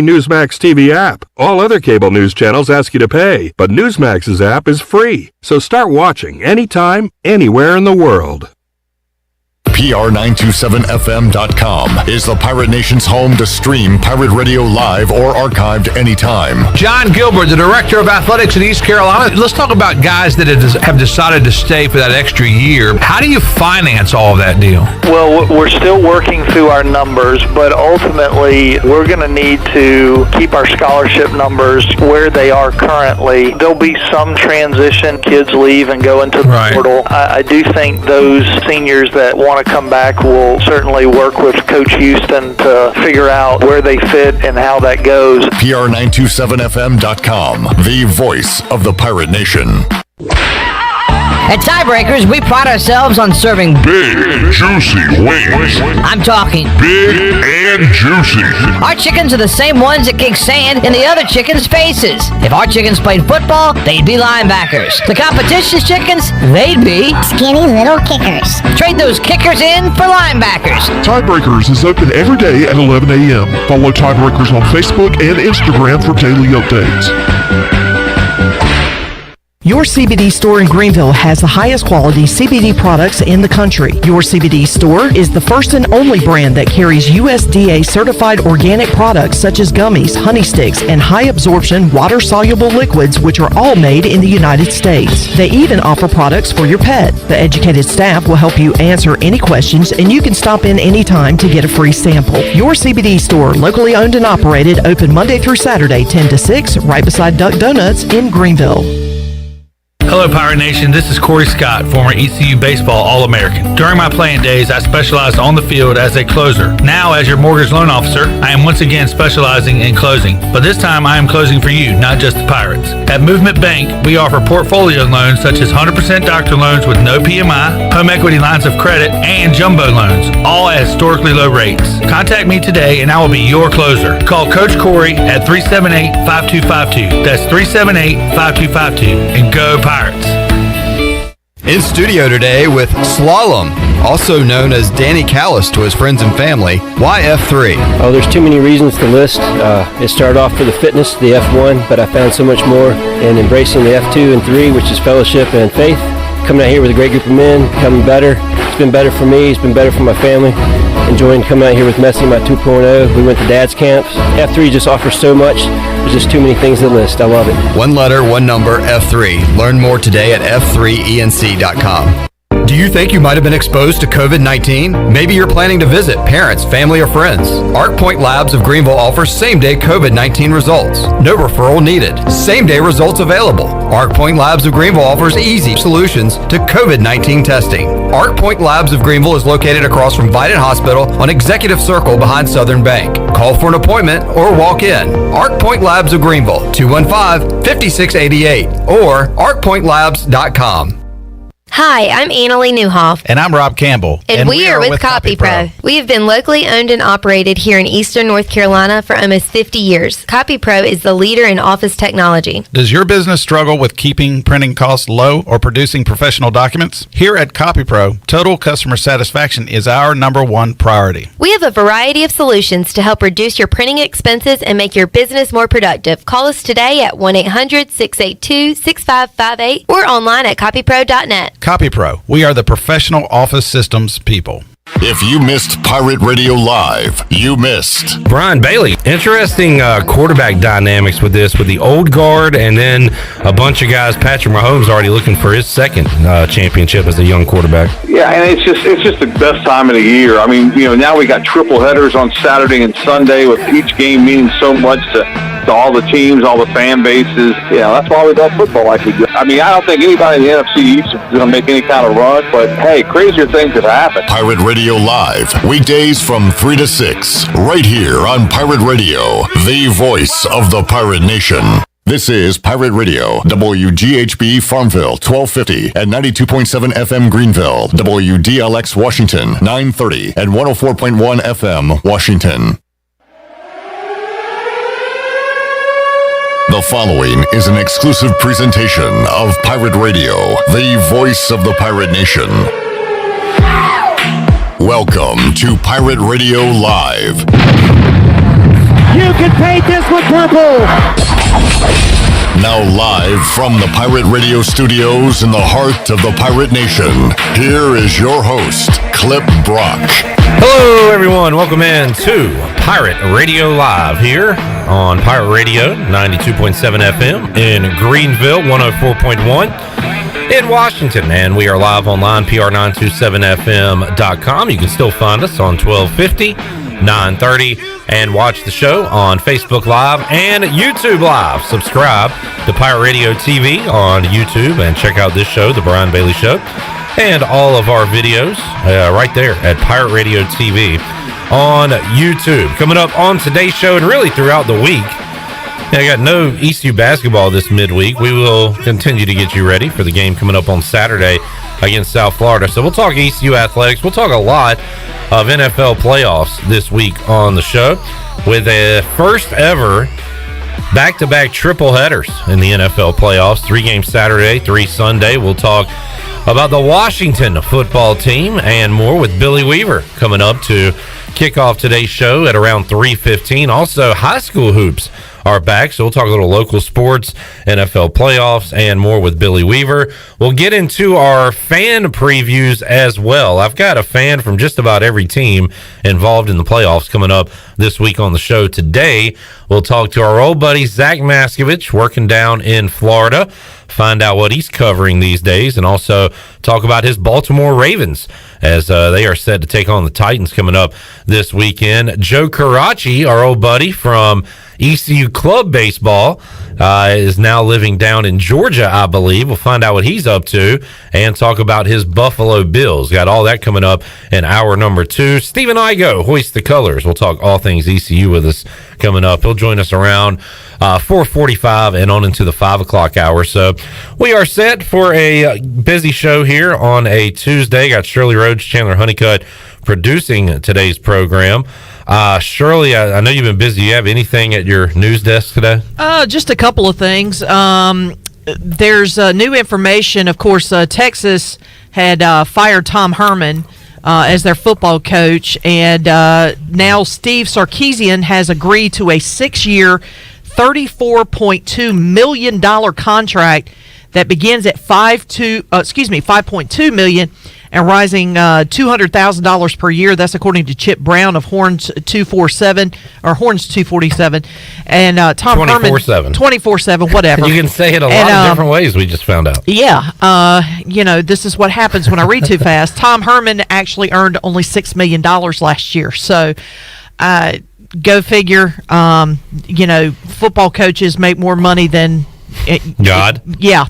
Newsmax TV app. All other cable news channels ask you to pay, but Newsmax's app is free. So start watching anytime, anywhere in the world. PR927FM.com is the Pirate Nation's home to stream Pirate Radio live or archived anytime. John Gilbert, the Director of Athletics in East Carolina. Let's talk about guys that have decided to stay for that extra year. How do you finance all of that deal? Well, we're still working through our numbers, but ultimately we're going to need to keep our scholarship numbers where they are currently. There'll be some transition. Kids leave and go into the portal. I do think those seniors that want to come back will certainly work with Coach Houston to figure out where they fit and how that goes. PR927FM.com, the voice of the Pirate Nation. At Tiebreakers, we pride ourselves on serving big, juicy wings. I'm talking big and juicy. Our chickens are the same ones that kick sand in the other chickens' faces. If our chickens played football, they'd be linebackers. The competition's chickens, they'd be skinny little kickers. Trade those kickers in for linebackers. Tiebreakers is open every day at 11 a.m. Follow Tiebreakers on Facebook and Instagram for daily updates. Your CBD store in Greenville has the highest quality CBD products in the country. Your CBD store is the first and only brand that carries USDA certified organic products such as gummies, honey sticks, and high absorption water-soluble liquids, which are all made in the United States. They even offer products for your pet. The educated staff will help you answer any questions, and you can stop in anytime to get a free sample. Your CBD store, locally owned and operated, open Monday through Saturday, 10 to 6, right beside Duck Donuts in Greenville. Hello, Pirate Nation. This is Corey Scott, former ECU Baseball All-American. During my playing days, I specialized on the field as a closer. Now, as your mortgage loan officer, I am once again specializing in closing. But this time, I am closing for you, not just the Pirates. At Movement Bank, we offer portfolio loans such as 100% doctor loans with no PMI, home equity lines of credit, and jumbo loans, all at historically low rates. Contact me today, and I will be your closer. Call Coach Corey at 378-5252. That's 378-5252. And go Pirates. In studio today with Slalom, also known as Danny Callis to his friends and family. Why F3? Oh, there's too many reasons to list. It started off for the fitness, the F1, but I found so much more in embracing the F2 and 3, which is fellowship and faith. Coming out here with a great group of men, becoming better. It's been better for me. It's been better for my family. Enjoying coming out here with Messi, my 2.0. We went to dad's camps. F3 just offers so much. There's just too many things to list. I love it. One letter, one number, F3. Learn more today at f3enc.com. Do you think you might have been exposed to COVID-19? Maybe you're planning to visit parents, family, or friends. Arc Point Labs of Greenville offers same-day COVID-19 results. No referral needed. Same-day results available. Arc Point Labs of Greenville offers easy solutions to COVID-19 testing. Arc Point Labs of Greenville is located across from Vidant Hospital on Executive Circle behind Southern Bank. Call for an appointment or walk in. Arc Point Labs of Greenville, 215-5688 or arcpointlabs.com. Hi, I'm Annalie Newhoff. And I'm Rob Campbell. And we are with CopyPro. We have been locally owned and operated here in Eastern North Carolina for almost 50 years. CopyPro is the leader in office technology. Does your business struggle with keeping printing costs low or producing professional documents? Here at CopyPro, total customer satisfaction is our #1 priority. We have a variety of solutions to help reduce your printing expenses and make your business more productive. Call us today at 1-800-682-6558 or online at copypro.net. CopyPro, we are the professional office systems people. If you missed Pirate Radio Live, you missed Brian Bailey. Interesting quarterback dynamics with the old guard and then a bunch of guys. Patrick Mahomes already looking for his second championship as a young quarterback. Yeah, and it's just the best time of the year. I mean, now we got triple headers on Saturday and Sunday with each game meaning so much to all the teams, all the fan bases. Yeah, that's why we love football like we do. I mean, I don't think anybody in the NFC East is going to make any kind of run, but hey, crazier things have happened. Pirate Radio Live, weekdays from 3 to 6, right here on Pirate Radio, the voice of the Pirate Nation. This is Pirate Radio, WGHB Farmville, 1250 and 92.7 FM Greenville, WDLX Washington, 930 and 104.1 FM Washington. The following is an exclusive presentation of Pirate Radio, the voice of the Pirate Nation. Welcome to Pirate Radio Live. You can paint this with purple. Now live from the Pirate Radio studios in the heart of the Pirate Nation, here is your host, Clip Brock. Hello, everyone. Welcome in to Pirate Radio Live here on Pirate Radio 92.7 FM in Greenville, 104.1 in Washington. And we are live online, pr927fm.com. You can still find us on 1250, 930, and watch the show on Facebook Live and YouTube Live. Subscribe to Pirate Radio TV on YouTube and check out this show, The Brian Bailey Show, and all of our videos right there at Pirate Radio TV on YouTube. Coming up on today's show and really throughout the week, I got no ECU basketball this midweek. We will continue to get you ready for the game coming up on Saturday against South Florida. So we'll talk ECU athletics. We'll talk a lot of NFL playoffs this week on the show with a first ever back-to-back triple headers in the NFL playoffs. 3 games Saturday, 3 Sunday. We'll talk about the Washington football team and more with Billy Weaver coming up to kick off today's show at around 3:15. Also, high school hoops are back, so we'll talk a little local sports, NFL playoffs, and more with Billy Weaver. We'll get into our fan previews as well. I've got a fan from just about every team involved in the playoffs coming up this week on the show. Today, we'll talk to our old buddy Zach Maskavich, working down in Florida, find out what he's covering these days, and also talk about his Baltimore Ravens as they are set to take on the Titans coming up this weekend. Joe Carraci, our old buddy from ECU Club Baseball, is now living down in Georgia, I believe. We'll find out what he's up to and talk about his Buffalo Bills. Got all that coming up in hour number 2. Stephen Igoe, Hoist the Colors. We'll talk all things ECU with us coming up. He'll join us around 4:45 and on into the 5 o'clock hour. So we are set for a busy show here on a Tuesday. Got Shirley Rhodes, Chandler Honeycutt producing today's program. Shirley, I know you've been busy. You have anything at your news desk today? Just a couple of things. There's new information. Of course, Texas had fired Tom Herman as their football coach, and now Steve Sarkisian has agreed to a 6-year, $34.2 million contract that begins at $5.2 million and rising $200,000 per year. That's according to Chip Brown of Horns 247 or Horns 247, and Tom 24/7. Herman 24/7, whatever. You can say it a lot of different ways. We just found out. Yeah, this is what happens when I read too fast. Tom Herman actually earned only $6 million last year, so. Go figure. Football coaches make more money than God. Yeah.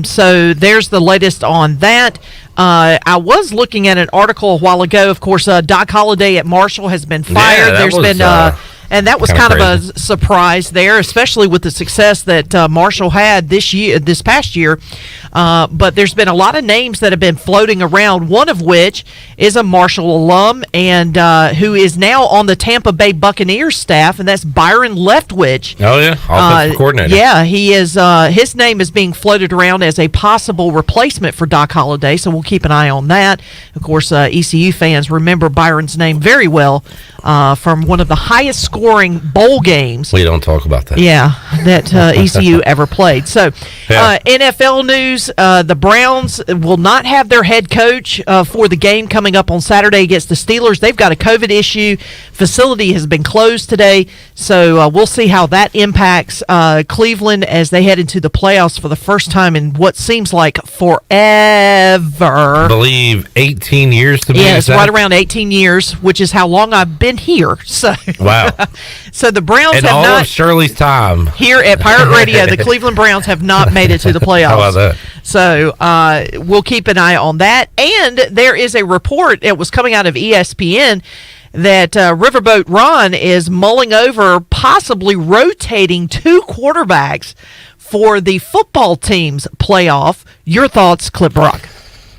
So there's the latest on that. I was looking at an article a while ago. Of course, Doc Holliday at Marshall has been fired. And that was kind of a surprise there, especially with the success that Marshall had this past year. But there's been a lot of names that have been floating around, one of which is a Marshall alum and who is now on the Tampa Bay Buccaneers staff, and that's Byron Leftwich. Oh, yeah, offensive coordinator. Yeah, he is. His name is being floated around as a possible replacement for Doc Holliday, so we'll keep an eye on that. Of course, ECU fans remember Byron's name very well from one of the highest scoring bowl games. We don't talk about that. Yeah, that ECU ever played. So, NFL news, the Browns will not have their head coach for the game coming up on Saturday against the Steelers. They've got a COVID issue. Facility has been closed today, so we'll see how that impacts Cleveland as they head into the playoffs for the first time in what seems like forever. I believe 18 years to be exact. Yes, right around 18 years, which is how long I've been here. So wow. So the Browns and have all not of Shirley's time here at Pirate Radio. The Cleveland Browns have not made it to the playoffs. How about that? So we'll keep an eye on that. And there is a report that was coming out of ESPN that Riverboat Ron is mulling over possibly rotating 2 quarterbacks for the football team's playoff. Your thoughts, Clip Brock?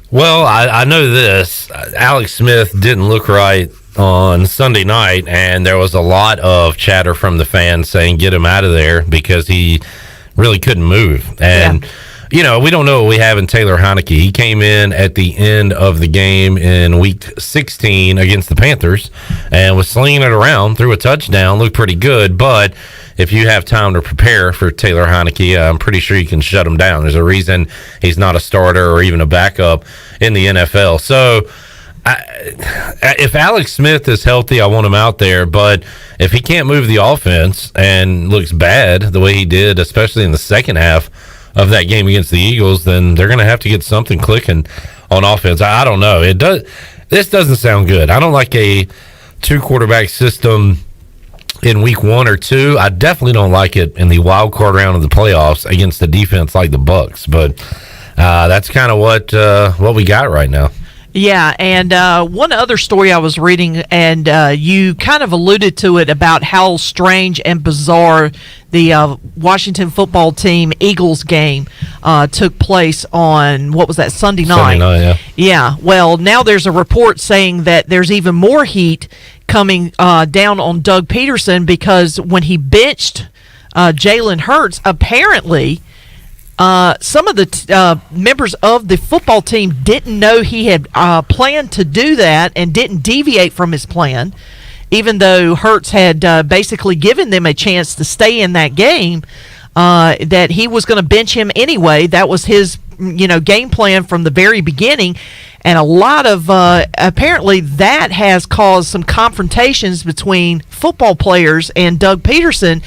Well, I know this. Alex Smith didn't look right on Sunday night, and there was a lot of chatter from the fans saying get him out of there because he really couldn't move. And we don't know what we have in Taylor Heineke. He came in at the end of the game in Week 16 against the Panthers and was slinging it around, threw a touchdown, looked pretty good. But if you have time to prepare for Taylor Heineke, I'm pretty sure you can shut him down. There's a reason he's not a starter or even a backup in the NFL. So if Alex Smith is healthy, I want him out there. But if he can't move the offense and looks bad the way he did, especially in the second half of that game against the Eagles, then they're going to have to get something clicking on offense. I don't know. This doesn't sound good. I don't like a 2-quarterback system in Week 1 or 2. I definitely don't like it in the wild card round of the playoffs against a defense like the Bucs. But that's kind of what we got right now. Yeah, and one other story I was reading, and you kind of alluded to it about how strange and bizarre the Washington football team Eagles game took place on, what was that, Sunday night? Sunday night, yeah. Yeah, well, now there's a report saying that there's even more heat coming down on Doug Peterson because when he benched Jalen Hurts, apparently some of the members of the football team didn't know he had planned to do that and didn't deviate from his plan, even though Hurts had basically given them a chance to stay in that game, that he was going to bench him anyway. That was his game plan from the very beginning. And a lot of, apparently that has caused some confrontations between football players and Doug Peterson.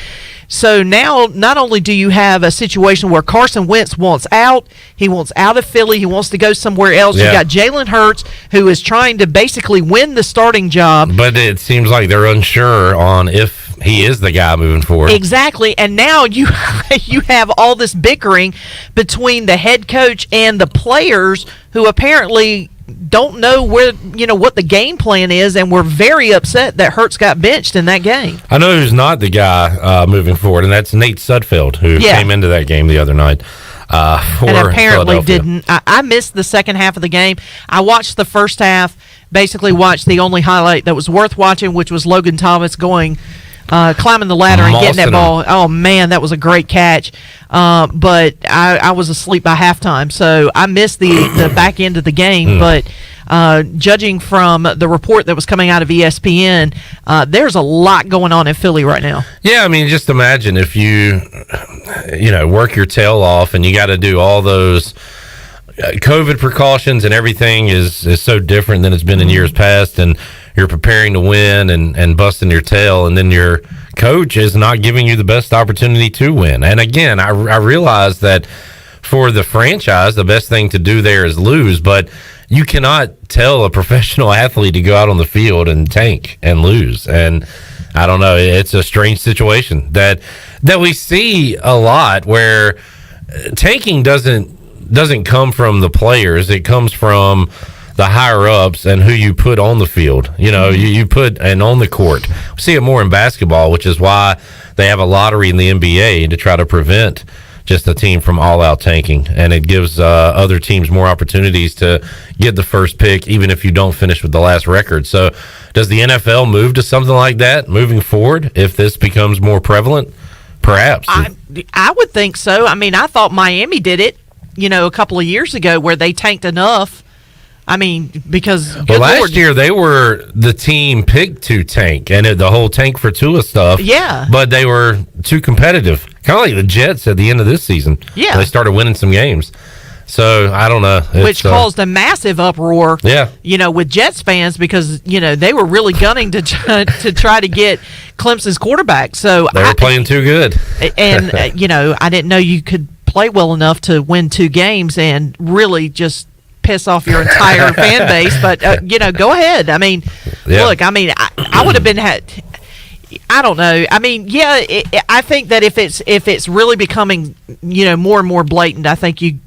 So now not only do you have a situation where Carson Wentz wants out, he wants out of Philly, he wants to go somewhere else. Yeah. You got Jalen Hurts, who is trying to basically win the starting job. But it seems like they're unsure on if he is the guy moving forward. Exactly. And now you have all this bickering between the head coach and the players who apparently don't know what the game plan is, and we're very upset that Hurts got benched in that game. I know who's not the guy moving forward, and that's Nate Sudfeld, who came into that game the other night. And apparently didn't. I missed the second half of the game. I watched the first half, basically watched the only highlight that was worth watching, which was Logan Thomas climbing the ladder and getting that ball. Oh, man, that was a great catch. But I was asleep by halftime, so I missed the back end of the game. But judging from the report that was coming out of ESPN, there's a lot going on in Philly right now. Yeah, I mean, just imagine if you work your tail off and you got to do all those COVID precautions and everything is so different than it's been in years past, and you're preparing to win and busting your tail, and then your coach is not giving you the best opportunity to win. And again, I realize that for the franchise, the best thing to do there is lose, but you cannot tell a professional athlete to go out on the field and tank and lose. And I don't know, it's a strange situation that we see a lot, where tanking doesn't come from the players, it comes from the higher ups and who you put on the field. You put and on the court. We see it more in basketball, which is why they have a lottery in the NBA to try to prevent just a team from all-out tanking, and it gives other teams more opportunities to get the first pick, even if you don't finish with the last record. So does the NFL move to something like that moving forward if this becomes more prevalent? Perhaps. I would think so. I mean, I thought Miami did it, a couple of years ago, where they tanked enough. I mean, because last year they were the team picked to tank, and the whole tank for Tua stuff. Yeah, but they were too competitive, kind of like the Jets at the end of this season. Yeah, they started winning some games. So I don't know, which caused a massive uproar. Yeah, with Jets fans, because they were really gunning to try to get Clemson's quarterback. So they were playing too good, and I didn't know you could play well enough to win 2 games and really just piss off your entire fan base. But go ahead. I mean, look, I mean, I would have been I don't know. I mean, I think that if it's really becoming more and more blatant, I think you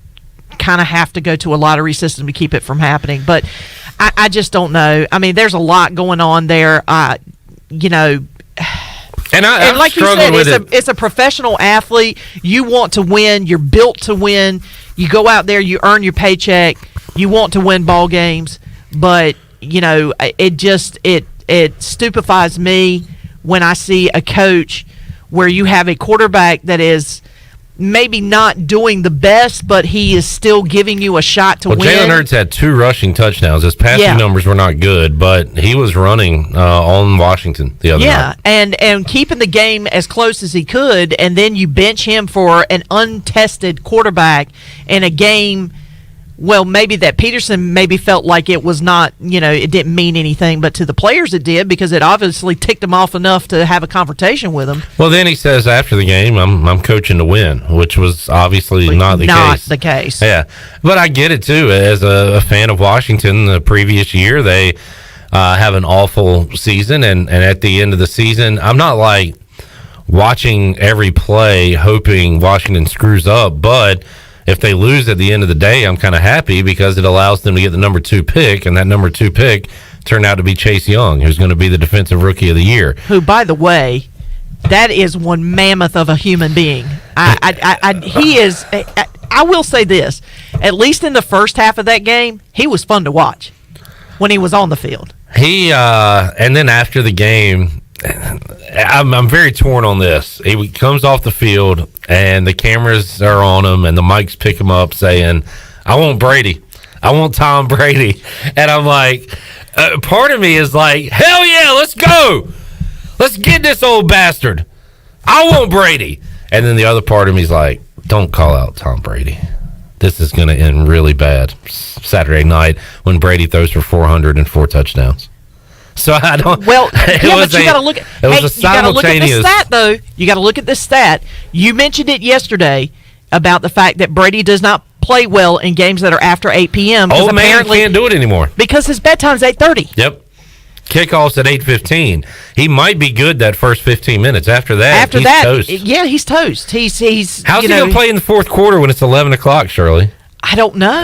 kind of have to go to a lottery system to keep it from happening. But I just don't know. I mean, there's a lot going on there. And like you said, it's a professional athlete. You want to win. You're built to win. You go out there, you earn your paycheck. You want to win ball games. But, it stupefies me when I see a coach where you have a quarterback that is maybe not doing the best, but he is still giving you a shot to win. Jalen Hurts had 2 rushing touchdowns. His passing numbers were not good, but he was running on Washington the other night. And keeping the game as close as he could, and then you bench him for an untested quarterback in a game. Well, maybe that Peterson maybe felt like it was not, it didn't mean anything, but to the players it did, because it obviously ticked them off enough to have a conversation with them. Well, then he says after the game, I'm coaching to win, which was obviously not the case. Not the case. Yeah, but I get it too. As a fan of Washington, the previous year they have an awful season, and at the end of the season, I'm not like watching every play hoping Washington screws up, but if they lose at the end of the day, I'm kind of happy because it allows them to get the number 2 pick, and that number 2 pick turned out to be Chase Young, who's going to be the Defensive Rookie of the Year. Who, by the way, that is one mammoth of a human being. He is. I will say this: at least in the first half of that game, he was fun to watch when he was on the field. And then after the game, I'm very torn on this. He comes off the field, and the cameras are on him, and the mics pick him up saying, "I want Brady. I want Tom Brady." And I'm like, part of me is like, hell yeah, let's go. Let's get this old bastard. I want Brady. And then the other part of me is like, don't call out Tom Brady. This is going to end really bad Saturday night when Brady throws for 404 touchdowns. So I don't. Well, but you got to look at. It was a simultaneous. You got to look at the stat, though. You got to look at the stat. You mentioned it yesterday about the fact that Brady does not play well in games that are after 8 p.m. Old man can't do it anymore because his bedtime's 8:30. Yep. Kickoff's at 8:15. He might be good that first 15 minutes. After that, he's toast. Yeah, he's toast. He's. How's he going to play in the fourth quarter when it's 11 o'clock, Shirley? I don't know.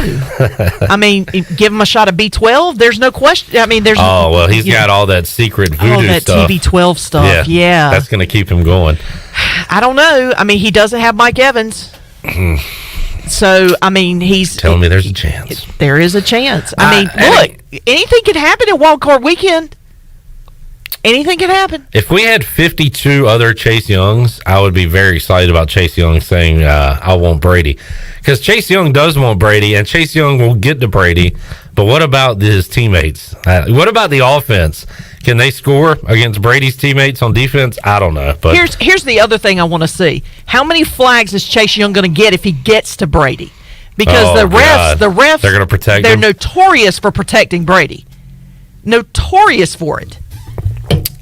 I mean, give him a shot of B12. There's no question. I mean, there's. Oh well, he's got all that secret voodoo stuff. TB12 stuff. Yeah, that's going to keep him going. I don't know. I mean, he doesn't have Mike Evans. So I mean, he's telling me there's a chance. There is a chance. I mean, look, anything can happen in Wild Card Weekend. Anything can happen. If we had 52 other Chase Youngs, I would be very excited about Chase Young saying, I want Brady. Because Chase Young does want Brady, and Chase Young will get to Brady. But what about his teammates? What about the offense? Can they score against Brady's teammates on defense? I don't know. But here's the other thing I want to see. How many flags is Chase Young going to get if he gets to Brady? Because the refs, they're going to protect him. They're notorious for protecting Brady. Notorious for it.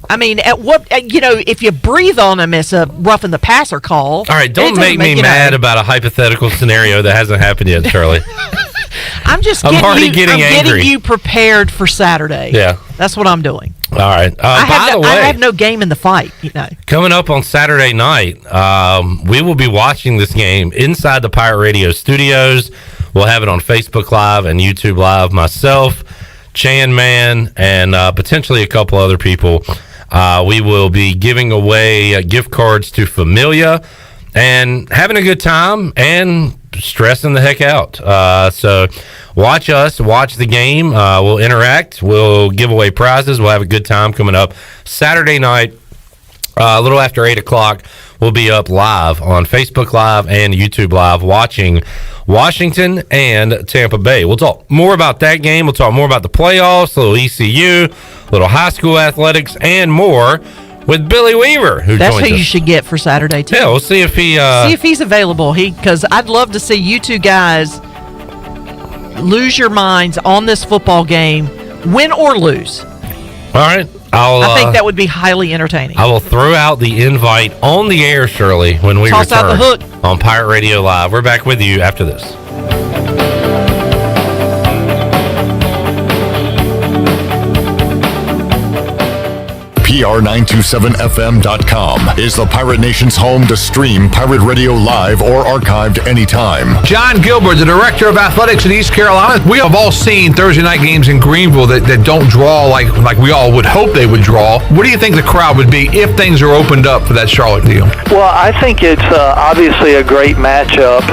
I mean, if you breathe on him, it's a roughing the passer call. All right, don't make me mad about a hypothetical scenario that hasn't happened yet, Shirley. I'm getting you prepared for Saturday. Yeah. That's what I'm doing. All right. I have no game in the fight, Coming up on Saturday night, we will be watching this game inside the Pirate Radio studios. We'll have it on Facebook Live and YouTube Live. Myself, Chan Man, and potentially a couple other people. We will be giving away gift cards to Familia and having a good time and stressing the heck out. So watch us, watch the game. We'll interact. We'll give away prizes. We'll have a good time coming up Saturday night, a little after 8 o'clock. We'll be up live on Facebook Live and YouTube Live watching Washington and Tampa Bay. We'll talk more about that game. We'll talk more about the playoffs, a little ECU, a little high school athletics, and more with Billy Weaver, who That's joins who us. You should get for Saturday, too. Yeah, we'll see if he... see if he's available. Because I'd love to see you two guys lose your minds on this football game, win or lose. All right. I think that would be highly entertaining. I will throw out the invite on the air, Shirley, when we Toss return out the hook. on Pirate Radio Live. We're back with you after this. PR927FM.com is the Pirate Nation's home to stream Pirate Radio live or archived anytime. John Gilbert, the Director of Athletics in East Carolina. We have all seen Thursday night games in Greenville that don't draw like we all would hope they would draw. What do you think the crowd would be if things are opened up for that Charlotte deal? Well, I think it's obviously a great matchup,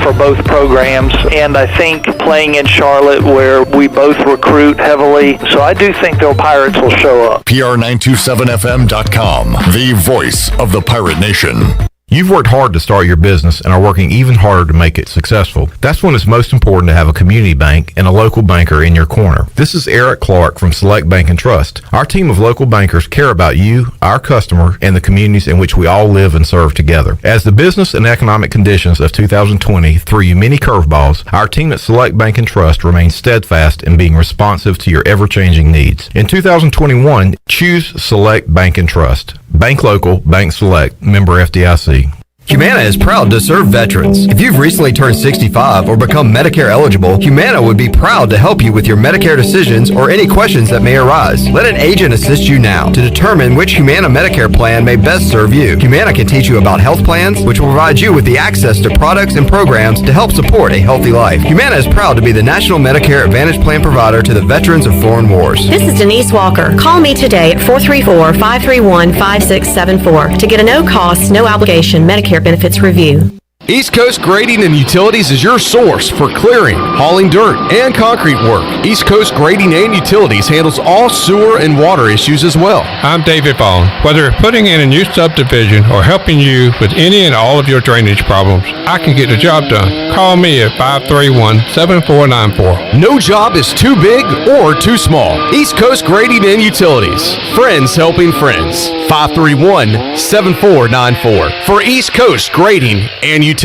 for both programs. And I think playing in Charlotte where we both recruit heavily, so I do think the Pirates will show up. PR927FM.com, the voice of the Pirate Nation. You've worked hard to start your business and are working even harder to make it successful. That's when it's most important to have a community bank and a local banker in your corner. This is Eric Clark from Select Bank and Trust. Our team of local bankers care about you, our customer, and the communities in which we all live and serve together. As the business and economic conditions of 2020 threw you many curveballs, our team at Select Bank and Trust remains steadfast in being responsive to your ever-changing needs. In 2021, choose Select Bank and Trust. Bank local, bank select, member FDIC. Humana is proud to serve veterans. If you've recently turned 65 or become Medicare eligible, Humana would be proud to help you with your Medicare decisions or any questions that may arise. Let an agent assist you now to determine which Humana Medicare plan may best serve you. Humana can teach you about health plans, which will provide you with the access to products and programs to help support a healthy life. Humana is proud to be the national Medicare Advantage plan provider to the veterans of foreign wars. This is Denise Walker. Call me today at 434-531-5674 to get a no-cost, no-obligation Medicare benefits review. East Coast Grading and Utilities is your source for clearing, hauling dirt, and concrete work. East Coast Grading and Utilities handles all sewer and water issues as well. I'm David Vaughn. Whether putting in a new subdivision or helping you with any and all of your drainage problems, I can get the job done. Call me at 531-7494. No job is too big or too small. East Coast Grading and Utilities. Friends helping friends. 531-7494 for East Coast Grading and Utilities.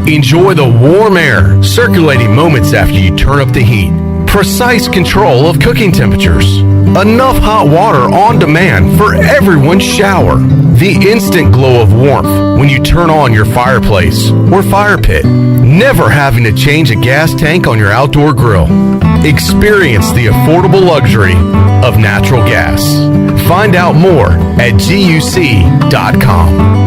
Enjoy the warm air, circulating moments after you turn up the heat. Precise control of cooking temperatures. Enough hot water on demand for everyone's shower. The instant glow of warmth when you turn on your fireplace or fire pit. Never having to change a gas tank on your outdoor grill. Experience the affordable luxury of natural gas. Find out more at GUC.com.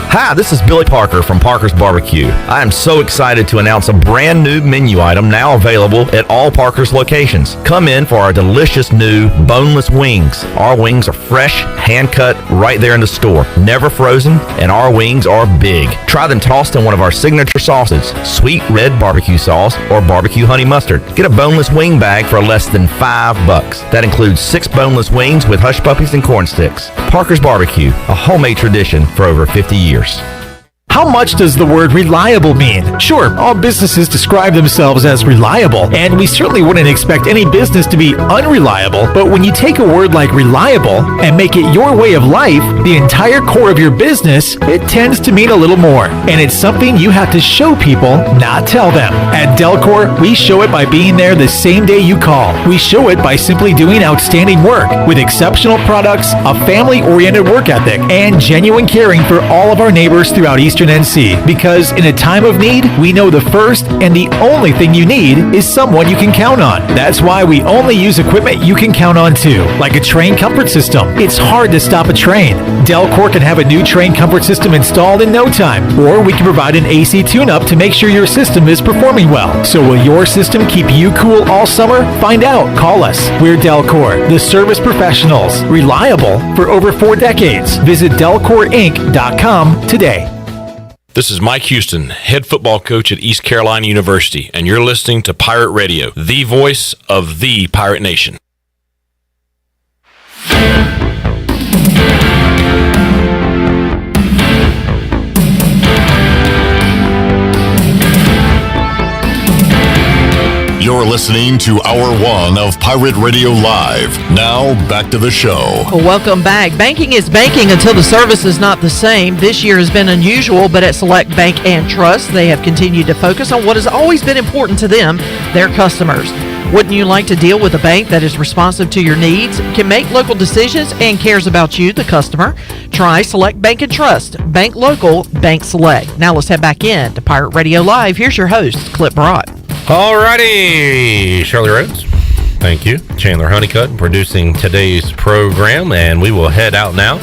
Hi, this is Billy Parker from Parker's Barbecue. I am so excited to announce a brand new menu item now available at all Parker's locations. Come in for our delicious new boneless wings. Our wings are fresh, hand-cut right there in the store, never frozen, and our wings are big. Try them tossed in one of our signature sauces, sweet red barbecue sauce or barbecue honey mustard. Get a boneless wing bag for less than $5. That includes 6 boneless wings with hush puppies and corn sticks. Parker's Barbecue, a homemade tradition for over 50 years. How much does the word reliable mean? Sure, all businesses describe themselves as reliable, and we certainly wouldn't expect any business to be unreliable, but when you take a word like reliable and make it your way of life, the entire core of your business, it tends to mean a little more. And it's something you have to show people, not tell them. At Delcor, we show it by being there the same day you call. We show it by simply doing outstanding work with exceptional products, a family-oriented work ethic, and genuine caring for all of our neighbors throughout Eastern NC, because in a time of need, we know the first and the only thing you need is someone you can count on. That's why we only use equipment you can count on too, like a train comfort system. It's hard to stop a train. Delcor can have a new train comfort system installed in no time, or we can provide an AC tune-up to make sure your system is performing well. So will your system keep you cool all summer? Find out. Call us. We're Delcor, the service professionals, reliable for over 4 decades. Visit DelcorInc.com today. This is Mike Houston, head football coach at East Carolina University, and you're listening to Pirate Radio, the voice of the Pirate Nation. You're listening to Hour 1 of Pirate Radio Live. Now, back to the show. Welcome back. Banking is banking until the service is not the same. This year has been unusual, but at Select Bank and Trust, they have continued to focus on what has always been important to them, their customers. Wouldn't you like to deal with a bank that is responsive to your needs, can make local decisions, and cares about you, the customer? Try Select Bank and Trust. Bank local, bank select. Now let's head back in to Pirate Radio Live. Here's your host, Clip Broad. Alrighty, Shirley Rhodes. Thank you. Chandler Honeycutt producing today's program, and we will head out now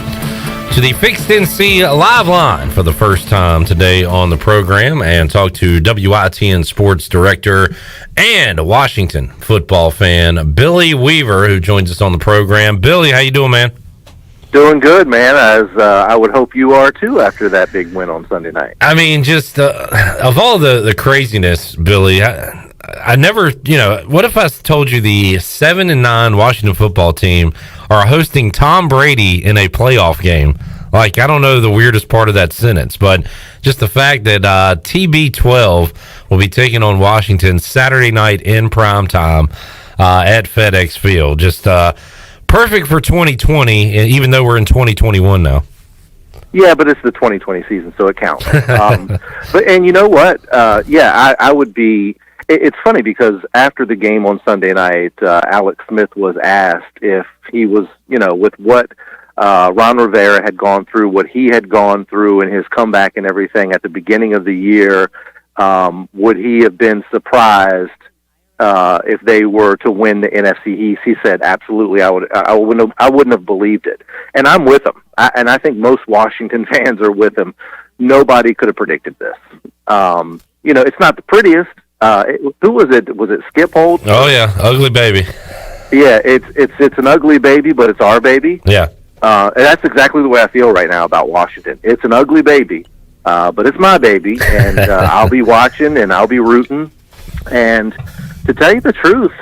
to the Fixed NC live line for the first time today on the program and talk to WITN Sports Director and Washington football fan Billy Weaver, who joins us on the program. Billy, how you doing, man? Doing good, man, as I would hope you are, too, after that big win on Sunday night. I mean, just of all the craziness, Billy, I never, what if I told you the 7-9 Washington football team are hosting Tom Brady in a playoff game. Like, I don't know the weirdest part of that sentence, but just the fact that TB12 will be taking on Washington Saturday night in prime time at FedEx Field. Just perfect for 2020, even though we're in 2021 now. Yeah, but it's the 2020 season, so it counts. And you know what? I would be. It's funny because after the game on Sunday night, Alex Smith was asked if he was, with what Ron Rivera had gone through, what he had gone through, and his comeback and everything at the beginning of the year, would he have been surprised if they were to win the NFC East? He said, "Absolutely, I wouldn't have believed it." And I'm with him, and I think most Washington fans are with him. Nobody could have predicted this. It's not the prettiest. Who was it? Was it Skip Holt? Oh yeah, ugly baby. Yeah, it's an ugly baby, but it's our baby. Yeah. And that's exactly the way I feel right now about Washington. It's an ugly baby, but it's my baby, and I'll be watching and I'll be rooting. And to tell you the truth,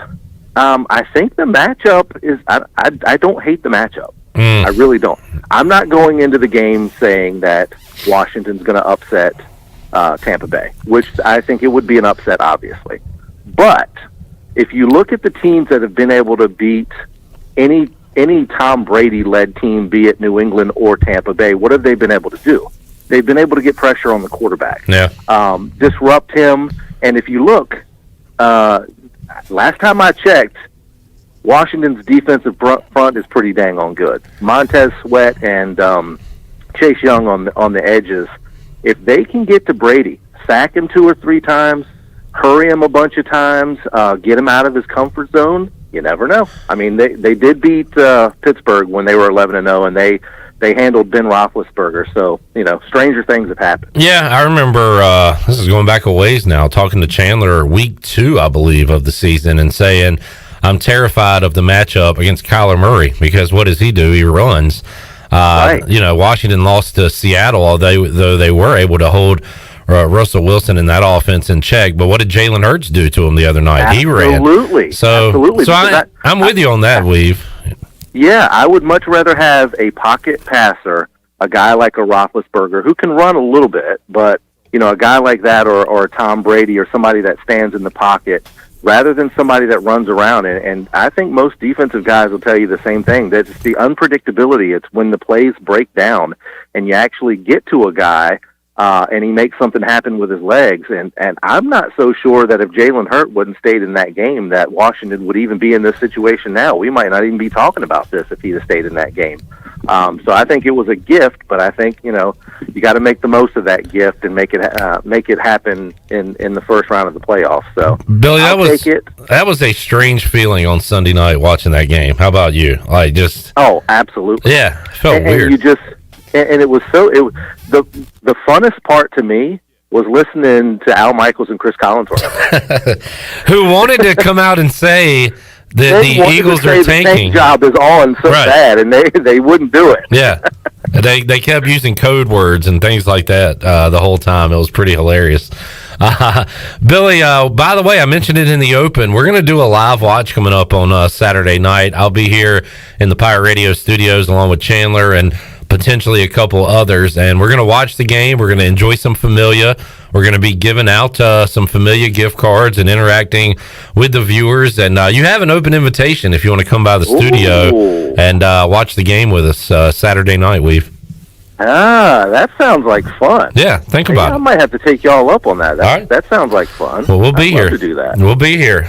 I think the matchup is. I don't hate the matchup. I really don't. I'm not going into the game saying that Washington's going to upset Tampa Bay, which I think it would be an upset, obviously. But if you look at the teams that have been able to beat any Tom Brady-led team, be it New England or Tampa Bay, what have they been able to do? They've been able to get pressure on the quarterback, disrupt him. And if you look, last time I checked, Washington's defensive front is pretty dang on good. Montez Sweat and Chase Young on the edges. If they can get to Brady, sack him 2 or 3 times, hurry him a bunch of times, get him out of his comfort zone, you never know. I mean, they did beat Pittsburgh when they were 11-0, and they handled Ben Roethlisberger. So, stranger things have happened. Yeah, I remember, this is going back a ways now, talking to Chandler week 2, I believe, of the season and saying, I'm terrified of the matchup against Kyler Murray because what does he do? He runs. Right. Washington lost to Seattle, though they were able to hold Russell Wilson in that offense in check. But what did Jalen Hurts do to him the other night? Absolutely. He ran. Absolutely. So I'm with you on that, Weave. Yeah, I would much rather have a pocket passer, a guy like a Roethlisberger who can run a little bit, but a guy like that or a Tom Brady or somebody that stands in the pocket rather than somebody that runs around. And I think most defensive guys will tell you the same thing, that it's the unpredictability. It's when the plays break down and you actually get to a guy and he makes something happen with his legs. And I'm not so sure that if Jalen Hurts wouldn't stayed in that game that Washington would even be in this situation now. We might not even be talking about this if he'd have stayed in that game. So I think it was a gift, but I think, you got to make the most of that gift and make it happen in the first round of the playoffs. So Billy, that was a strange feeling on Sunday night watching that game. How about you? Oh, absolutely. Yeah, it felt weird. And it was the funnest part to me was listening to Al Michaels and Chris Collinsworth, who wanted to come out and say that the Eagles are tanking. The tank job is on so bad, and they wouldn't do it. Yeah, they kept using code words and things like that the whole time. It was pretty hilarious. Billy, by the way, I mentioned it in the open. We're going to do a live watch coming up on Saturday night. I'll be here in the Pirate Radio studios along with Chandler and potentially a couple others, and we're going to watch the game. We're going to enjoy some Familia. We're going to be giving out some Familia gift cards and interacting with the viewers. And you have an open invitation if you want to come by the studio and watch the game with us Saturday night, Weave. That sounds like fun. Yeah, think about it. I might have to take y'all up on that. That sounds like fun. Well, we'll be here. To do that. We'll be here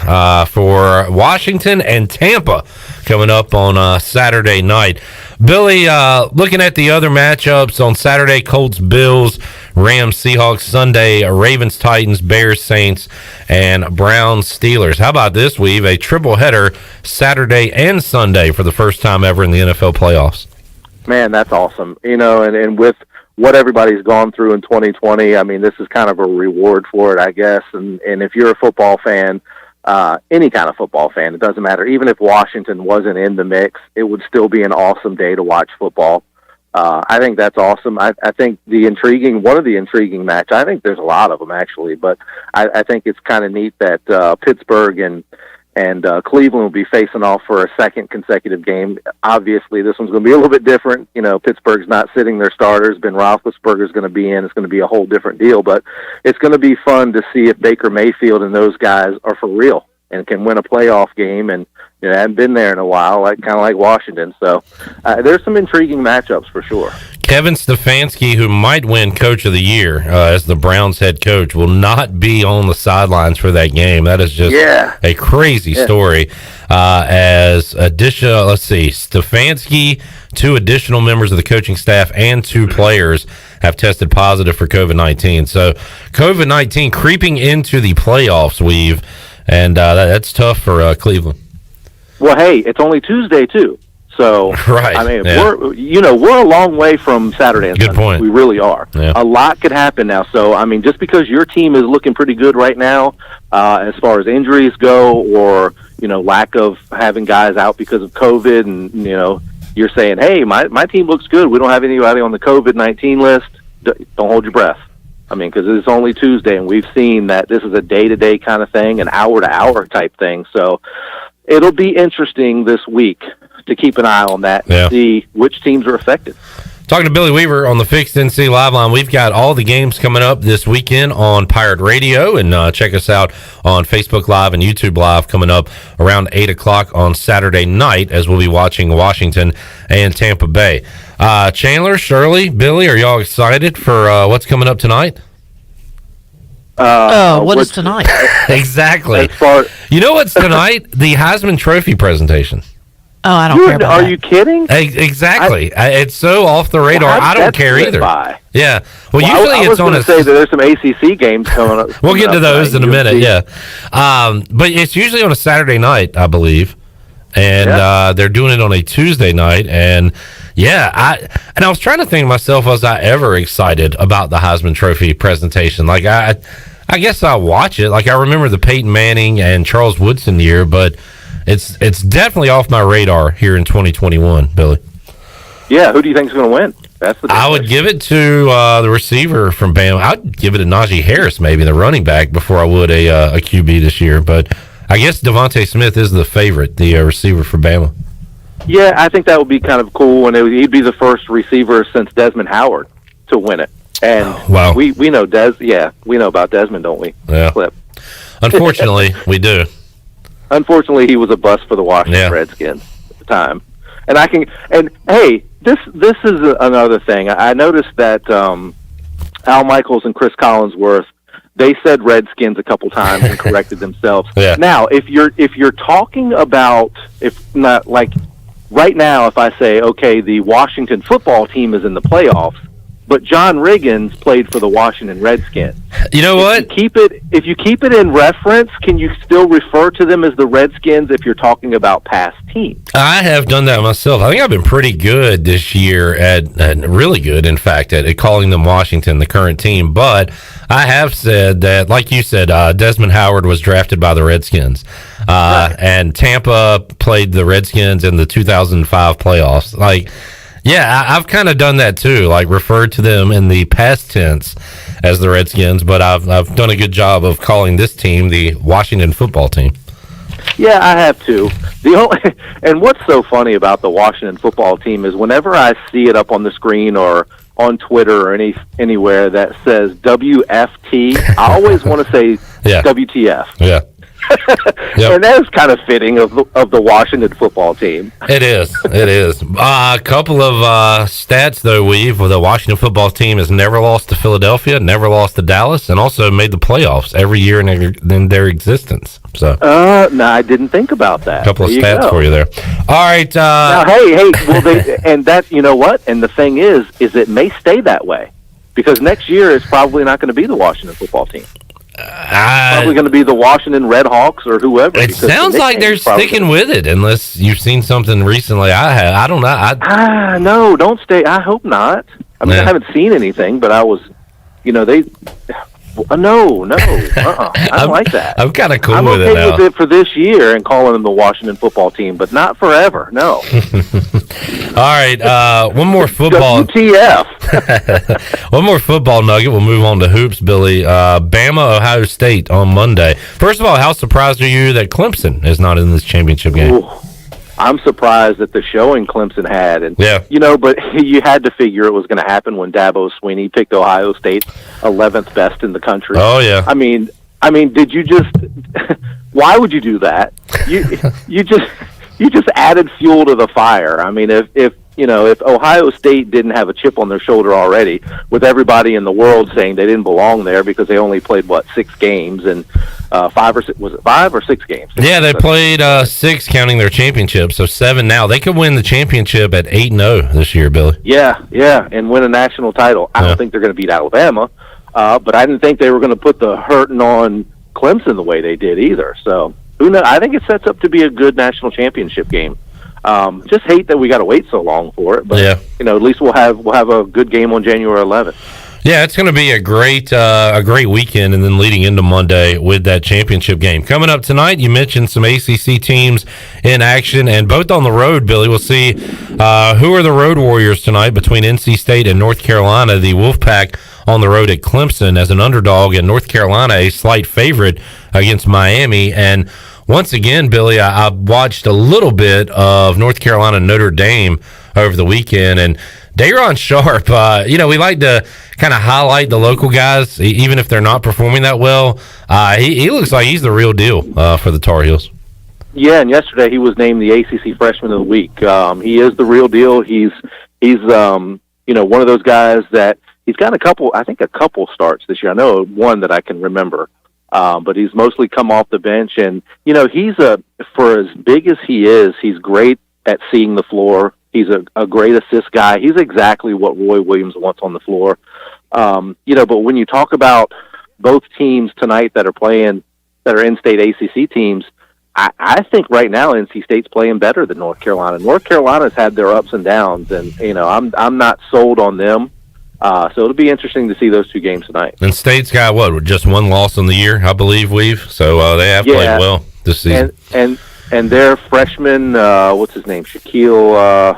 for Washington and Tampa coming up on Saturday night. Billy, looking at the other matchups on Saturday, Colts, Bills, Rams, Seahawks, Sunday, Ravens, Titans, Bears, Saints, and Browns, Steelers. How about this, Weave? A triple header Saturday and Sunday for the first time ever in the NFL playoffs. Man, that's awesome. And with what everybody's gone through in 2020, I mean, this is kind of a reward for it, I guess. And if you're a football fan, any kind of football fan, it doesn't matter. Even if Washington wasn't in the mix, it would still be an awesome day to watch football. I think that's awesome. I think one of the intriguing matches, I think there's a lot of them actually, but I think it's kind of neat that Pittsburgh and And Cleveland will be facing off for a second consecutive game. Obviously, this one's going to be a little bit different. You know, Pittsburgh's not sitting their starters. Ben Roethlisberger's going to be in. It's going to be a whole different deal. But it's going to be fun to see if Baker Mayfield and those guys are for real and can win a playoff game. And you know, I haven't been there in a while, kind of like Washington. So there's some intriguing matchups for sure. Kevin Stefanski, who might win Coach of the Year as the Browns head coach, will not be on the sidelines for that game. That is just a crazy story. As additional, Stefanski, 2 additional members of the coaching staff, and 2 players have tested positive for COVID-19. So COVID-19 creeping into the playoffs, and that's tough for Cleveland. Well, hey, it's only Tuesday too. So, right. I mean, we're a long way from Saturday and Sunday. Good point. We really are. Yeah. A lot could happen now. So, I mean, just because your team is looking pretty good right now, as far as injuries go, or lack of having guys out because of COVID, and you're saying, hey, my team looks good. We don't have anybody on the COVID-19 list. Don't hold your breath. I mean, because it's only Tuesday, and we've seen that this is a day-to-day kind of thing, an hour-to-hour type thing. So, it'll be interesting this week to keep an eye on that and see which teams are affected. Talking to Billy Weaver on the Fixed NC Live Line. We've got all the games coming up this weekend on Pirate Radio, and check us out on Facebook Live and YouTube Live coming up around 8 o'clock on Saturday night as we'll be watching Washington and Tampa Bay. Chandler, Shirley, Billy, are y'all excited for what's coming up tonight? What is tonight? Exactly. You know what's tonight? The Heisman Trophy presentation. Oh, I don't care about Are that. you kidding? Exactly. It's so off the radar. I don't care either. Yeah. Well, usually I was it's on going to say that there's some ACC games coming up. We'll get to those in a minute, yeah. But it's usually on a Saturday night, I believe. And they're doing it on a Tuesday night. And, I was trying to think to myself, was I ever excited about the Heisman Trophy presentation? Like, I guess I'll watch it. Like, I remember the Peyton Manning and Charles Woodson year, but it's definitely off my radar here in 2021, Billy. Yeah, who do you think is going to win? That's the I would give it to the receiver from Bama. I'd give it to Najee Harris, maybe the running back, before I would a QB this year. But I guess Devontae Smith is the favorite, the receiver for Bama. Yeah, I think that would be kind of cool, and he'd be the first receiver since Desmond Howard to win it. And we know we know about Desmond, don't we? Yeah. Clip. Unfortunately, we do. Unfortunately, he was a bust for the Washington Redskins at the time. And hey, this is another thing. I noticed that Al Michaels and Chris Collinsworth, they said Redskins a couple times and corrected themselves. Yeah. Now, if you're talking about, if not like right now, if I say, okay, the Washington football team is in the playoffs, but John Riggins played for the Washington Redskins. You know what? If you keep it in reference, can you still refer to them as the Redskins if you're talking about past teams? I have done that myself. I think I've been pretty good this year at really good, in fact, at calling them Washington, the current team. But I have said that, like you said, Desmond Howard was drafted by the Redskins. And Tampa played the Redskins in the 2005 playoffs. I've kind of done that too, like referred to them in the past tense as the Redskins, but I've done a good job of calling this team the Washington football team. Yeah, I have too. And what's so funny about the Washington football team is whenever I see it up on the screen or on Twitter or anywhere that says WFT, I always want to say WTF. Yeah. Yep. And that is kind of fitting of the Washington football team. It is. A couple of stats, though, the Washington football team has never lost to Philadelphia, never lost to Dallas, and also made the playoffs every year in their existence. So, no, I didn't think about that. A couple of stats for you there. All right. Now, hey, and that, you know what? And the thing is it may stay that way because next year is probably not going to be the Washington football team. Probably going to be the Washington Red Hawks or whoever. It sounds like they're sticking with it, unless you've seen something recently. I don't know. No, don't stay. I hope not. I mean, I haven't seen anything, but I was, No. I don't like that. I'm kind of cool I'm with okay it now. with it for this year and calling them the Washington football team, but not forever. No. All right, one more football. WTF. One more football nugget. We'll move on to hoops, Billy. Bama, Ohio State on Monday. First of all, how surprised are you that Clemson is not in this championship game? Ooh, I'm surprised at the showing Clemson had. And, yeah. But you had to figure it was going to happen when Dabo Swinney picked Ohio State 11th best in the country. Oh, yeah. I mean, did you just why would you do that? You just added fuel to the fire. I mean, if Ohio State didn't have a chip on their shoulder already, with everybody in the world saying they didn't belong there because they only played 6 games and 5 or 6 games? Yeah, they played 6 counting their championship, so 7 now. They could win the championship at 8-0 this year, Billy. Yeah, and win a national title. I don't think they're going to beat Alabama, but I didn't think they were going to put the hurting on Clemson the way they did either. So who knows? I think it sets up to be a good national championship game. Just hate that we got to wait so long for it, but at least we'll have a good game on January 11th. Yeah, it's going to be a great weekend, and then leading into Monday with that championship game. Coming up tonight, you mentioned some ACC teams in action, and both on the road, Billy. We'll see who are the road warriors tonight between NC State and North Carolina. The Wolfpack on the road at Clemson as an underdog, and North Carolina a slight favorite against Miami. And once again, Billy, I watched a little bit of North Carolina Notre Dame over the weekend, and Day'Ron Sharp, we like to kind of highlight the local guys, even if they're not performing that well. He looks like he's the real deal for the Tar Heels. Yeah, and yesterday he was named the ACC Freshman of the Week. He is the real deal. He's one of those guys that he's got a couple starts this year. I know one that I can remember. But he's mostly come off the bench, and he's for as big as he is, he's great at seeing the floor. He's a great assist guy. He's exactly what Roy Williams wants on the floor. But when you talk about both teams tonight that are in-state ACC teams, I think right now NC State's playing better than North Carolina. North Carolina's had their ups and downs, and I'm not sold on them. So it'll be interesting to see those 2 games tonight. And State's got just 1 loss in the year, I believe, so they have played well this season. And their freshman, what's his name, Shaquem,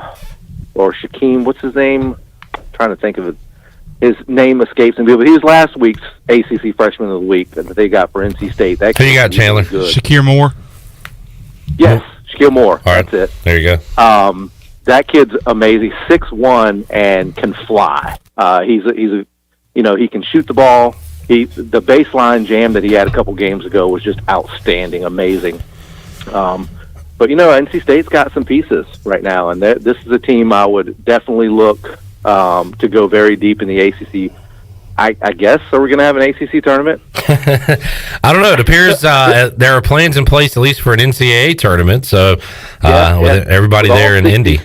what's his name? I'm trying to think of it. His name escapes me, but he was last week's ACC Freshman of the Week that they got for NC State. Who you got, Chandler? Shakir Moore? Yes, Shaquille Moore. All right. That's it. There you go. That kid's amazing. 6'1" and can fly. He can shoot the ball. The baseline jam that he had a couple games ago was just outstanding, amazing. But NC State's got some pieces right now, and this is a team I would definitely look to go very deep in the ACC. I guess, are we going to have an ACC tournament? I don't know. It appears there are plans in place at least for an NCAA tournament. So with everybody there in Indy.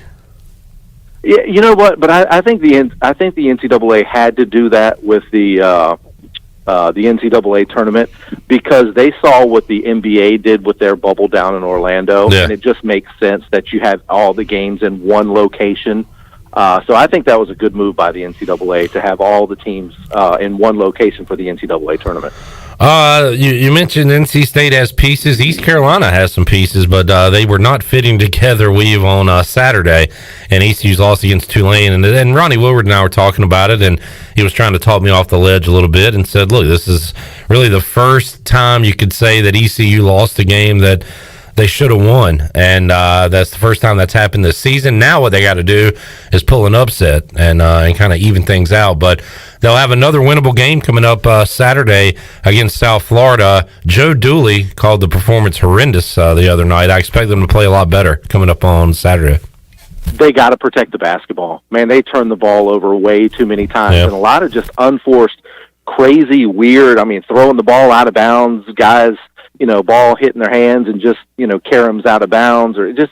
Yeah, you know what? But I think the NCAA had to do that with the NCAA tournament because they saw what the NBA did with their bubble down in Orlando, and it just makes sense that you have all the games in one location. So I think that was a good move by the NCAA to have all the teams in one location for the NCAA tournament. You mentioned NC State has pieces. East Carolina has some pieces, but they were not fitting together, on Saturday, and ECU's lost against Tulane. And Ronnie Woodward and I were talking about it, and he was trying to talk me off the ledge a little bit and said, look, this is really the first time you could say that ECU lost a game that they should have won, and that's the first time that's happened this season. Now what they got to do is pull an upset and kind of even things out, but they'll have another winnable game coming up Saturday against South Florida. Joe Dooley called the performance horrendous the other night. I expect them to play a lot better coming up on Saturday. They got to protect the basketball. Man, they turn the ball over way too many times, and a lot of just unforced, crazy, weird, throwing the ball out of bounds, guys, ball hitting their hands and just, caroms out of bounds, or just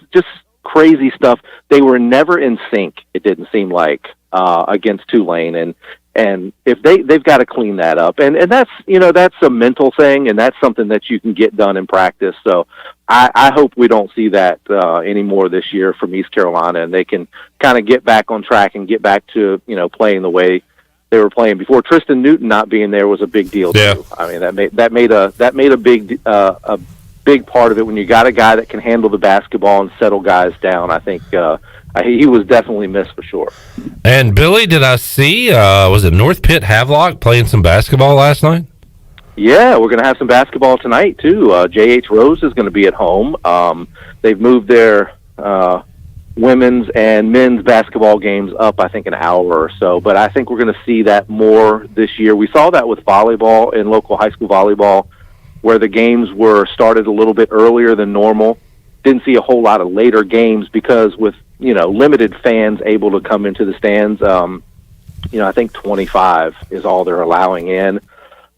crazy stuff. They were never in sync, it didn't seem like, against Tulane. And if they've got to clean that up. And that's, that's a mental thing, and that's something that you can get done in practice. So I hope we don't see that anymore this year from East Carolina, and they can kind of get back on track and get back to, playing the way they were playing before. Tristan Newton not being there was a big deal too. I mean, that made a big part of it. When you got a guy that can handle the basketball and settle guys down, I think he was definitely missed for sure. And Billy, did I see was it North Pitt Havelock playing some basketball last night? Yeah, we're going to have some basketball tonight too. J.H. Rose is going to be at home. They've moved their women's and men's basketball games up, I think, an hour or so. But I think we're going to see that more this year. We saw that with volleyball in local high school volleyball, where the games were started a little bit earlier than normal. Didn't see a whole lot of later games because with, limited fans able to come into the stands, I think 25 is all they're allowing in.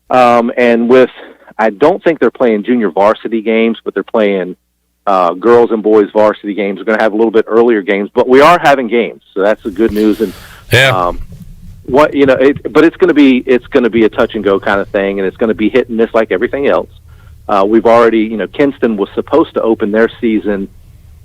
And I don't think they're playing junior varsity games, but they're playing girls and boys varsity games. We're going to have a little bit earlier games, but we are having games, so that's the good news. And but it's going to be a touch and go kind of thing, and it's going to be hit and miss like everything else. We've already, Kinston was supposed to open their season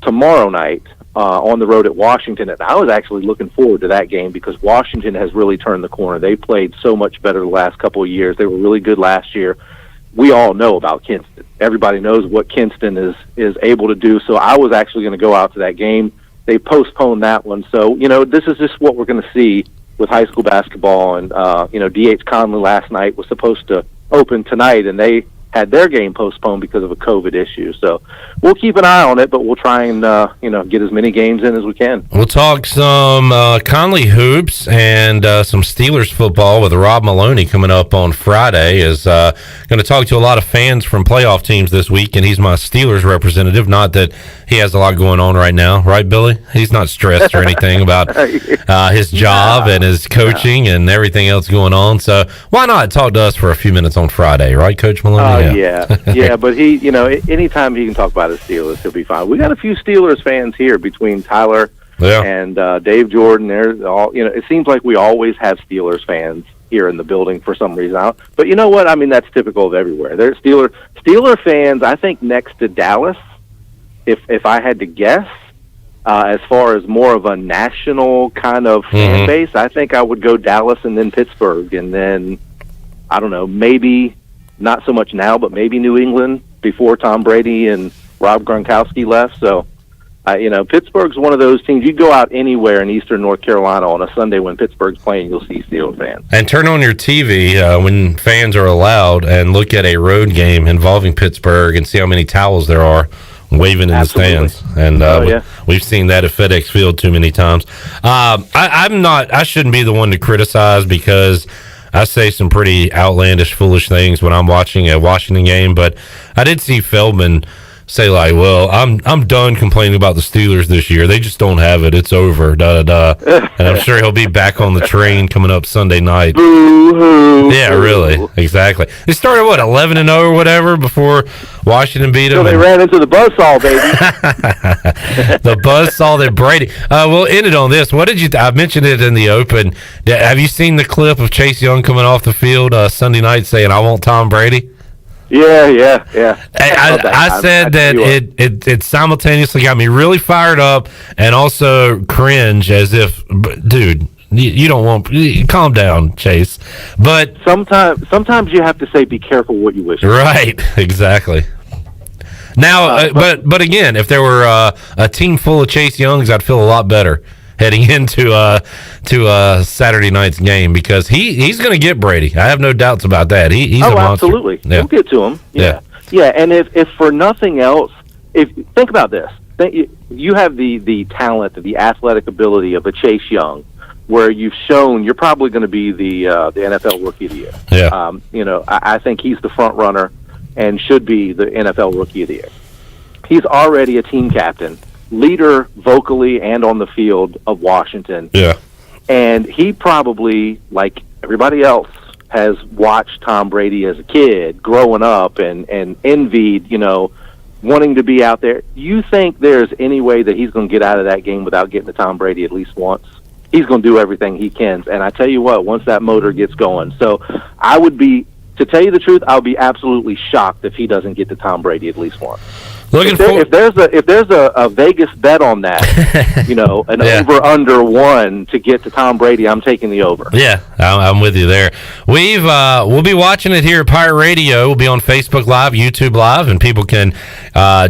tomorrow night on the road at Washington, and I was actually looking forward to that game because Washington has really turned the corner. They played so much better the last couple of years. They were really good last year. We all know about Kinston. Everybody knows what Kinston is able to do, so I was actually going to go out to that game. They postponed that one. So, this is just what we're going to see with high school basketball. And, D.H. Conley last night was supposed to open tonight, and they had their game postponed because of a COVID issue. So we'll keep an eye on it, but we'll try and, get as many games in as we can. We'll talk some Conley hoops and some Steelers football with Rob Maloney coming up on Friday. Is going to talk to a lot of fans from playoff teams this week, and he's my Steelers representative. Not that he has a lot going on right now, right, Billy? He's not stressed or anything about his job and his coaching and everything else going on. So why not talk to us for a few minutes on Friday, right, Coach Maloney? Yeah, but he, anytime he can talk about his Steelers, he'll be fine. We got a few Steelers fans here between Tyler and Dave Jordan. They're all, it seems like we always have Steelers fans here in the building for some reason. But you know what? I mean, that's typical of everywhere. They're Steeler fans. I think next to Dallas, if I had to guess, as far as more of a national kind of fan base, I think I would go Dallas and then Pittsburgh, and then I don't know, maybe. Not so much now, but maybe New England before Tom Brady and Rob Gronkowski left. So, Pittsburgh's one of those teams. You go out anywhere in eastern North Carolina on a Sunday when Pittsburgh's playing, you'll see Steelers fans. And turn on your TV when fans are allowed and look at a road game involving Pittsburgh and see how many towels there are waving in the stands. And we've seen that at FedEx Field too many times. I shouldn't be the one to criticize because I say some pretty outlandish, foolish things when I'm watching a Washington game, but I did see Feldman say, like, well, I'm done complaining about the Steelers this year. They just don't have it. It's over, da-da-da. And I'm sure he'll be back on the train coming up Sunday night. Boo-hoo. Yeah, really. Exactly. They started, 11-0 or whatever before Washington beat them? So they ran into the buzzsaw, baby. The buzzsaw that Brady. We'll end it on this. What did you I mentioned it in the open. Have you seen the clip of Chase Young coming off the field Sunday night saying, I want Tom Brady? Yeah. I said that it simultaneously got me really fired up and also cringe as if, dude, you don't want, calm down, Chase. But sometimes you have to say, be careful what you wish for. Right, exactly. Now, but again, if there were a team full of Chase Youngs, I'd feel a lot better heading into Saturday night's game because he's going to get Brady. I have no doubts about that. He's a monster. Absolutely. Yeah. We'll get to him. Yeah. And if for nothing else, think about this. You have the talent, the athletic ability of a Chase Young, where you've shown you're probably going to be the NFL Rookie of the Year. Yeah. I think he's the front runner and should be the NFL Rookie of the Year. He's already a team captain, leader vocally and on the field of Washington. Yeah. And he probably, like everybody else, has watched Tom Brady as a kid growing up and envied, wanting to be out there. You think there's any way that he's going to get out of that game without getting to Tom Brady at least once? He's going to do everything he can. And I tell you what, once that motor gets going. So to tell you the truth, I would be absolutely shocked if he doesn't get to Tom Brady at least once. If there's a Vegas bet on that, an over/under 1 to get to Tom Brady, I'm taking the over. Yeah, I'm with you there. We'll be watching it here at Pirate Radio. We'll be on Facebook Live, YouTube Live, and people can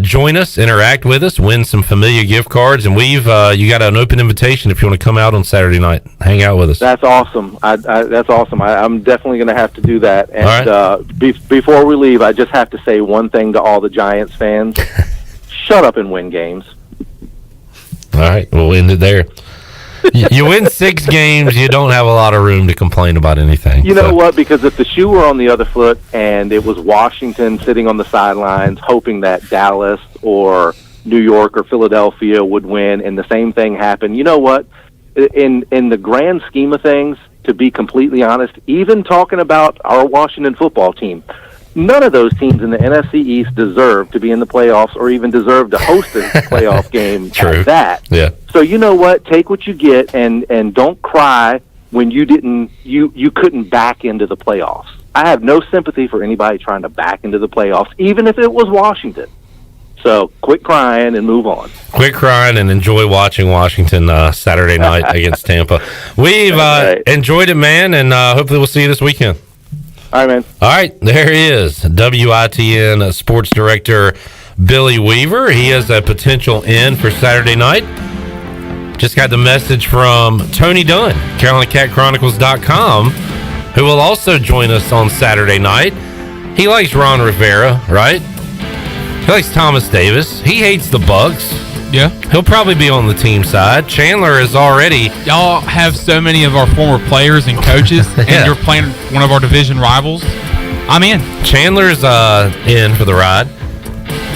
join us, interact with us, win some Familia gift cards. And you got an open invitation if you want to come out on Saturday night, hang out with us. That's awesome. That's awesome. I'm definitely going to have to do that. And all right. Before we leave, I just have to say one thing to all the Giants fans. Shut up and win games. All right, we'll end it there. You win 6 games, you don't have a lot of room to complain about anything. You know what? Because if the shoe were on the other foot and it was Washington sitting on the sidelines hoping that Dallas or New York or Philadelphia would win and the same thing happened, you know what? In the grand scheme of things, to be completely honest, even talking about our Washington football team, none of those teams in the NFC East deserve to be in the playoffs or even deserve to host a playoff game at that. Yeah. So you know what? Take what you get and don't cry when you couldn't back into the playoffs. I have no sympathy for anybody trying to back into the playoffs, even if it was Washington. So quit crying and move on. Quit crying and enjoy watching Washington Saturday night against Tampa. We've enjoyed it, man, and hopefully we'll see you this weekend. All right, man. All right, there he is, WITN Sports Director Billy Weaver. He has a potential in for Saturday night. Just got the message from Tony Dunn, CarolinaCatChronicles.com, who will also join us on Saturday night. He likes Ron Rivera, right? He likes Thomas Davis. He hates the Bucks. Yeah. He'll probably be on the team side. Chandler is already... Y'all have so many of our former players and coaches, and you're playing one of our division rivals. I'm in. Chandler's in for the ride.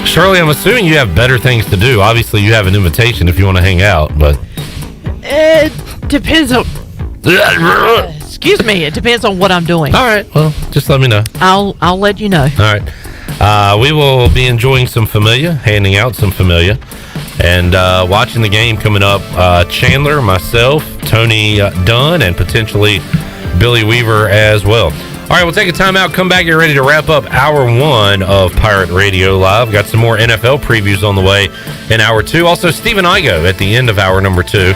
Shirley, I'm assuming you have better things to do. Obviously, you have an invitation if you want to hang out, but... It depends on... Excuse me. It depends on what I'm doing. All right. Well, just let me know. I'll let you know. All right. We will be enjoying some Familia, handing out some Familia, and watching the game coming up. Chandler, myself, Tony Dunn, and potentially Billy Weaver as well. All right, we'll take a timeout, come back, get ready to wrap up Hour 1 of Pirate Radio Live. Got some more NFL previews on the way in Hour 2. Also, Stephen Igoe at the end of Hour number 2,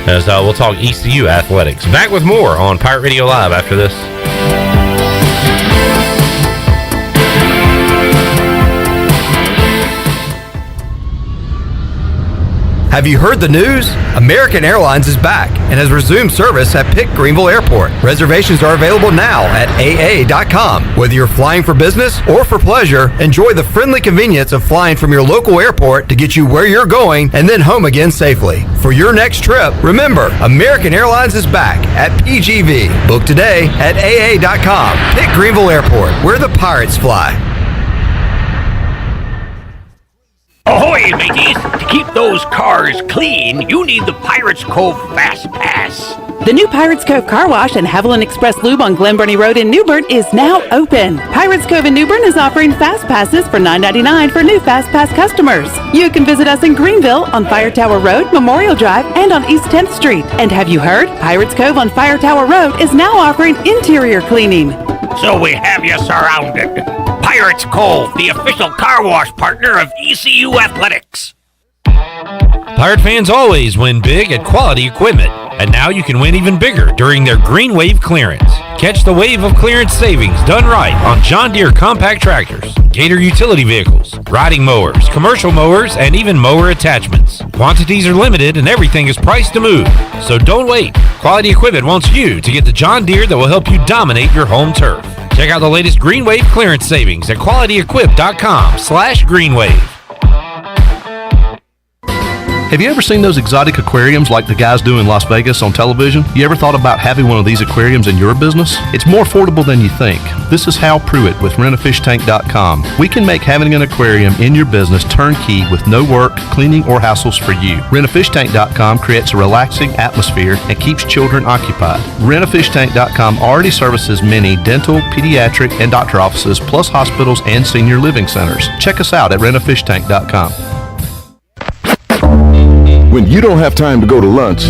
as we'll talk ECU athletics. Back with more on Pirate Radio Live after this. Have you heard the news? American Airlines is back and has resumed service at Pitt Greenville Airport. Reservations are available now at AA.com. Whether you're flying for business or for pleasure, enjoy the friendly convenience of flying from your local airport to get you where you're going and then home again safely. For your next trip, remember, American Airlines is back at PGV. Book today at AA.com. Pitt Greenville Airport, where the Pirates fly. Ahoy, mateys! To keep those cars clean, you need the Pirates Cove Fast Pass. The new Pirates Cove Car Wash and Haviland Express Lube on Glen Burnie Road in New Bern is now open. Pirates Cove in New Bern is offering Fast Passes for $9.99 for new Fast Pass customers. You can visit us in Greenville on Fire Tower Road, Memorial Drive, and on East 10th Street. And have you heard? Pirates Cove on Fire Tower Road is now offering interior cleaning. So we have you surrounded. Pirates Cove, the official car wash partner of ECU Athletics. Pirate fans always win big at Quality Equipment, and now you can win even bigger during their Green Wave clearance. Catch the wave of clearance savings done right on John Deere compact tractors, Gator utility vehicles, riding mowers, commercial mowers, and even mower attachments. Quantities are limited and everything is priced to move, so don't wait. Quality Equipment wants you to get the John Deere that will help you dominate your home turf. Check out the latest Green Wave clearance savings at qualityequip.com/greenwave. Have you ever seen those exotic aquariums like the guys do in Las Vegas on television? You ever thought about having one of these aquariums in your business? It's more affordable than you think. This is Hal Pruitt with rentafishtank.com. We can make having an aquarium in your business turnkey with no work, cleaning, or hassles for you. Rentafishtank.com creates a relaxing atmosphere and keeps children occupied. Rentafishtank.com already services many dental, pediatric, and doctor offices, plus hospitals and senior living centers. Check us out at rentafishtank.com. When you don't have time to go to lunch,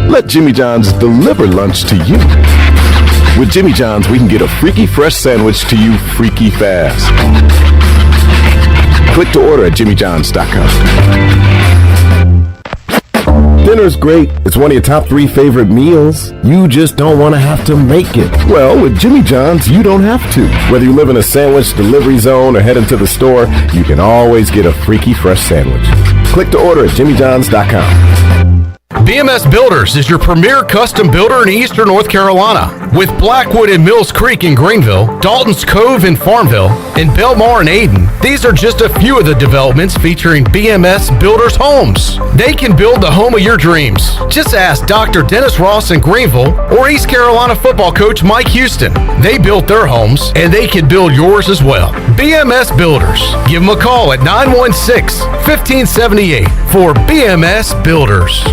let Jimmy John's deliver lunch to you. With Jimmy John's, we can get a freaky fresh sandwich to you freaky fast. Click to order at jimmyjohns.com. Dinner's great. It's one of your top 3 favorite meals. You just don't want to have to make it. Well, with Jimmy John's, you don't have to. Whether you live in a sandwich delivery zone or head into the store, you can always get a freaky fresh sandwich. Click to order at jimmyjohns.com. BMS Builders is your premier custom builder in eastern North Carolina. With Blackwood and Mills Creek in Greenville, Dalton's Cove in Farmville, and Belmar and Ayden, these are just a few of the developments featuring BMS Builders homes. They can build the home of your dreams. Just ask Dr. Dennis Ross in Greenville or East Carolina football coach Mike Houston. They built their homes, and they can build yours as well. BMS Builders. Give them a call at 916-1578 for BMS Builders.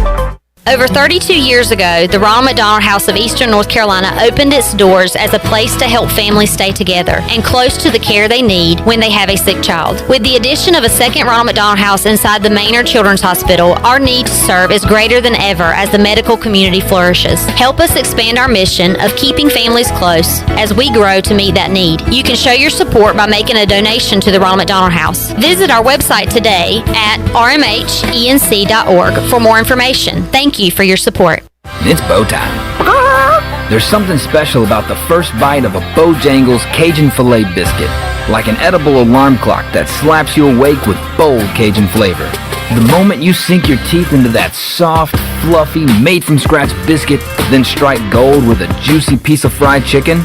Over 32 years ago, the Ronald McDonald House of Eastern North Carolina opened its doors as a place to help families stay together and close to the care they need when they have a sick child. With the addition of a second Ronald McDonald House inside the Maynard Children's Hospital, our need to serve is greater than ever as the medical community flourishes. Help us expand our mission of keeping families close as we grow to meet that need. You can show your support by making a donation to the Ronald McDonald House. Visit our website today at rmhenc.org for more information. Thank you for your support. It's bow time. There's something special about the first bite of a Bojangles Cajun Filet biscuit, like an edible alarm clock that slaps you awake with bold Cajun flavor. The moment you sink your teeth into that soft, fluffy, made-from-scratch biscuit, then strike gold with a juicy piece of fried chicken,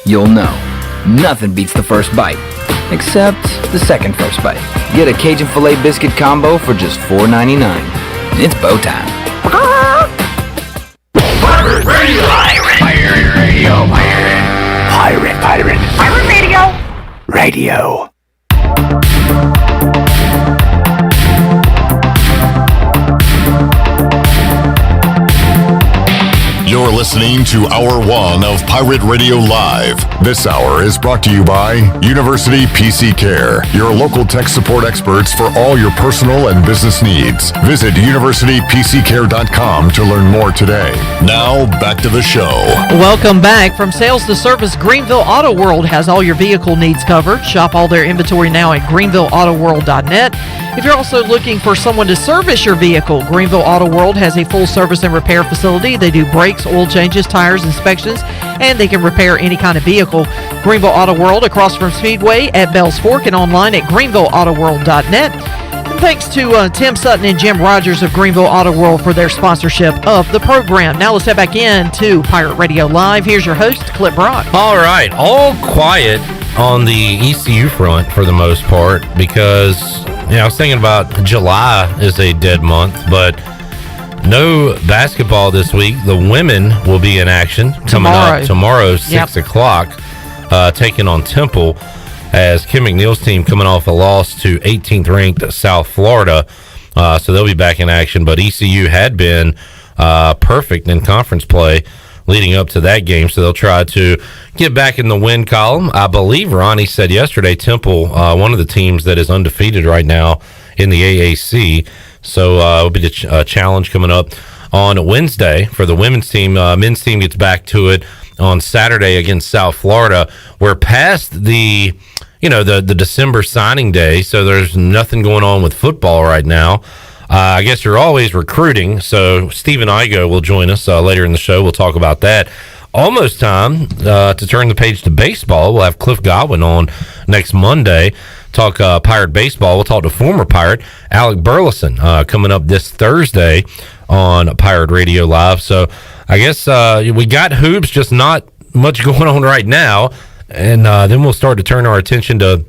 you'll know. Nothing beats the first bite, except the second first bite. Get a Cajun Filet biscuit combo for just $4.99. It's bow time. Pirate Radio! Pirate Radio! Pirate! Pirate Radio! You're listening to Hour 1 of Pirate Radio Live. This hour is brought to you by University PC Care, your local tech support experts for all your personal and business needs. Visit universitypccare.com to learn more today. Now, back to the show. Welcome back. From sales to service, Greenville Auto World has all your vehicle needs covered. Shop all their inventory now at greenvilleautoworld.net. If you're also looking for someone to service your vehicle, Greenville Auto World has a full service and repair facility. They do brakes, oil changes, tires, inspections, and they can repair any kind of vehicle. Greenville Auto World across from Speedway at Bells Fork and online at greenvilleautoworld.net. And thanks to Tim Sutton and Jim Rogers of Greenville Auto World for their sponsorship of the program. Now let's head back into Pirate Radio Live. Here's your host, Clip Brock. All right, all quiet on the ECU front for the most part because, I was thinking about July is a dead month, but no basketball this week. The women will be in action coming up tomorrow, 6 o'clock, taking on Temple as Kim McNeil's team coming off a loss to 18th ranked South Florida. So they'll be back in action. But ECU had been perfect in conference play leading up to that game, so they'll try to get back in the win column. I believe Ronnie said yesterday Temple, one of the teams that is undefeated right now in the AAC, so it'll be a challenge coming up on Wednesday for the women's team. Men's team gets back to it on Saturday against South Florida. We're past the December signing day, so there's nothing going on with football right now. I guess you're always recruiting, so Stephen Igoe will join us later in the show. We'll talk about that. Almost time to turn the page to baseball. We'll have Cliff Godwin on next Monday, talk Pirate baseball. We'll talk to former Pirate Alec Burleson coming up this Thursday on Pirate Radio Live. So I guess we got hoops, just not much going on right now, and then we'll start to turn our attention to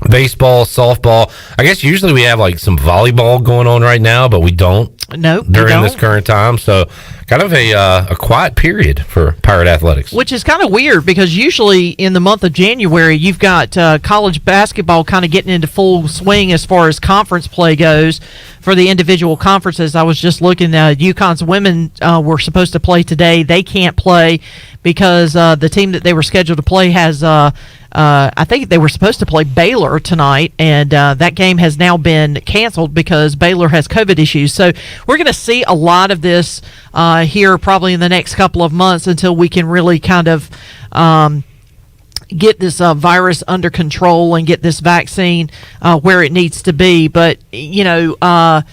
baseball, softball. I guess usually we have like some volleyball going on right now, but we don't. No, during this current time. So kind of a quiet period for Pirate athletics. Which is kind of weird because usually in the month of January, you've got college basketball kind of getting into full swing as far as conference play goes for the individual conferences. I was just looking, UConn's women were supposed to play today. They can't play because the team that they were scheduled to play has I think they were supposed to play Baylor tonight, and that game has now been canceled because Baylor has COVID issues. So we're going to see a lot of this here probably in the next couple of months until we can really kind of get this virus under control and get this vaccine where it needs to be. But we were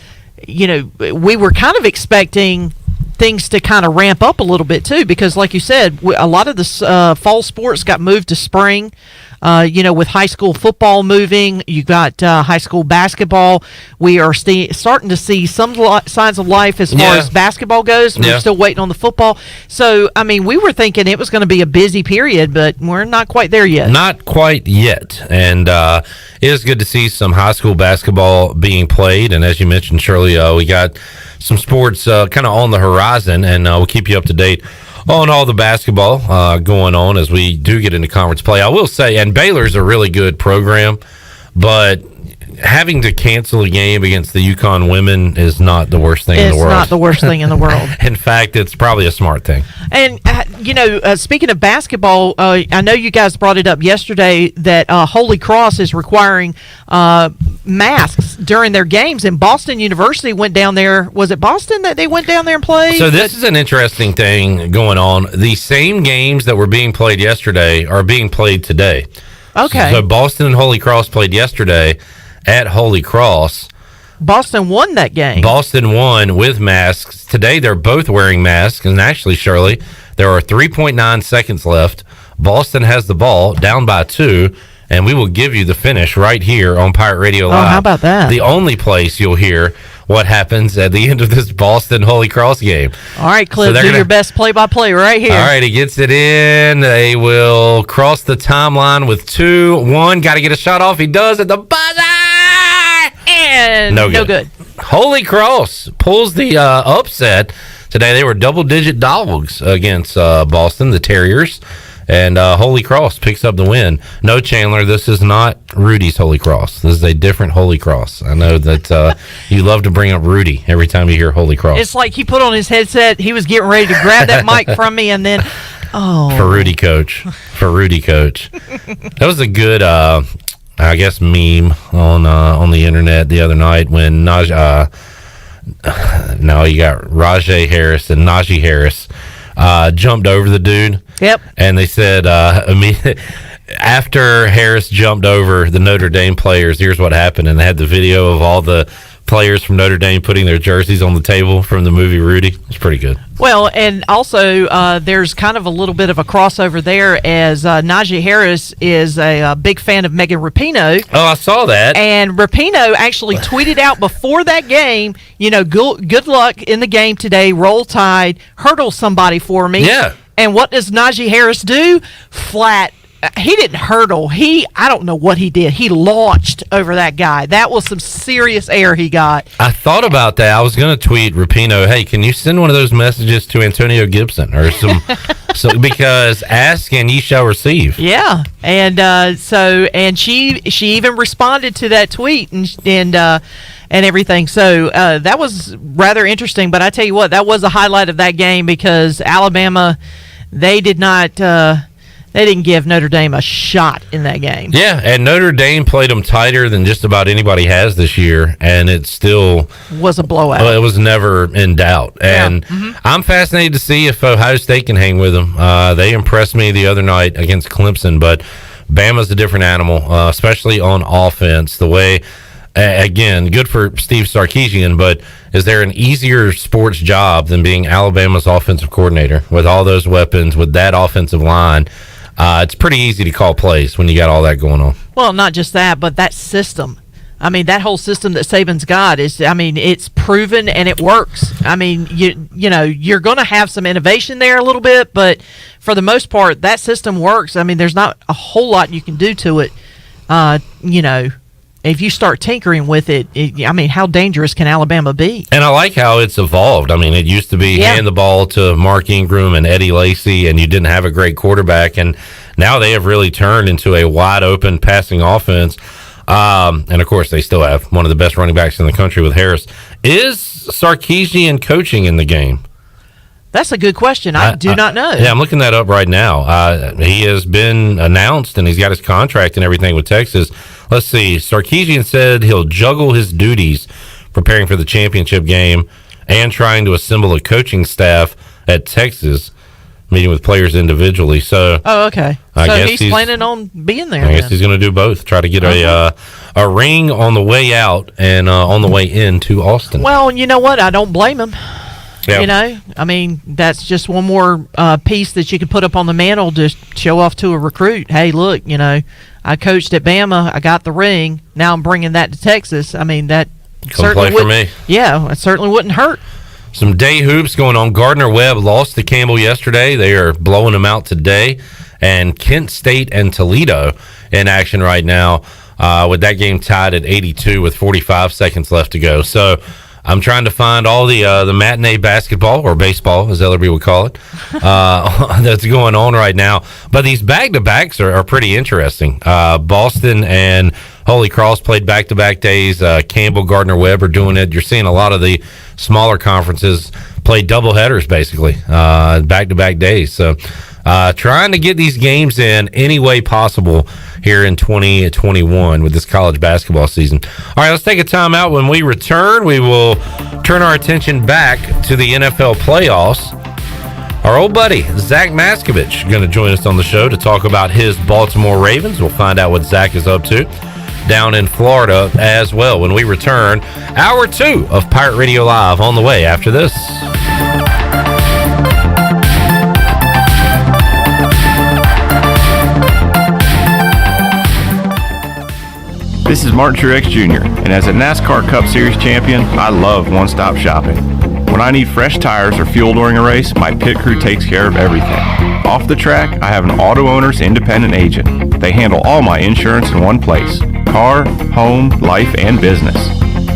kind of expecting things to kind of ramp up a little bit too, because like you said, a lot of the fall sports got moved to spring. With high school football moving, you got high school basketball. We are starting to see some signs of life as far as basketball goes. We're still waiting on the football. So, I mean, we were thinking it was going to be a busy period, but we're not quite there yet. Not quite yet. And it is good to see some high school basketball being played. And as you mentioned, Shirley, we got some sports kind of on the horizon, and we'll keep you up to date on all the basketball going on as we do get into conference play. I will say, and Baylor's a really good program, but having to cancel a game against the UConn women is not the worst thing in the world. It's not the worst thing in the world. In fact, it's probably a smart thing. And, speaking of basketball, I know you guys brought it up yesterday that Holy Cross is requiring masks during their games, and Boston University went down there. Was it Boston that they went down there and played? So this is an interesting thing going on. The same games that were being played yesterday are being played today. Okay. So Boston and Holy Cross played yesterday at Holy Cross. Boston won that game. Boston won with masks. Today they're both wearing masks. And actually, Shirley, there are 3.9 seconds left. Boston has the ball down by 2. And we will give you the finish right here on Pirate Radio Live. Oh, how about that? The only place you'll hear what happens at the end of this Boston Holy Cross game. All right, Cliff, do your best play-by-play right here. All right, he gets it in. They will cross the timeline with 2-1. Got to get a shot off. He does at the buzzer. And no good. Holy Cross pulls the upset today. They were double-digit dogs against Boston, the Terriers. And Holy Cross picks up the win. No, Chandler, this is not Rudy's Holy Cross. This is a different Holy Cross. I know that you love to bring up Rudy every time you hear Holy Cross. It's like he put on his headset. He was getting ready to grab that mic from me, and then, For Rudy Coach. That was a good, meme on the internet the other night when you got Rajay Harris and Najee Harris jumped over the dude. Yep. And they said after Harris jumped over the Notre Dame players, here's what happened. And they had the video of all the players from Notre Dame putting their jerseys on the table from the movie Rudy. It's pretty good. Well, and also there's kind of a little bit of a crossover there, as Najee Harris is a big fan of Megan Rapinoe. Oh, I saw that. And Rapinoe actually tweeted out before that game, good luck in the game today, roll tide, hurdle somebody for me. Yeah. And what does Najee Harris do? Flat. He didn't hurdle. I don't know what he did. He launched over that guy. That was some serious air he got. I thought about that. I was going to tweet Rapinoe, hey, can you send one of those messages to Antonio Gibson or some, because ask and ye shall receive. Yeah. And she even responded to that tweet and everything. So that was rather interesting. But I tell you what, that was a highlight of that game because Alabama, they didn't give Notre Dame a shot in that game. Yeah, and Notre Dame played them tighter than just about anybody has this year, and it still was a blowout. Well, it was never in doubt. And I'm fascinated to see if Ohio State can hang with them. They impressed me the other night against Clemson, but Bama's a different animal, especially on offense. The way, again, good for Steve Sarkisian, but is there an easier sports job than being Alabama's offensive coordinator with all those weapons, with that offensive line? It's pretty easy to call plays when you got all that going on. Well, not just that, but that system. I mean, that whole system that Saban's got it's proven and it works. I mean, you're going to have some innovation there a little bit, but for the most part, that system works. I mean, there's not a whole lot you can do to it. If you start tinkering with it, how dangerous can Alabama be? And I like how it's evolved. I mean, it used to be hand the ball to Mark Ingram and Eddie Lacy, and you didn't have a great quarterback. And now they have really turned into a wide-open passing offense. And, of course, they still have one of the best running backs in the country with Harris. Is Sarkisian coaching in the game? That's a good question. I do not know. Yeah, I'm looking that up right now. He has been announced, and he's got his contract and everything with Texas. Let's see. Sarkisian said he'll juggle his duties preparing for the championship game and trying to assemble a coaching staff at Texas. meeting with players individually. So, Oh, okay. I So guess he's planning on being there. I guess then. he's going to do both. Try to get a ring on the way out and on the way into Austin. Well, you know what? I don't blame him. Yeah. You know, I mean, that's just one more piece that you could put up on the mantle to show off to a recruit. Hey, look, you know, I coached at Bama. I got the ring. Now I'm bringing that to Texas. I mean, that certainly play for me. Yeah, it certainly wouldn't hurt. Some day hoops going on. Gardner-Webb lost to Campbell yesterday. They are blowing them out today. And Kent State and Toledo in action right now with that game tied at 82 with 45 seconds left to go. So I'm trying to find all the matinee basketball, or baseball, as Ellerby would call it, that's going on right now. But these back-to-backs are pretty interesting. Boston and Holy Cross played back-to-back days. Campbell, Gardner-Webb are doing it. You're seeing a lot of the smaller conferences play doubleheaders, basically, back-to-back days. So trying to get these games in any way possible here in 2021 with this college basketball season. All right, let's take a time out. When we return, we will turn our attention back to the NFL playoffs. Our old buddy, Zach Maskavich, is going to join us on the show to talk about his Baltimore Ravens. We'll find out what Zach is up to down in Florida as well. When we return, hour 2 of Pirate Radio Live on the way after this. This is Martin Truex Jr., and as a NASCAR Cup Series champion, I love one-stop shopping. When I need fresh tires or fuel during a race, my pit crew takes care of everything. Off the track, I have an Auto Owners independent agent. They handle all my insurance in one place: car, home, life, and business.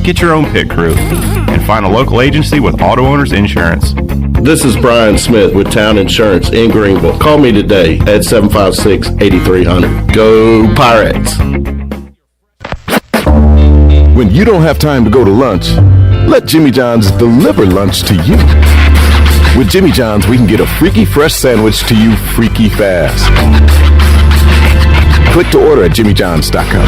Get your own pit crew and find a local agency with Auto Owners Insurance. This is Brian Smith with Town Insurance in Greenville. Call me today at 756-8300. Go Pirates! When you don't have time to go to lunch, let Jimmy John's deliver lunch to you. With Jimmy John's, we can get a freaky fresh sandwich to you freaky fast. Click to order at jimmyjohns.com.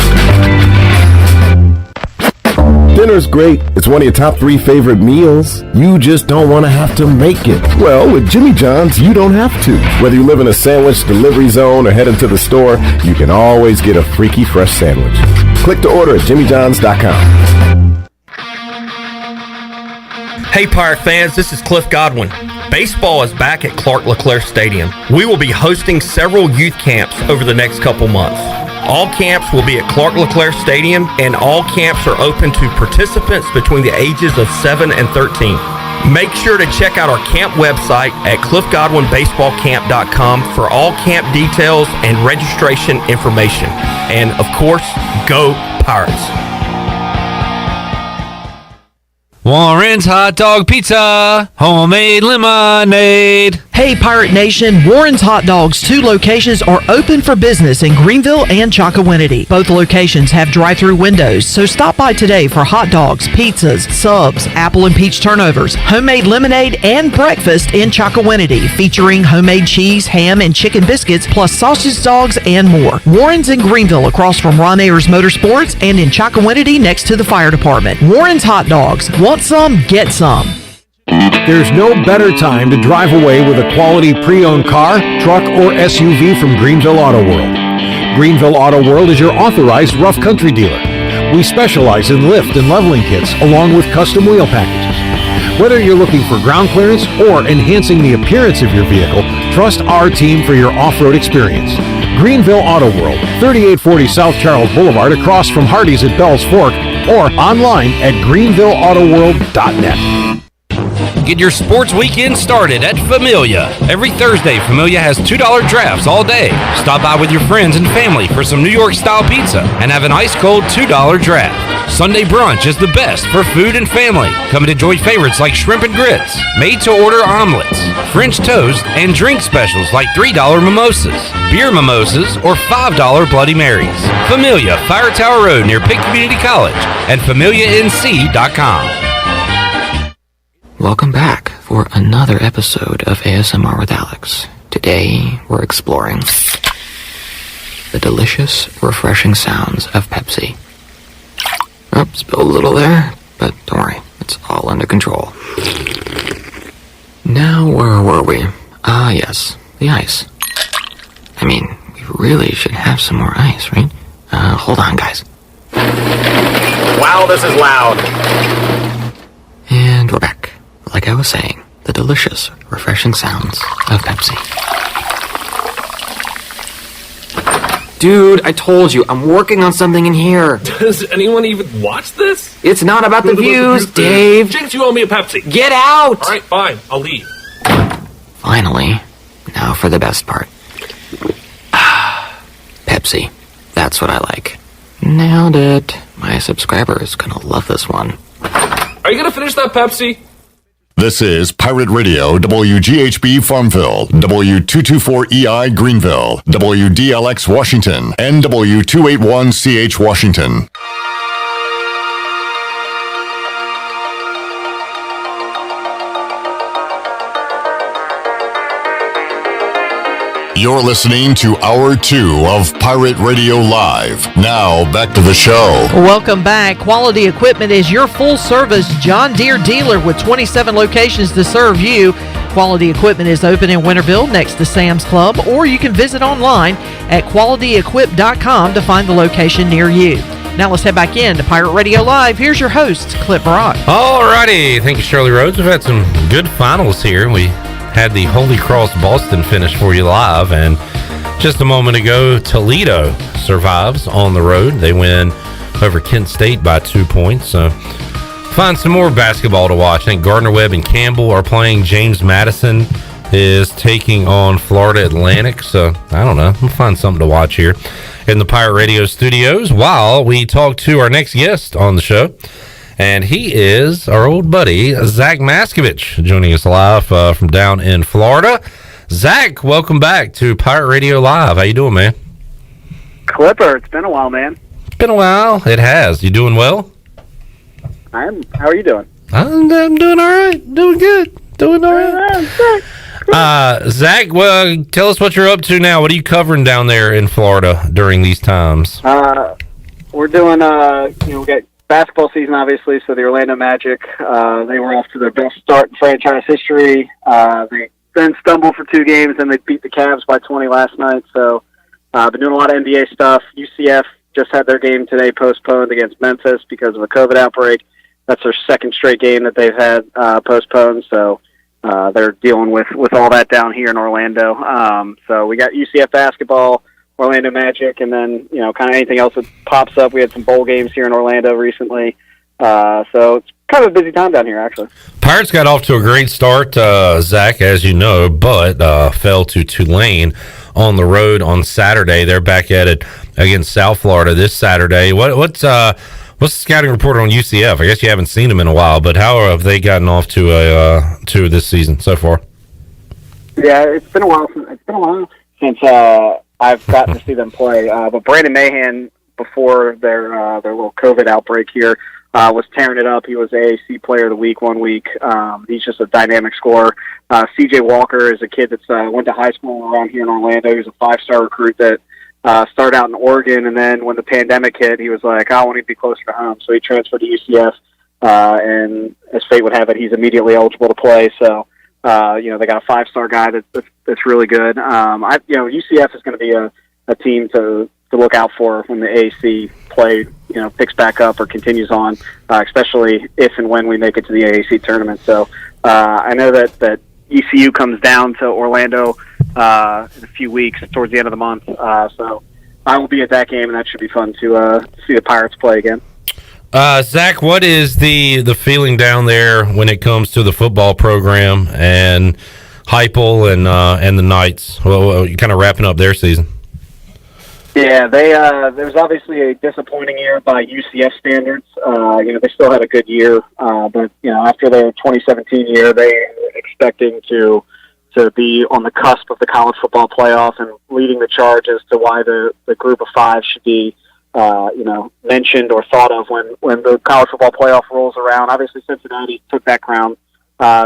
Dinner's great. It's one of your top 3 favorite meals. You just don't want to have to make it. Well, with Jimmy John's, you don't have to. Whether you live in a sandwich delivery zone or head into the store, you can always get a freaky fresh sandwich. Click to order at jimmyjohns.com. Hey Pirate fans, this is Cliff Godwin. Baseball is back at Clark LeClaire Stadium. We will be hosting several youth camps over the next couple months. All camps will be at Clark LeClaire Stadium, and all camps are open to participants between the ages of 7 and 13. Make sure to check out our camp website at cliffgodwinbaseballcamp.com for all camp details and registration information. And of course, go Pirates! Warren's Hot Dog Pizza, homemade lemonade. Hey Pirate Nation, Warren's Hot Dogs 2 locations are open for business in Greenville and Chocowinity. Both locations have drive-through windows, so stop by today for hot dogs, pizzas, subs, apple and peach turnovers, homemade lemonade, and breakfast in Chocowinity, featuring homemade cheese, ham, and chicken biscuits, plus sausage dogs and more. Warren's in Greenville across from Ron Ayers Motorsports, and in Chocowinity next to the fire department. Warren's Hot Dogs. Want some? Get some. There's no better time to drive away with a quality pre-owned car, truck, or SUV from Greenville Auto World. Greenville Auto World is your authorized rough country dealer. We specialize in lift and leveling kits along with custom wheel packages. Whether you're looking for ground clearance or enhancing the appearance of your vehicle, trust our team for your off-road experience. Greenville Auto World, 3840 South Charles Boulevard across from Hardee's at Bell's Fork, or online at greenvilleautoworld.net. Get your sports weekend started at Familia. Every Thursday, Familia has $2 drafts all day. Stop by with your friends and family for some New York-style pizza and have an ice-cold $2 draft. Sunday brunch is the best for food and family. Come and enjoy favorites like shrimp and grits, made-to-order omelets, French toast, and drink specials like $3 mimosas, beer mimosas, or $5 Bloody Marys. Familia, Fire Tower Road near Pitt Community College, and FamiliaNC.com. Welcome back for another episode of ASMR with Alex. Today, we're exploring the delicious, refreshing sounds of Pepsi. Oh, spilled a little there, but don't worry, it's all under control. Now, where were we? Ah, yes, the ice. I mean, we really should have some more ice, right? Hold on, guys. Wow, this is loud. And we're back. Like I was saying, the delicious, refreshing sounds of Pepsi. Dude, I told you, I'm working on something in here. Does anyone even watch this? It's not about the views, Dave. Jinx, you owe me a Pepsi. Get out! All right, fine. I'll leave. Finally, now for the best part. Pepsi. That's what I like. Nailed it. My subscriber is gonna love this one. Are you gonna finish that Pepsi? This is Pirate Radio, WGHB Farmville, W224EI Greenville, WDLX Washington, and W281CH Washington. You're listening to Hour 2 of Pirate Radio Live. Now, back to the show. Welcome back. Quality Equipment is your full-service John Deere dealer with 27 locations to serve you. Quality Equipment is open in Winterville next to Sam's Club, or you can visit online at qualityequip.com to find the location near you. Now let's head back in to Pirate Radio Live. Here's your host, Clip Brock. Alrighty. Thank you, Shirley Rhodes. We've had some good finals here. We had the Holy Cross Boston finish for you live, and just a moment ago, Toledo survives on the road. They win over Kent State by 2 points. So find some more basketball to watch. I think Gardner-Webb and Campbell are playing. James Madison is taking on Florida Atlantic. So I don't know. We'll find something to watch here in the Pirate Radio studios while we talk to our next guest on the show. And he is our old buddy, Zach Maskavich, joining us live from down in Florida. Zach, welcome back to Pirate Radio Live. How you doing, man? Clipper, it's been a while, man. It's been a while. It has. You doing well? I am. How are you doing? I'm doing all right. Doing good. Doing all right. Zach, well, tell us what you're up to now. What are you covering down there in Florida during these times? We're doing, we got basketball season, obviously, so the Orlando Magic, they were off to their best start in franchise history. They then stumbled for 2 games, and they beat the Cavs by 20 last night. So been doing a lot of NBA stuff. UCF just had their game today postponed against Memphis because of a COVID outbreak. That's their second straight game that they've had postponed. So they're dealing with all that down here in Orlando. So we got UCF basketball, Orlando Magic, and then, kind of anything else that pops up. We had some bowl games here in Orlando recently. So it's kind of a busy time down here, actually. Pirates got off to a great start, Zach, as you know, but fell to Tulane on the road on Saturday. They're back at it against South Florida this Saturday. What's the scouting report on UCF? I guess you haven't seen them in a while, but how have they gotten off to this season so far? Yeah, it's been a while since I've gotten to see them play. But Brandon Mahan, before their little COVID outbreak here, was tearing it up. He was AAC Player of the Week one week. He's just a dynamic scorer. C.J. Walker is a kid that's went to high school around here in Orlando. He was a 5-star recruit that started out in Oregon, and then when the pandemic hit, he was like, I want to be closer to home. So he transferred to UCF, and as fate would have it, he's immediately eligible to play. So, they got a 5-star guy that's really good. UCF is going to be a team to look out for when the AAC play, picks back up or continues on, especially if and when we make it to the AAC tournament. So I know that ECU comes down to Orlando in a few weeks towards the end of the month. So I will be at that game, and that should be fun to see the Pirates play again. Zach, what is the feeling down there when it comes to the football program and Heupel and the Knights? Well, kind of wrapping up their season. Yeah, there was obviously a disappointing year by UCF standards. They still had a good year, but after their 2017 year, they were expecting to be on the cusp of the college football playoff and leading the charge as to why the group of 5 should be mentioned or thought of when the college football playoff rolls around. Obviously, Cincinnati took that crown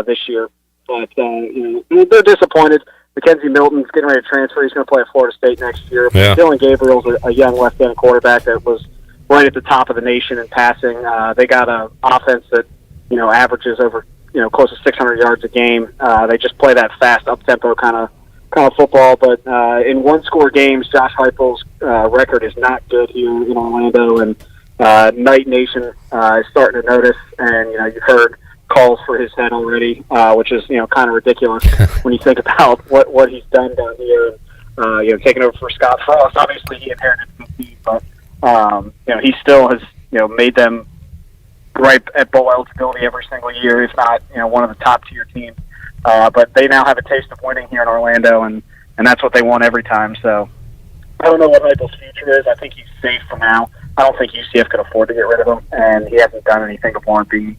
this year, but they're disappointed. Mackenzie Milton's getting ready to transfer. He's going to play at Florida State next year. Yeah. Dylan Gabriel's a young left-handed quarterback that was right at the top of the nation in passing. They got an offense that averages over close to 600 yards a game. They just play that fast, up-tempo kind of football. But in one-score games, Josh Heupel's record is not good here in Orlando, and Night Nation is starting to notice. And you've heard calls for his head already, which is kind of ridiculous when you think about what he's done down here. Taking over for Scott Frost. Obviously, he inherited the team, but he still has made them right at bowl eligibility every single year, if not one of the top tier teams. But they now have a taste of winning here in Orlando, and that's what they want every time. So I don't know what Heupel's future is. I think he's safe for now. I don't think UCF could afford to get rid of him, and he hasn't done anything to warrant being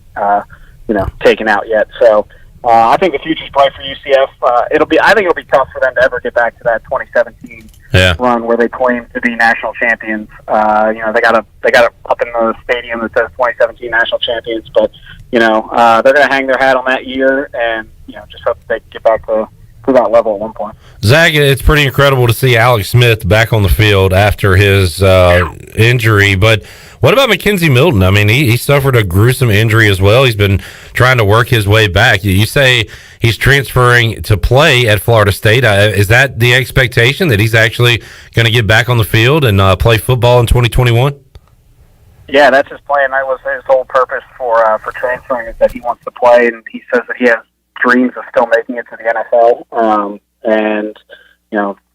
taken out yet. So I think the future's bright for UCF. I think it'll be tough for them to ever get back to that 2017 run where they claimed to be national champions. They got it up in the stadium that says 2017 national champions, but they're going to hang their hat on that year and just hope they can get back to that level at one point. Zach, it's pretty incredible to see Alex Smith back on the field after his injury, but what about Mackenzie Milton? I mean, he suffered a gruesome injury as well. He's been trying to work his way back. You say he's transferring to play at Florida State. Is that the expectation, that he's actually going to get back on the field and play football in 2021? Yeah, that's his plan. That was his whole purpose for transferring, is that he wants to play, and he says that he has dreams of still making it to the NFL.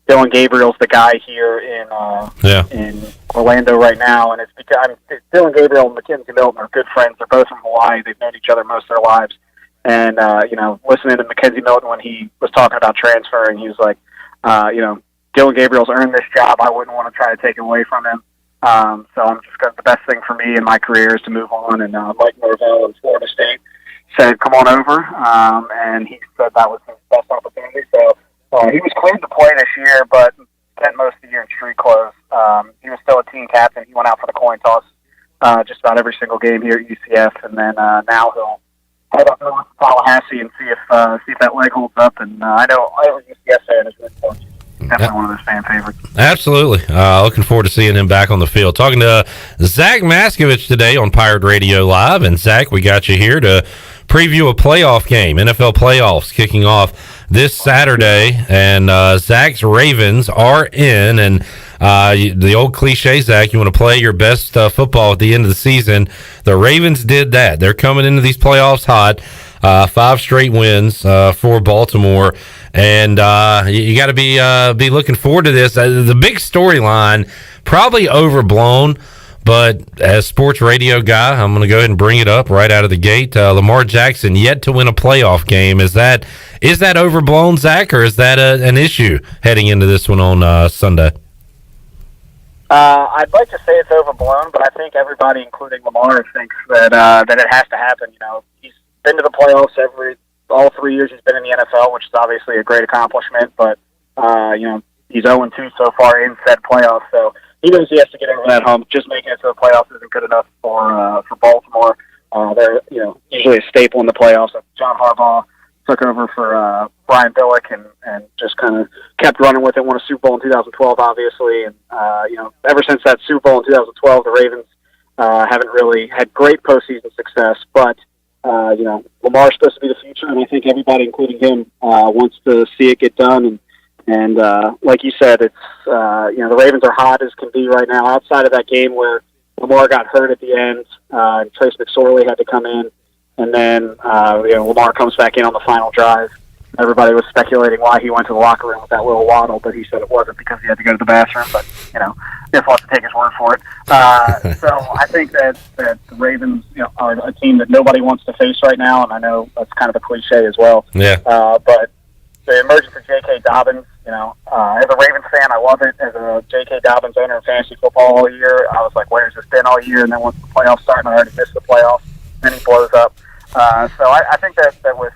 Dylan Gabriel's the guy here in Orlando right now, and it's because Dylan Gabriel and Mackenzie Milton are good friends. They're both from Hawaii. They've known each other most of their lives. And listening to Mackenzie Milton when he was talking about transferring, he was like, Dylan Gabriel's earned this job. I wouldn't want to try to take it away from him. So I'm just going. The best thing for me in my career is to move on. And Mike Norvell in Florida State said, "Come on over," and he said that was his best opportunity. So he was cleared to play this year, but spent most of the year in street clothes. He was still a team captain. He went out for the coin toss just about every single game here at UCF, and then now he'll head up north to Tallahassee and see if that leg holds up. And I know UCF fan is good for him. Definitely one of those fan favorites. Absolutely. Looking forward to seeing him back on the field. Talking to Zach Maskavich today on Pirate Radio Live. And Zach, we got you here to preview a playoff game. NFL playoffs kicking off this Saturday. And Zach's Ravens are in. And the old cliche, Zach, you want to play your best football at the end of the season. The Ravens did that. They're coming into these playoffs hot. 5 straight wins for Baltimore, and you got to be looking forward to this. The big storyline, probably overblown, but as sports radio guy, I'm going to go ahead and bring it up right out of the gate. Lamar Jackson yet to win a playoff game. Is that overblown, Zach, or is that an issue heading into this one on Sunday? I'd like to say it's overblown, but I think everybody, including Lamar, thinks that it has to happen. He's been to the playoffs all 3 years he's been in the NFL, which is obviously a great accomplishment, but he's 0-2 so far in said playoffs, so he knows he has to get over that hump. Just making it to the playoffs isn't good enough for Baltimore. They're usually a staple in the playoffs. John Harbaugh took over for Brian Billick and just kind of kept running with it. Won a Super Bowl in 2012, obviously, and ever since that Super Bowl in 2012, the Ravens haven't really had great postseason success, but Lamar's supposed to be the future, and I think everybody, including him, wants to see it get done. And like you said, it's the Ravens are hot as can be right now. Outside of that game where Lamar got hurt at the end, and Trace McSorley had to come in, and then Lamar comes back in on the final drive. Everybody was speculating why he went to the locker room with that little waddle, but he said it wasn't because he had to go to the bathroom. But just want to take his word for it. So I think that the Ravens, are a team that nobody wants to face right now, and I know that's kind of a cliche as well. Yeah. But the emergence of J.K. Dobbins, as a Ravens fan, I love it. As a J.K. Dobbins owner of fantasy football all year, I was like, where's this been all year? And then once the playoffs start, I already missed the playoffs. Then he blows up. So I think that with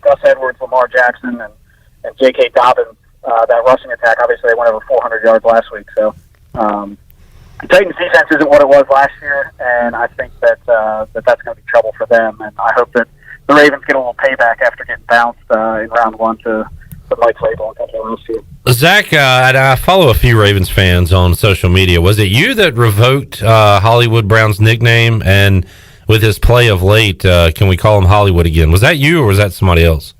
Gus Edwards, Lamar Jackson, and J.K. Dobbins, that rushing attack, obviously they went over 400 yards last week. So the Titans' defense isn't what it was last year, and I think that that's going to be trouble for them. And I hope that the Ravens get a little payback after getting bounced in round 1 to Mike Vrabel a couple of rounds here. Zach, I follow a few Ravens fans on social media. Was it you that revoked Hollywood Brown's nickname? And with his play of late. Can we call him Hollywood again? Was that you or was that somebody else?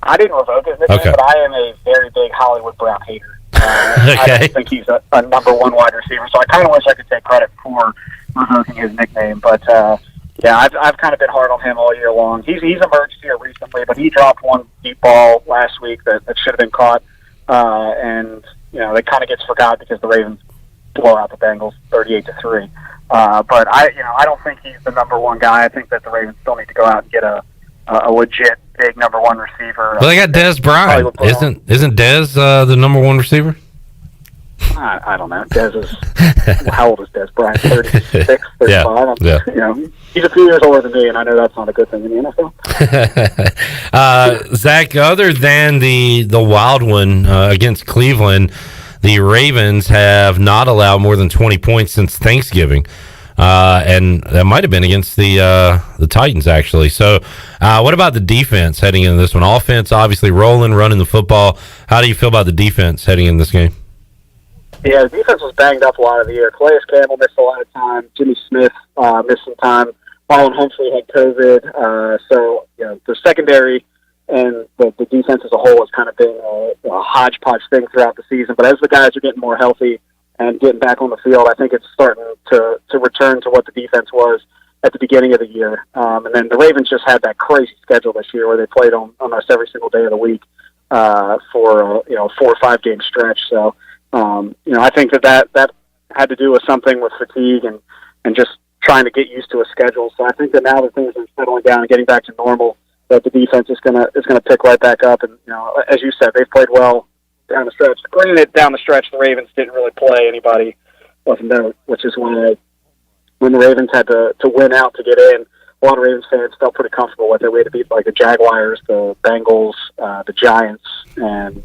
I didn't revoke his nickname, Okay. but I am a very big Hollywood Brown hater. I don't think he's a number one wide receiver, so I kind of wish I could take credit for revoking his nickname. But yeah, I've kind of been hard on him all year long. He's emerged here recently, but he dropped one deep ball last week that should have been caught, and that kind of gets forgot because the Ravens blow out the Bengals 38-3. But I don't think he's the number one guy. I think that the Ravens still need to go out and get a legit big number one receiver. Well, they got Dez Bryant. Isn't Dez the number one receiver? I don't know. Dez is how old is Dez Bryant? 36, 35. Yeah. He's a few years older than me, and I know that's not a good thing in the NFL. Zach, other than the wild one against Cleveland, the Ravens have not allowed more than 20 points since Thanksgiving. And that might have been against the Titans, actually. So what about the defense heading into this one? Offense, obviously, rolling, running the football. How do you feel about the defense heading into this game? Yeah, the defense was banged up a lot of the year. Calais Campbell missed a lot of time. Jimmy Smith missed some time. Marlon Humphrey had COVID. So, the secondary and the defense as a whole has kind of been a hodgepodge thing throughout the season. But as the guys are getting more healthy and getting back on the field, I think it's starting to return to what the defense was at the beginning of the year. And then the Ravens just had that crazy schedule this year where they played on almost every single day of the week for a 4 or 5 game stretch. So, I think that had to do with something with fatigue and just trying to get used to a schedule. So I think that now that things are settling down and getting back to normal, that the defense is gonna pick right back up. And as you said, they've played well down the stretch. Granted, down the stretch, the Ravens didn't really play anybody of note, which is why when the Ravens had to win out to get in, a lot of Ravens fans felt pretty comfortable with it. We had to beat like the Jaguars, the Bengals, the Giants, and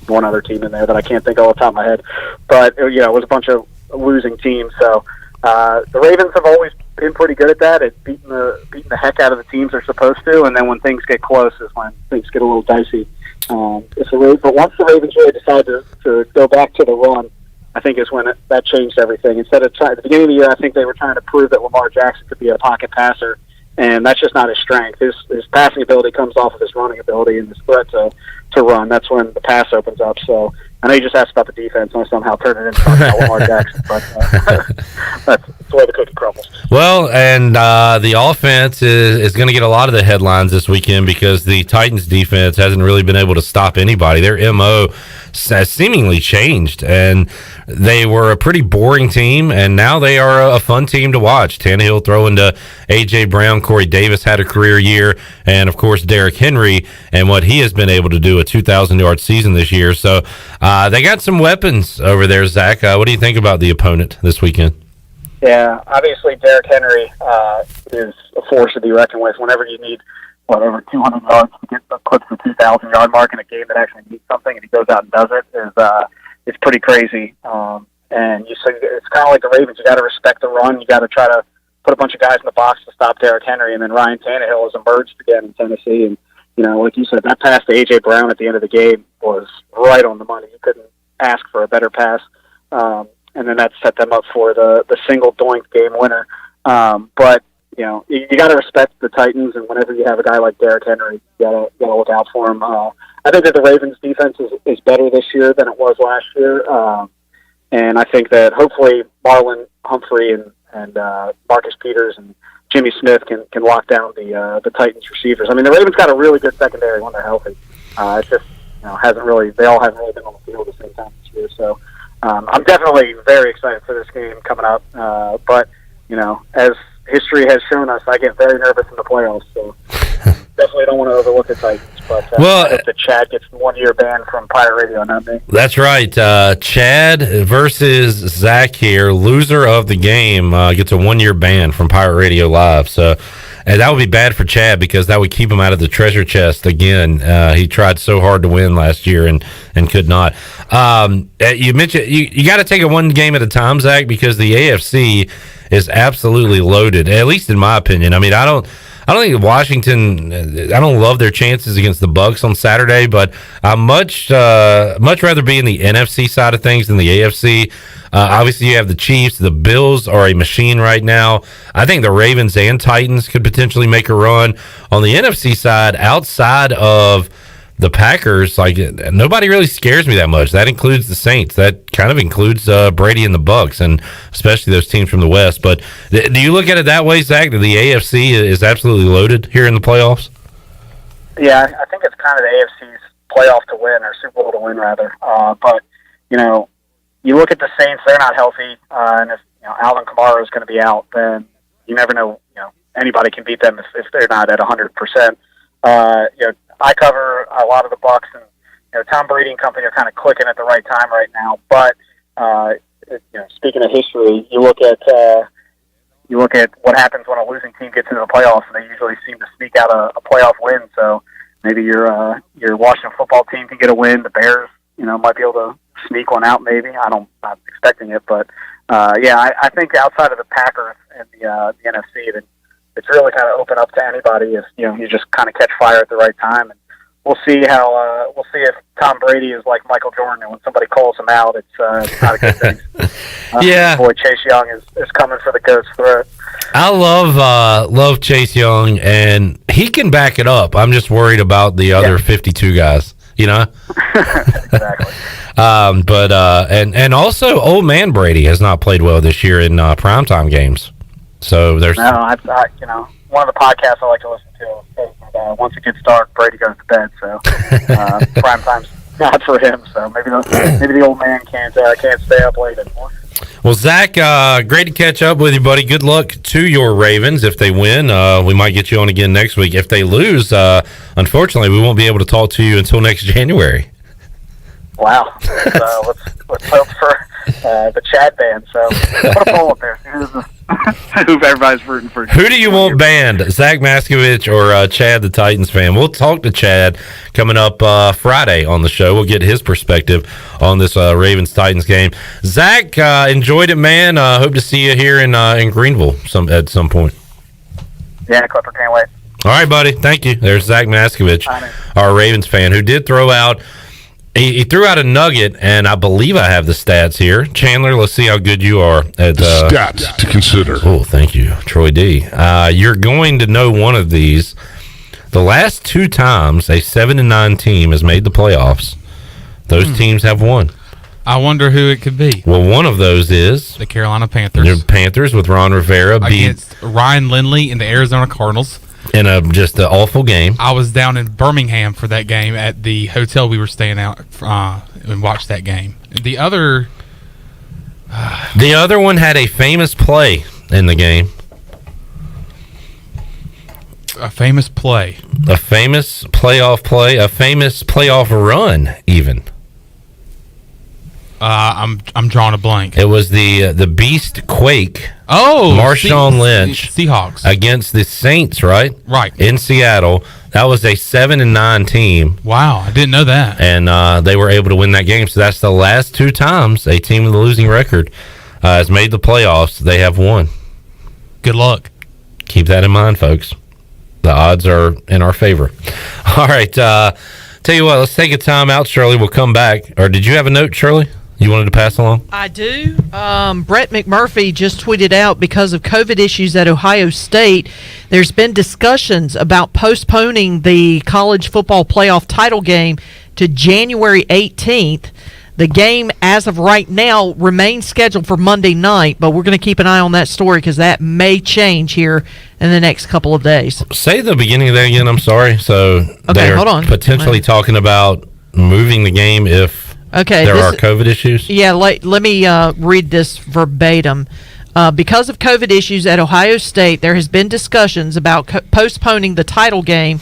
one other team in there that I can't think of off the top of my head. But it was a bunch of losing teams. So the Ravens have always been pretty good at that, at beating the heck out of the teams they're supposed to. And then when things get close is when things get a little dicey. But once the Ravens really decided to go back to the run, I think is when that changed everything. Instead of at the beginning of the year, I think they were trying to prove that Lamar Jackson could be a pocket passer, and that's just not his strength. His passing ability comes off of his running ability and his threat to run. That's when the pass opens up. So I know you just asked about the defense, and I somehow turned it into talking about Lamar Jackson, but that's the way the cookie crumbles. Well, and the offense is going to get a lot of the headlines this weekend because the Titans defense hasn't really been able to stop anybody. Their MO has seemingly changed, and they were a pretty boring team, and now they are a fun team to watch. Tannehill throwing to A.J. Brown, Corey Davis had a career year, and, of course, Derrick Henry and what he has been able to do, a 2,000-yard season this year. So they got some weapons over there, Zach. What do you think about the opponent this weekend? Yeah, obviously Derrick Henry is a force to be reckoned with. Whenever you need over 200 yards to get eclipse the 2,000-yard mark in a game that actually needs something, and he goes out and does it, it's pretty crazy. And it's kind of like the Ravens. You got to respect the run. You got to try to put a bunch of guys in the box to stop Derrick Henry. And then Ryan Tannehill has emerged again in Tennessee. And like you said, that pass to A.J. Brown at the end of the game was right on the money. You couldn't ask for a better pass. And then that set them up for the single doink game winner. But you got to respect the Titans, and whenever you have a guy like Derrick Henry, you got to look out for him. I think that the Ravens' defense is better this year than it was last year, and I think that hopefully Marlon Humphrey and Marcus Peters and Jimmy Smith can lock down the Titans' receivers. I mean, the Ravens got a really good secondary when they're healthy. It's just they all haven't really been on the field at the same time this year. So I'm definitely very excited for this game coming up. But as history has shown us, I get very nervous in the playoffs, so definitely don't want to overlook the Titans. But I hope that Chad gets 1 year ban from Pirate Radio, not me. That's right. Chad versus Zach here. Loser of the game gets a 1 year ban from Pirate Radio Live. So that would be bad for Chad because that would keep him out of the treasure chest again. He tried so hard to win last year and could not. You mentioned you got to take it one game at a time, Zach, because the AFC is absolutely loaded, at least in my opinion. I mean, I I don't think Washington. I don't love their chances against the Bucks on Saturday, but I much rather be in the NFC side of things than the AFC. Obviously, you have the Chiefs. The Bills are a machine right now. I think the Ravens and Titans could potentially make a run. On the NFC side, outside of the Packers, like nobody really scares me that much. That includes the Saints. That kind of includes Brady and the Bucks, and especially those teams from the West. But do you look at it that way, Zach? That the AFC is absolutely loaded here in the playoffs? Yeah, I think it's kind of the AFC's playoff to win, or Super Bowl to win, rather. But you look at the Saints; they're not healthy, and if Alvin Kamara is going to be out, then you never know. Anybody can beat them if they're not at 100%. I cover a lot of the Bucks, and Tom Brady and company are kind of clicking at the right time right now. But speaking of history, you look at what happens when a losing team gets into the playoffs, and they usually seem to sneak out a playoff win. So maybe your Washington football team can get a win. The Bears, might be able to sneak one out. Maybe I'm not expecting it, but I think outside of the Packers and the NFC, that it's really kind of open up to anybody if you just kind of catch fire at the right time. And we'll see if Tom Brady is like Michael Jordan, and when somebody calls him out, it's not a good thing. Boy, Chase Young is coming for the goat's throat. I love Chase Young, and he can back it up. I'm just worried about the other 52 guys. Exactly. And also old man Brady has not played well this year in primetime games. So there's one of the podcasts I like to listen to. Once it gets dark, Brady goes to bed. So prime time's not for him. So maybe the old man can't stay up late anymore. Well, Zach, great to catch up with you, buddy. Good luck to your Ravens. If they win, we might get you on again next week. If they lose, unfortunately, we won't be able to talk to you until next January. Wow. Let's hope for the Chad band. So put a poll up there. Who everybody's rooting for. Who do you want banned, Zach Maskavich or Chad the Titans fan? We'll talk to Chad coming up Friday on the show. We'll get his perspective on this Ravens-Titans game. Zach, enjoyed it, man. Hope to see you here in Greenville at some point. Yeah, Clipper, can't wait. All right, buddy. Thank you. There's Zach Maskavich, our Ravens fan, who did throw out He threw out a nugget, and I believe I have the stats here. Chandler, let's see how good you are at stats to consider. Oh, thank you, Troy D. You're going to know one of these. The last two times a 7-9 team has made the playoffs, those teams have won. I wonder who it could be. Well, one of those is the Carolina Panthers. The Panthers with Ron Rivera against Ryan Lindley and the Arizona Cardinals. In just an awful game. I was down in Birmingham for that game at the hotel we were staying out and watched that game. The other one had a famous play in the game. A famous play. A famous playoff play. A famous playoff run, even. I'm drawing a blank. It was the Beast Quake. Oh, Marshawn Lynch Seahawks against the Saints, right? Right. In Seattle. That was a 7-9 team. Wow, I didn't know that. And they were able to win that game. So that's the last two times a team with a losing record has made the playoffs. They have won. Good luck. Keep that in mind, folks. The odds are in our favor. All right. Tell you what, let's take a time out, Shirley. We'll come back. Or did you have a note, Shirley, you wanted to pass along? I do. Brett McMurphy just tweeted out, because of COVID issues at Ohio State, there's been discussions about postponing the college football playoff title game to January 18th. The game, as of right now, remains scheduled for Monday night, but we're going to keep an eye on that story because that may change here in the next couple of days. Say the beginning of that again, I'm sorry. So they're hold on. Potentially talking about moving the game if there are COVID issues? Yeah, let me read this verbatim. Because of COVID issues at Ohio State, there has been discussions about postponing the title game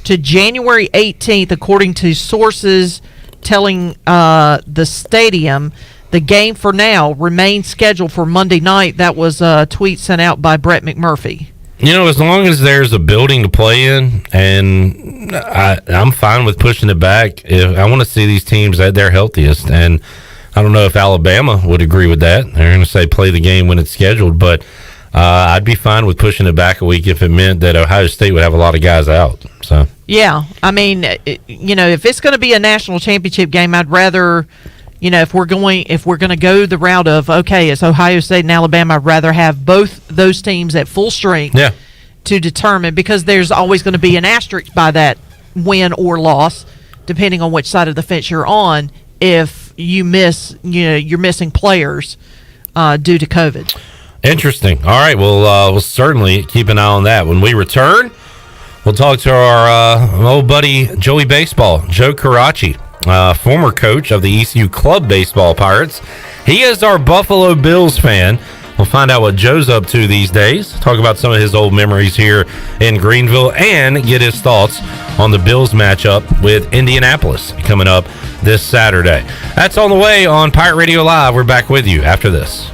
to January 18th, according to sources telling the stadium. The game for now remains scheduled for Monday night. That was a tweet sent out by Brett McMurphy. You know, as long as there's a building to play in, and I'm fine with pushing it back. If I want to see these teams at their healthiest, and I don't know if Alabama would agree with that. They're going to say play the game when it's scheduled, but I'd be fine with pushing it back a week if it meant that Ohio State would have a lot of guys out. So yeah, I mean, if it's going to be a national championship game, I'd rather, if we're going to go the route of it's Ohio State and Alabama, I'd rather have both those teams at full strength. Yeah. To determine, because there's always going to be an asterisk by that win or loss, depending on which side of the fence you're on. If you miss, you're missing players due to COVID. Interesting. All right, we'll certainly keep an eye on that. When we return, we'll talk to our old buddy Joey Baseball, Joe Carraci, former coach of the ECU Club Baseball Pirates. He is our Buffalo Bills fan. We'll find out what Joe's up to these days, talk about some of his old memories here in Greenville, and get his thoughts on the Bills matchup with Indianapolis coming up this Saturday. That's on the way on Pirate Radio Live. We're back with you after this.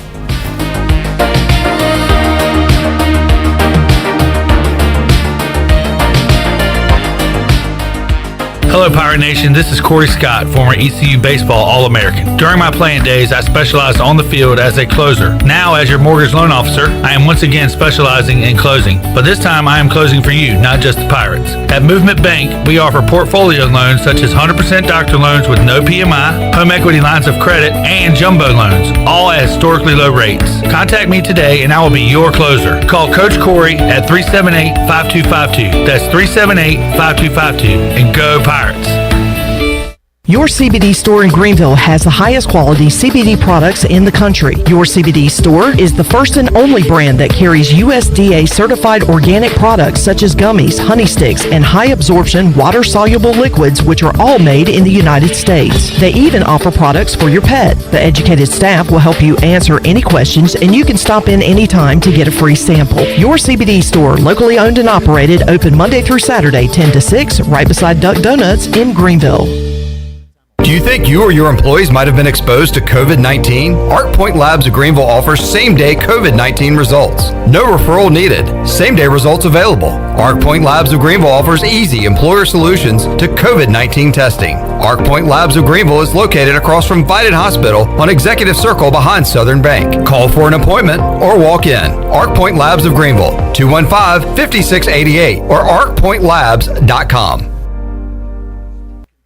Hello, Pirate Nation. This is Corey Scott, former ECU Baseball All-American. During my playing days, I specialized on the field as a closer. Now, as your mortgage loan officer, I am once again specializing in closing. But this time, I am closing for you, not just the Pirates. At Movement Bank, we offer portfolio loans such as 100% doctor loans with no PMI, home equity lines of credit, and jumbo loans, all at historically low rates. Contact me today, and I will be your closer. Call Coach Corey at 378-5252. That's 378-5252. And go Pirates. Your CBD store in Greenville has the highest quality CBD products in the country. Your CBD store is the first and only brand that carries USDA certified organic products such as gummies, honey sticks, and high absorption water-soluble liquids, which are all made in the United States. They even offer products for your pet. The educated staff will help you answer any questions, and you can stop in anytime to get a free sample. Your CBD store, locally owned and operated, open Monday through Saturday, 10 to 6, right beside Duck Donuts in Greenville. Do you think you or your employees might have been exposed to COVID-19? ArcPoint Labs of Greenville offers same-day COVID-19 results. No referral needed. Same-day results available. ArcPoint Labs of Greenville offers easy employer solutions to COVID-19 testing. ArcPoint Labs of Greenville is located across from Vidant Hospital on Executive Circle behind Southern Bank. Call for an appointment or walk in. ArcPoint Labs of Greenville, 215-5688 or arcpointlabs.com.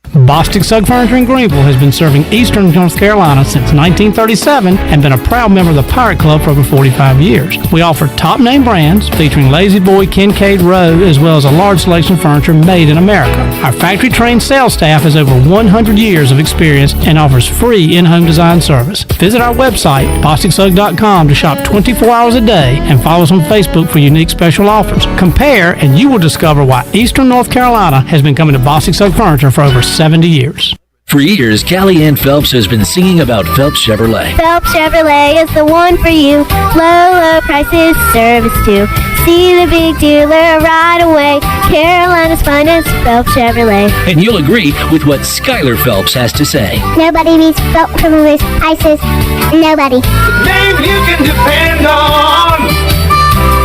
Bostic Sugg Furniture in Greenville has been serving Eastern North Carolina since 1937 and been a proud member of the Pirate Club for over 45 years. We offer top name brands featuring Lazy Boy, Kincaid, Rowe, as well as a large selection of furniture made in America. Our factory trained sales staff has over 100 years of experience and offers free in-home design service. Visit our website, BosticSugg.com, to shop 24 hours a day and follow us on Facebook for unique special offers. Compare and you will discover why Eastern North Carolina has been coming to Bostic Sugg Furniture for over 70 years. For years, Callie Ann Phelps has been singing about Phelps Chevrolet. Phelps Chevrolet is the one for you. Low prices, service too. See the big dealer right away. Carolina's finest, Phelps Chevrolet. And you'll agree with what Skylar Phelps has to say. Nobody beats Phelps Chevrolet's prices. Nobody. Name you can depend on.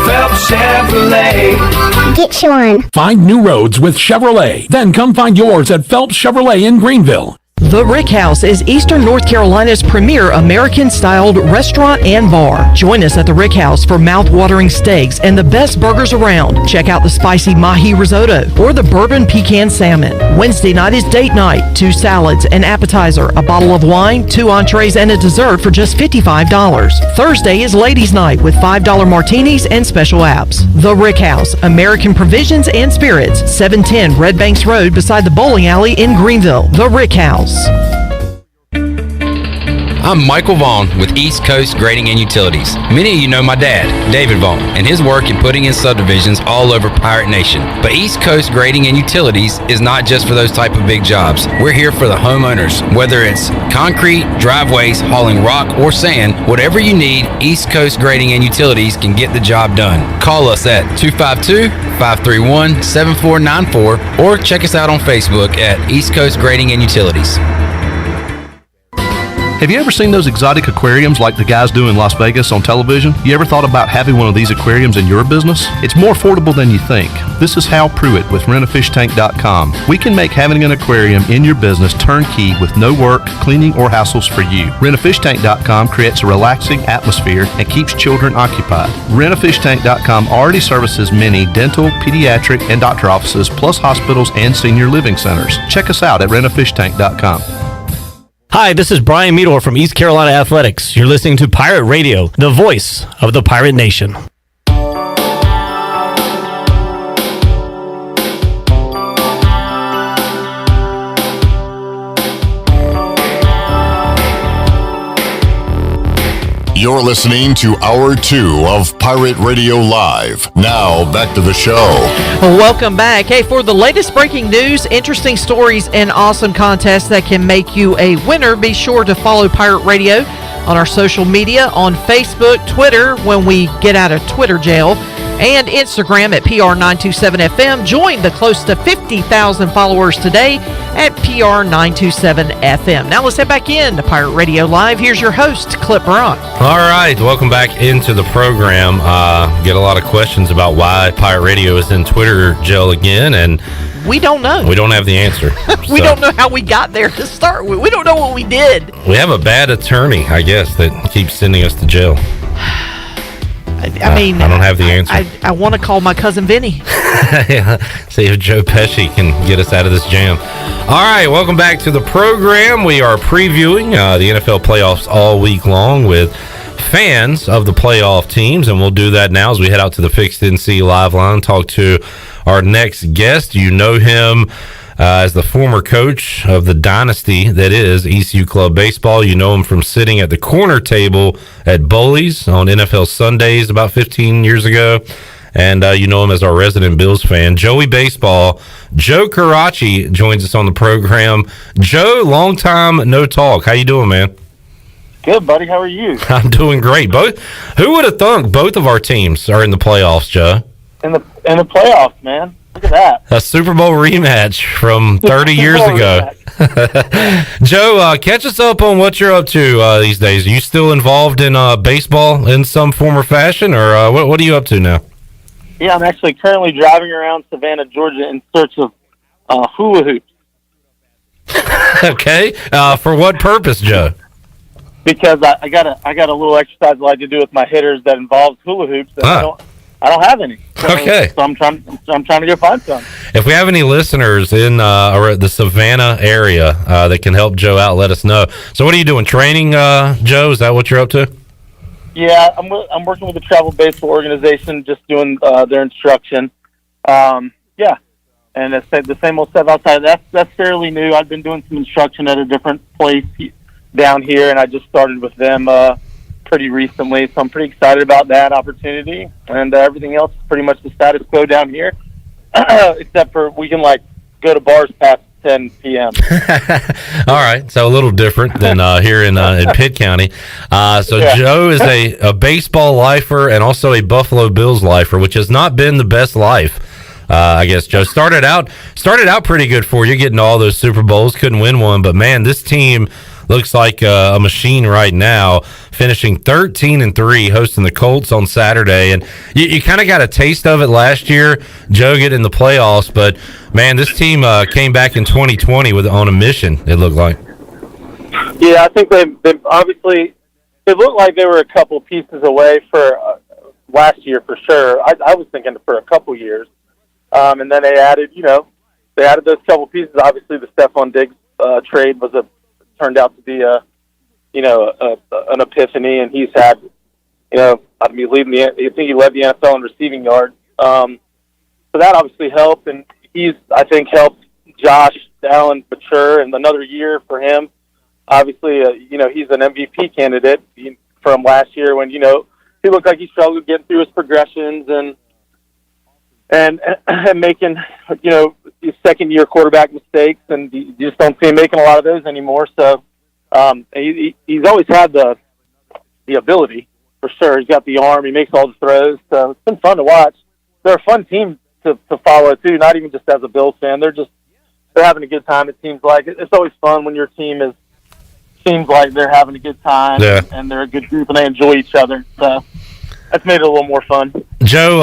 Phelps Chevrolet. Get one. Find new roads with Chevrolet. Then come find yours at Phelps Chevrolet in Greenville. The Rick House is Eastern North Carolina's premier American-styled restaurant and bar. Join us at the Rick House for mouth-watering steaks and the best burgers around. Check out the spicy mahi risotto or the bourbon pecan salmon. Wednesday night is date night. 2 salads, an appetizer, a bottle of wine, 2 entrees, and a dessert for just $55. Thursday is ladies' night with $5 martinis and special apps. The Rick House, American Provisions and Spirits, 710 Red Banks Road beside the bowling alley in Greenville. The Rick House. I'm Michael Vaughn with East Coast Grading and Utilities. Many of you know my dad, David Vaughn, and his work in putting in subdivisions all over Pirate Nation. But East Coast Grading and Utilities is not just for those type of big jobs. We're here for the homeowners. Whether it's concrete, driveways, hauling rock, or sand, whatever you need, East Coast Grading and Utilities can get the job done. Call us at 252-531-7494 or check us out on Facebook at East Coast Grading and Utilities. Have you ever seen those exotic aquariums like the guys do in Las Vegas on television? You ever thought about having one of these aquariums in your business? It's more affordable than you think. This is Hal Pruitt with rentafishtank.com. We can make having an aquarium in your business turnkey with no work, cleaning, or hassles for you. Rentafishtank.com creates a relaxing atmosphere and keeps children occupied. Rentafishtank.com already services many dental, pediatric, and doctor offices, plus hospitals and senior living centers. Check us out at rentafishtank.com. Hi, this is Brian Meador from East Carolina Athletics. You're listening to Pirate Radio, the voice of the Pirate Nation. You're listening to Hour 2 of Pirate Radio Live. Now, back to the show. Welcome back. Hey, for the latest breaking news, interesting stories, and awesome contests that can make you a winner, be sure to follow Pirate Radio on our social media, on Facebook, Twitter, when we get out of Twitter jail, and Instagram at PR927FM. Join the close to 50,000 followers today at PR927FM. Now let's head back in to Pirate Radio Live. Here's your host, Clip Brock. All right, welcome back into the program. Get a lot of questions about why Pirate Radio is in Twitter jail again, and we don't know. We don't have the answer. We don't know how we got there to start with. We don't know what we did. We have a bad attorney, I guess, that keeps sending us to jail. I mean, I don't have the answer. I want to call my cousin Vinny. See if Joe Pesci can get us out of this jam. All right, welcome back to the program. We are previewing the NFL playoffs all week long with fans of the playoff teams, and we'll do that now as we head out to the Fixed NC Live Line, talk to our next guest. You know him as the former coach of the dynasty that is ECU Club Baseball. You know him from sitting at the corner table at Bowley's on NFL Sundays about 15 years ago. And you know him as our resident Bills fan. Joey Baseball, Joe Carraci joins us on the program. Joe, long time no talk. How you doing, man? Good, buddy. How are you? I'm doing great. Who would have thunk both of our teams are in the playoffs, Joe? In the playoffs, man. Look at that. A Super Bowl rematch from 30 years ago. Joe, catch us up on what you're up to these days. Are you still involved in baseball in some form or fashion, or what are you up to now? Yeah, I'm actually currently driving around Savannah, Georgia in search of hula hoops. Okay. For what purpose, Joe? Because I got a little exercise I like to do with my hitters that involves hula hoops. And I don't have any. Okay. So I'm trying to go find some. If we have any listeners in the Savannah area that can help Joe out, let us know. So what are you doing? Training, Joe? Is that what you're up to? Yeah, I'm working with a travel baseball organization, just doing their instruction. Yeah, and it's the same old stuff outside. That's fairly new. I've been doing some instruction at a different place down here, and I just started with them pretty recently, so I'm pretty excited about that opportunity. And everything else is pretty much the status quo down here, except for we can go to bars past 10 p.m. All right, so a little different than here in Pitt County. Joe is a baseball lifer and also a Buffalo Bills lifer, which has not been the best life. I guess, Joe, started out pretty good for you, getting all those Super Bowls, couldn't win one, but man, this team looks like a machine right now, finishing 13-3, hosting the Colts on Saturday. And you kind of got a taste of it last year, Joe, getting in the playoffs. But, man, this team came back in 2020 on a mission, it looked like. Yeah, I think they obviously – it looked like they were a couple pieces away for last year for sure. I was thinking for a couple years. And then they added those couple pieces. Obviously, the Stephon Diggs trade turned out to be an epiphany, and he's had, I think he led the NFL in receiving yards. So that obviously helped, and he's, I think, helped Josh Allen mature, and another year for him. Obviously, he's an MVP candidate from last year when, he looked like he struggled getting through his progressions and making, his second-year quarterback mistakes, and you just don't see him making a lot of those anymore. So he's always had the ability, for sure. He's got the arm. He makes all the throws. So it's been fun to watch. They're a fun team to follow, too, not even just as a Bills fan. They're having a good time, it seems like. It's always fun when your team is seems like they're having a good time, Yeah. and they're a good group, and they enjoy each other. So that's made it a little more fun. Joe,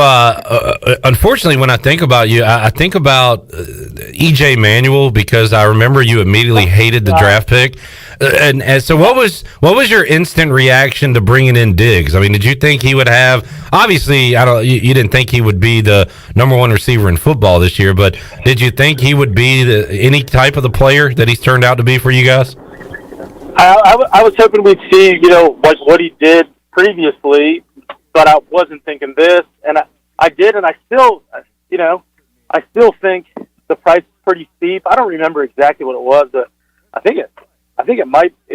unfortunately, when I think about you, I think about EJ Manuel because I remember you immediately hated the draft pick. And so, what was your instant reaction to bringing in Diggs? I mean, did you think he would have? Obviously, you didn't think he would be the number one receiver in football this year, but did you think he would be any type of the player that he's turned out to be for you guys? I was hoping we'd see, like what he did previously, but I wasn't thinking this, and I did, and I still think the price is pretty steep. I don't remember exactly what it was, but I think it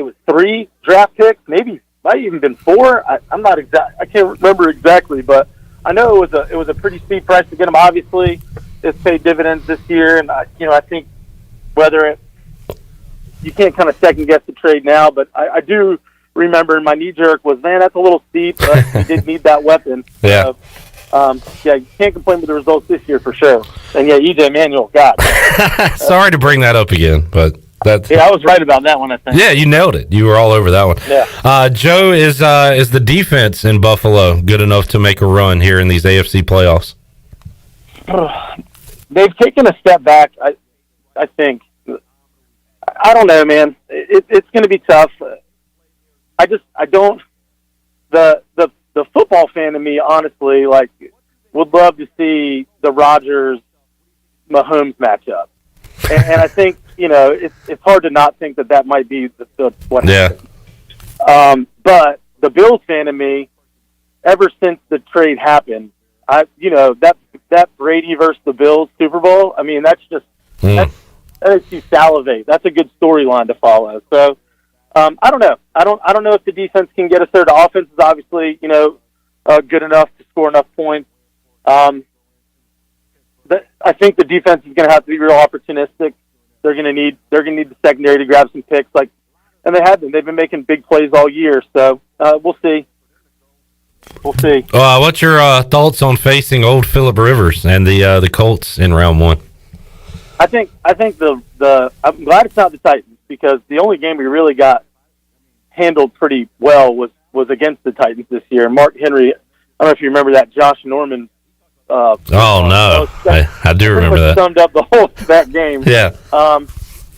was 3 draft picks, maybe might even been 4. I'm not exact. I can't remember exactly, but I know it was a pretty steep price to get him. Obviously, it's paid dividends this year, and I think you can't kind of second guess the trade now, but I do remember my knee jerk was, man, that's a little steep, but he did need that weapon. Yeah. So, you can't complain with the results this year for sure. And EJ Manuel, God. Sorry to bring that up again, but that's I was right about that one, I think. Yeah, you nailed it. You were all over that one. Yeah. Joe, is the defense in Buffalo good enough to make a run here in these AFC playoffs? They've taken a step back, I think. I don't know, man. It's going to be tough. I don't. The football fan in me, honestly, would love to see the Rodgers Mahomes matchup, and I think it's hard to not think that might be what happens. But the Bills fan in me, ever since the trade happened, that Brady versus the Bills Super Bowl. I mean, that's just that makes you salivate. That's a good storyline to follow. So. I don't know. I don't know if the defense can get us there. The offense is obviously, good enough to score enough points. I think the defense is going to have to be real opportunistic. They're going to need the secondary to grab some picks, and they have been. They've been making big plays all year. So we'll see. We'll see. What's your thoughts on facing old Phillip Rivers and the Colts in round 1? I think I'm glad it's not the Titans, because the only game we really got handled pretty well was against the Titans this year. Mark Henry, I don't know if you remember that Josh Norman. Oh no, I do remember that. Summed up the whole that game. Yeah.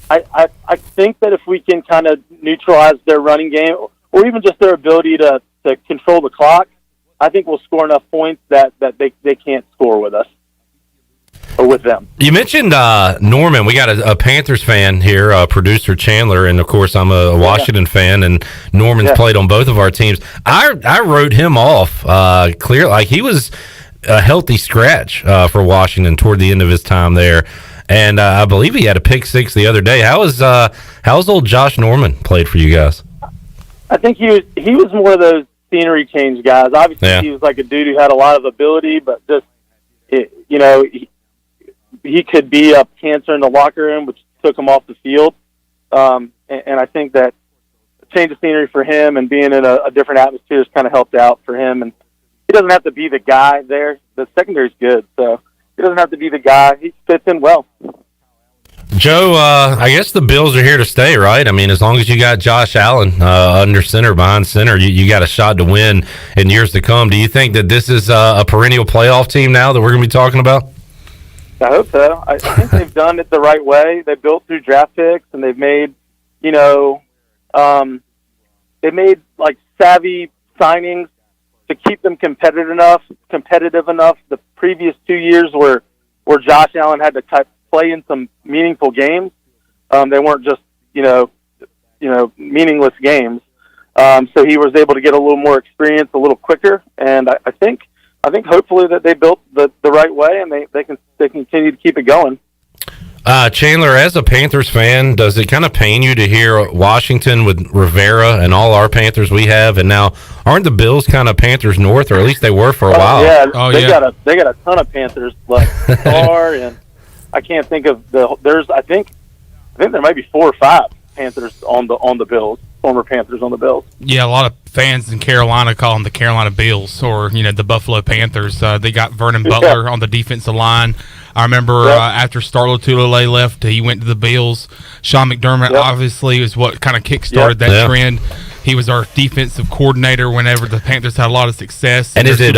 I think that if we can kind of neutralize their running game, or even just their ability to control the clock, I think we'll score enough points that they can't score with us. Or with them. You mentioned Norman. We got a Panthers fan here, producer Chandler, and of course I'm a Washington fan, and Norman's played on both of our teams. I wrote him off clear, like he was a healthy scratch for Washington toward the end of his time there, and I believe he had a pick 6 the other day. How's old Josh Norman played for you guys? I think he was one of those scenery change guys. Obviously, he was like a dude who had a lot of ability, but just he could be a cancer in the locker room, which took him off the field. And I think that change of scenery for him and being in a different atmosphere has kind of helped out for him. And he doesn't have to be the guy there. The secondary's good, so he doesn't have to be the guy. He fits in well. Joe, I guess the Bills are here to stay, right? I mean, as long as you got Josh Allen under center, behind center, you got a shot to win in years to come. Do you think that this is a perennial playoff team now that we're going to be talking about? I hope so. I think they've done it the right way. They built through draft picks, and they've made, savvy signings to keep them competitive enough. The previous 2 years where Josh Allen had to play in some meaningful games, they weren't just meaningless games. So he was able to get a little more experience a little quicker, and I think hopefully that they built the right way, and they can continue to keep it going. Chandler, as a Panthers fan, does it kind of pain you to hear Washington with Rivera and all our Panthers we have, and now aren't the Bills kind of Panthers North, or at least they were for a while? Yeah, they got a ton of Panthers like Star, and I can't think of I think there might be 4 or 5 Panthers on the Bills, former Panthers on the Bills. Yeah, a lot of fans in Carolina call them the Carolina Bills, or the Buffalo Panthers. They got Vernon Butler on the defensive line. I remember after Starlo Tulele left, he went to the Bills. Sean McDermott obviously is what kind of kick-started that trend. He was our defensive coordinator whenever the Panthers had a lot of success. And is it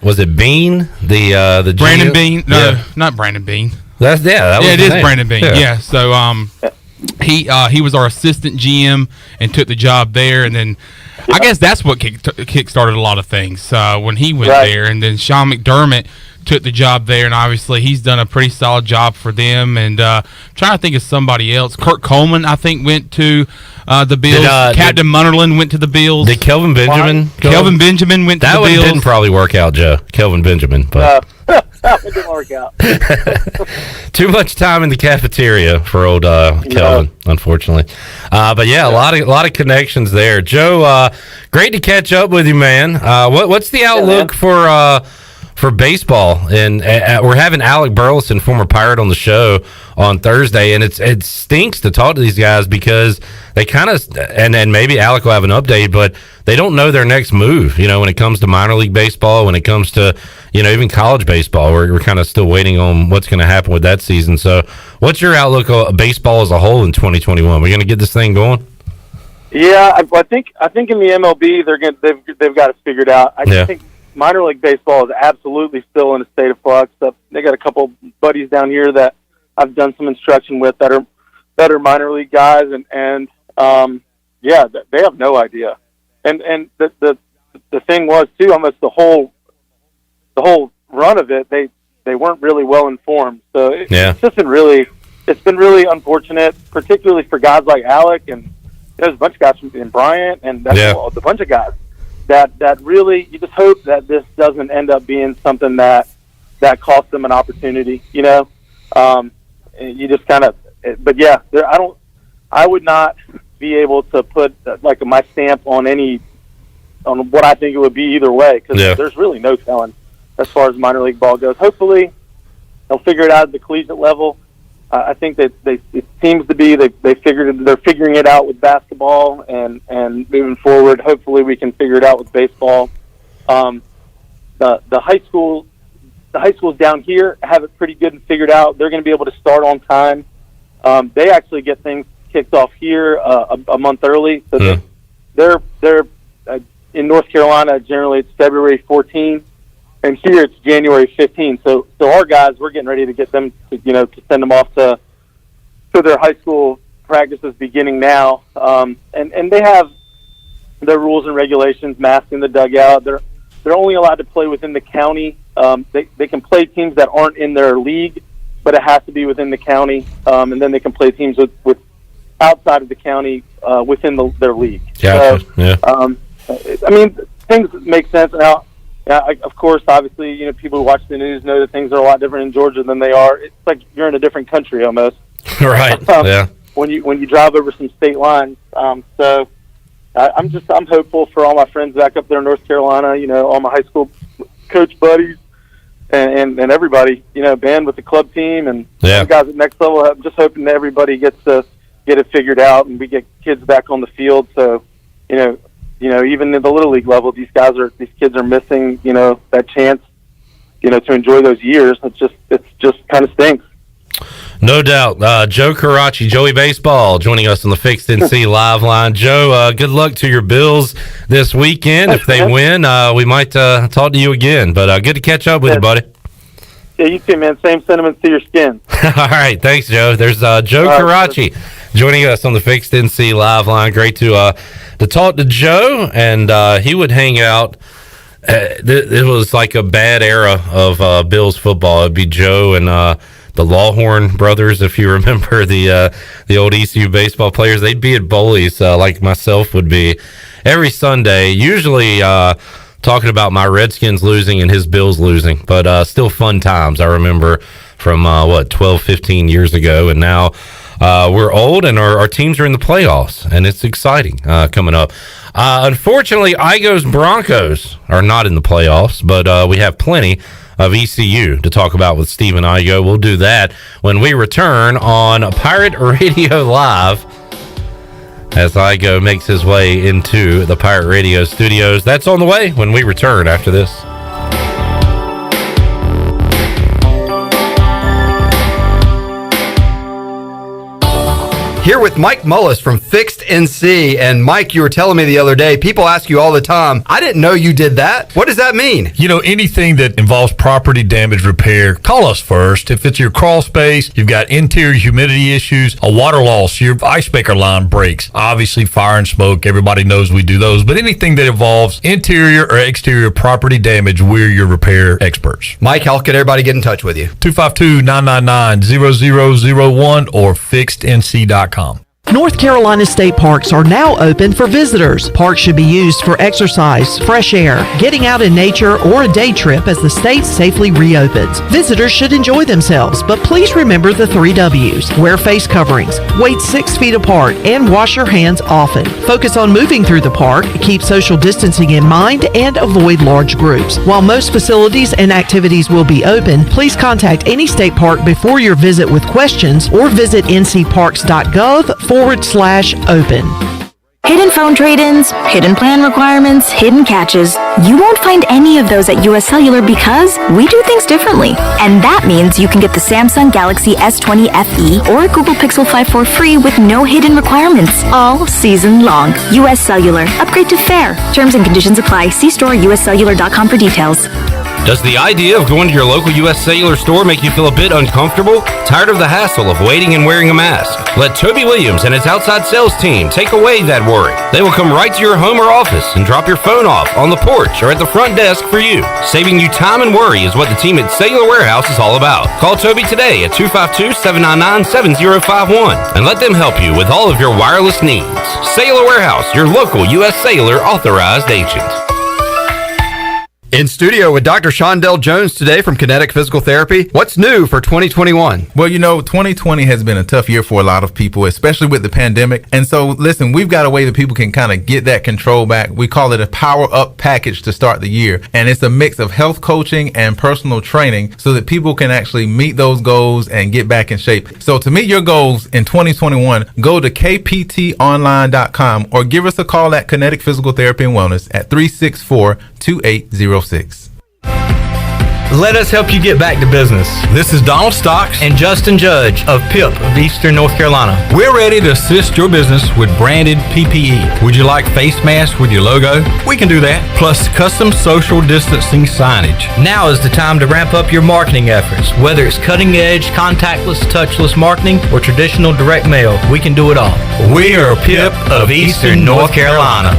was it Bean the Brandon GM? Bean? No, not Brandon Bean. That was it his is name. Brandon Bean. Yeah. So he was our assistant GM and took the job there, and then I guess that's what kick-started a lot of things when he went there, and then Sean McDermott took the job there, and obviously he's done a pretty solid job for them. And trying to think of somebody else. Kurt Coleman, I think, went to the Bills. Captain Munnerlin went to the Bills. Did Kelvin Benjamin go? Kelvin Benjamin went to the Bills. That one didn't probably work out, Joe. Kelvin Benjamin, but it didn't work out. too much time in the cafeteria for old Kelvin, unfortunately. But yeah, a lot of connections there. Joe, great to catch up with you, man. What's the outlook for baseball? And we're having Alec Burleson, former Pirate, on the show on Thursday, and it stinks to talk to these guys because they kind of, and maybe Alec will have an update, but they don't know their next move, when it comes to minor league baseball, when it comes to, even college baseball. We're kind of still waiting on what's going to happen with that season. So what's your outlook on baseball as a whole in 2021? We're going to get this thing going? Yeah, I think in the MLB they've got it figured out. I think minor league baseball is absolutely still in a state of flux. They got a couple buddies down here that I've done some instruction with that are minor league guys, and they have no idea. And the thing was too, almost the whole run of it, they weren't really well informed. So it's been really unfortunate, particularly for guys like Alec, and there's a bunch of guys from Bryant, and that's a bunch of guys that really, you just hope that this doesn't end up being something that costs them an opportunity. You just kind of, but yeah, I would not be able to put like my stamp on what I think it would be either way, because there's really no telling as far as minor league ball goes. Hopefully they'll figure it out at the collegiate level. I think that it seems to be they're figuring it out with basketball, and moving forward, hopefully we can figure it out with baseball. The high schools down here have it pretty good and figured out. They're going to be able to start on time. They actually get things kicked off here a month early. So they're in North Carolina, generally it's February 14th, and here it's January 15th. So our guys, we're getting ready to get them to send them off to their high school practices beginning now. And they have their rules and regulations, masking the dugout. They're only allowed to play within the county. They can play teams that aren't in their league, but it has to be within the county. And then they can play teams with outside of the county within their league. Gotcha. So, I mean, things make sense now. Of course, obviously, people who watch the news know that things are a lot different in Georgia than they are. It's like you're in a different country almost. Right. When you drive over some state lines. So I'm hopeful for all my friends back up there in North Carolina. All my high school coach buddies and everybody. band with the club team and the guys at Next Level. I'm just hoping that everybody gets to get it figured out and we get kids back on the field. So even in the little league level, these kids are missing, that chance, to enjoy those years. It's just kind of stinks. No doubt. Joe Carraci, Joey Baseball, joining us on the Fixed NC Live Line. Joe, good luck to your Bills this weekend. If they win, we might talk to you again. But good to catch up with you, buddy. Yeah, you too, man. Same sentiments to your skin. All right. Thanks, Joe. There's Joe Carraci joining us on the Fixed NC Live Line. Great to talk to Joe, and he would hang out. It was like a bad era of Bills football. It'd be Joe and the Lawhorn brothers, if you remember the old ECU baseball players. They'd be at Bowley's like myself would be every Sunday, usually talking about my Redskins losing and his Bills losing, but still fun times. I remember from 12, 15 years ago, and now we're old and our teams are in the playoffs, and it's exciting coming up. Unfortunately, Igoe's Broncos are not in the playoffs, but we have plenty of ECU to talk about with Stephen Igoe. We'll do that when we return on Pirate Radio Live. as Igoe makes his way into the Pirate Radio studios. That's on the way when we return after this. Here with Mike Mullis from Fixed NC. And Mike, you were telling me the other day, people ask you all the time, I didn't know you did that. What does that mean? You know, anything that involves property damage repair, call us first. If it's your crawl space, you've got interior humidity issues, a water loss, your ice maker line breaks, obviously fire and smoke, everybody knows we do those. But anything that involves interior or exterior property damage, we're your repair experts. Mike, how can everybody get in touch with you? 252-999-0001 or fixednc.com. North Carolina state parks are now open for visitors. Parks should be used for exercise, fresh air, getting out in nature, or a day trip as the state safely reopens. Visitors should enjoy themselves, but please remember the 3 W's. Wear face coverings, wait 6 feet apart, and wash your hands often. Focus on moving through the park, keep social distancing in mind, and avoid large groups. While most facilities and activities will be open, please contact any state park before your visit with questions or visit ncparks.gov/open. Hidden phone trade-ins, hidden plan requirements, hidden catches. You won't find any of those at US Cellular because we do things differently. And that means you can get the Samsung Galaxy S20 FE or Google Pixel 5 for free with no hidden requirements all season long. US Cellular. Upgrade to fair. Terms and conditions apply. See store uscellular.com for details. Does the idea of going to your local U.S. Cellular store make you feel a bit uncomfortable? Tired of the hassle of waiting and wearing a mask? Let Toby Williams and his outside sales team take away that worry. They will come right to your home or office and drop your phone off on the porch or at the front desk for you. Saving you time and worry is what the team at Cellular Warehouse is all about. Call Toby today at 252-799-7051 and let them help you with all of your wireless needs. Cellular Warehouse, your local U.S. Cellular authorized agent. In studio with Dr. Shondell Jones today from Kinetic Physical Therapy. What's new for 2021? Well, you know, 2020 has been a tough year for a lot of people, especially with the pandemic. And so, listen, we've got a way that people can kind of get that control back. We call it a power up package to start the year. And it's a mix of health coaching and personal training so that people can actually meet those goals and get back in shape. So to meet your goals in 2021, go to kptonline.com or give us a call at Kinetic Physical Therapy and Wellness at 364-2806. Let us help you get back to business. This is Donald Stocks and Justin Judge of PIP of Eastern North Carolina. We're ready to assist your business with branded PPE. Would you like face masks with your logo? We can do that. Plus custom social distancing signage. Now is the time to ramp up your marketing efforts. Whether it's cutting edge, contactless, touchless marketing, or traditional direct mail, we can do it all. We are PIP of Eastern North Carolina.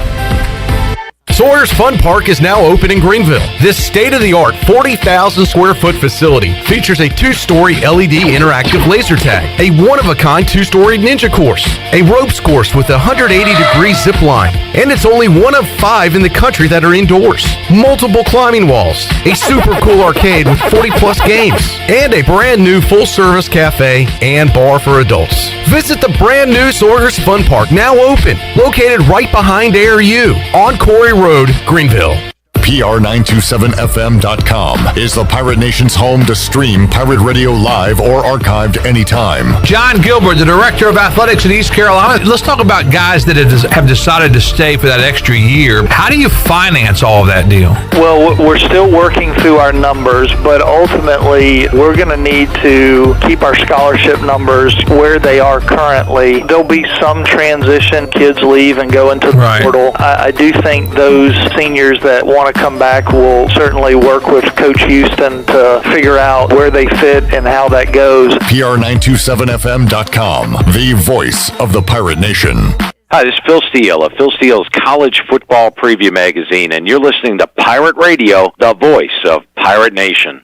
Sawyer's Fun Park is now open in Greenville. This state-of-the-art 40,000 square foot facility features a 2-story LED interactive laser tag, a one-of-a-kind 2-story ninja course, a ropes course with a 180-degree zip line, and it's only one of 5 in the country that are indoors. Multiple climbing walls, a super cool arcade with 40-plus games, and a brand-new full-service cafe and bar for adults. Visit the brand-new Sawyer's Fun Park, now open, located right behind ARU on Corey Road, Greenville. PR927FM.com is the Pirate Nation's home to stream Pirate Radio live or archived anytime. John Gilbert, the Director of Athletics in East Carolina. Let's talk about guys that have decided to stay for that extra year. How do you finance all of that deal? Well, we're still working through our numbers, but ultimately we're going to need to keep our scholarship numbers where they are currently. There'll be some transition. Kids leave and go into the portal. I do think those seniors that want to come back will certainly work with Coach Houston to figure out where they fit and how that goes. PR927FM.com, the voice of the Pirate Nation. Hi, this is Phil Steele of Phil Steele's College Football Preview Magazine, and you're listening to Pirate Radio, the voice of Pirate Nation.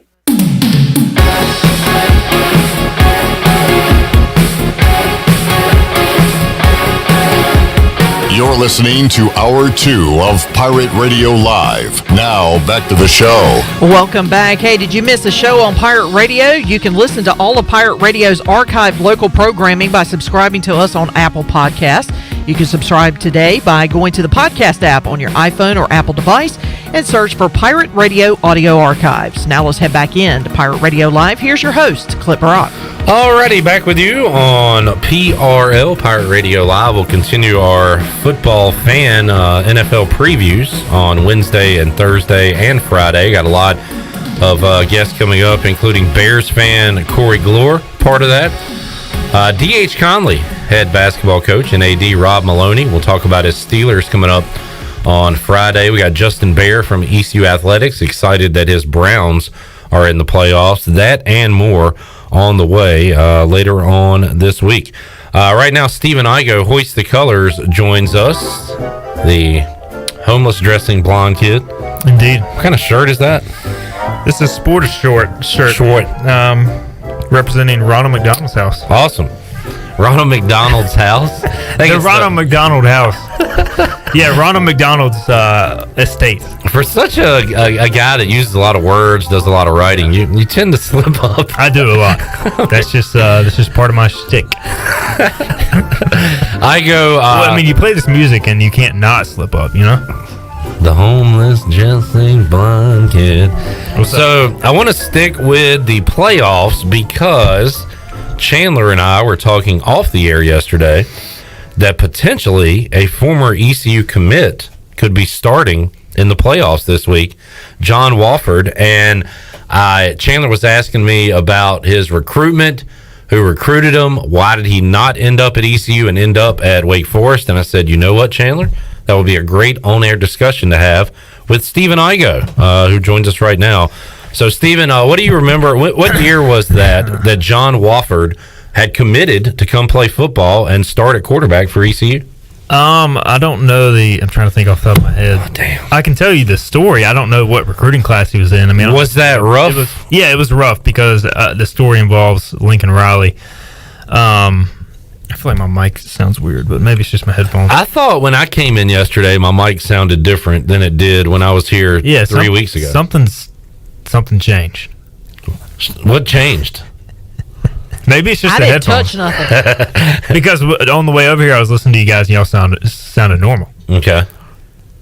You're listening to Hour 2 of Pirate Radio Live. Now, back to the show. Welcome back. Hey, did you miss a show on Pirate Radio? You can listen to all of Pirate Radio's archived local programming by subscribing to us on Apple Podcasts. You can subscribe today by going to the podcast app on your iPhone or Apple device. and search for Pirate Radio Audio Archives. Now let's head back in to Pirate Radio Live. Here's your host, Clip Brock. Alrighty, back with you on PRL, Pirate Radio Live. We'll continue our football fan NFL previews on Wednesday and Thursday and Friday. Got a lot of guests coming up, including Bears fan Corey Glore, part of that. D.H. Conley, head basketball coach, and AD Rob Maloney. We'll talk about his Steelers coming up on Friday. We got Justin Bear from ECU Athletics, excited that his Browns are in the playoffs. That and more on the way later on this week. Right now, Stephen Igoe, Hoist the Colors, joins us. The homeless dressing blonde kid. Indeed. What kind of shirt is that? This is Sport shirt. Short. Representing Ronald McDonald's house. Awesome. Ronald McDonald's house? The Ronald McDonald house. Yeah, Ronald McDonald's estate. For such a guy that uses a lot of words, does a lot of writing, you tend to slip up. I do a lot. That's just part of my shtick. I go. Well, I mean, you play this music and you can't not slip up, you know? The homeless dressing blonde kid. So I want to stick with the playoffs because Chandler and I were talking off the air yesterday that potentially a former ECU commit could be starting in the playoffs this week, John Wofford. And Chandler was asking me about his recruitment, who recruited him, why did he not end up at ECU and end up at Wake Forest? And I said, you know what, Chandler? That would be a great on-air discussion to have with Stephen Igoe, who joins us right now. So, Stephen, what do you remember? What year was that John Wofford had committed to come play football and start at quarterback for ECU? I don't know I'm trying to think off the top of my head. Oh, damn. I can tell you the story. I don't know what recruiting class he was in. I mean, was that rough? It was rough because the story involves Lincoln Riley. I feel like my mic sounds weird, but maybe it's just my headphones. I thought when I came in yesterday, my mic sounded different than it did when I was here 3 weeks ago. Something changed. What changed? Maybe it's just I the didn't headphones. touch nothing. Because on the way over here, I was listening to you guys, and y'all sounded normal. Okay.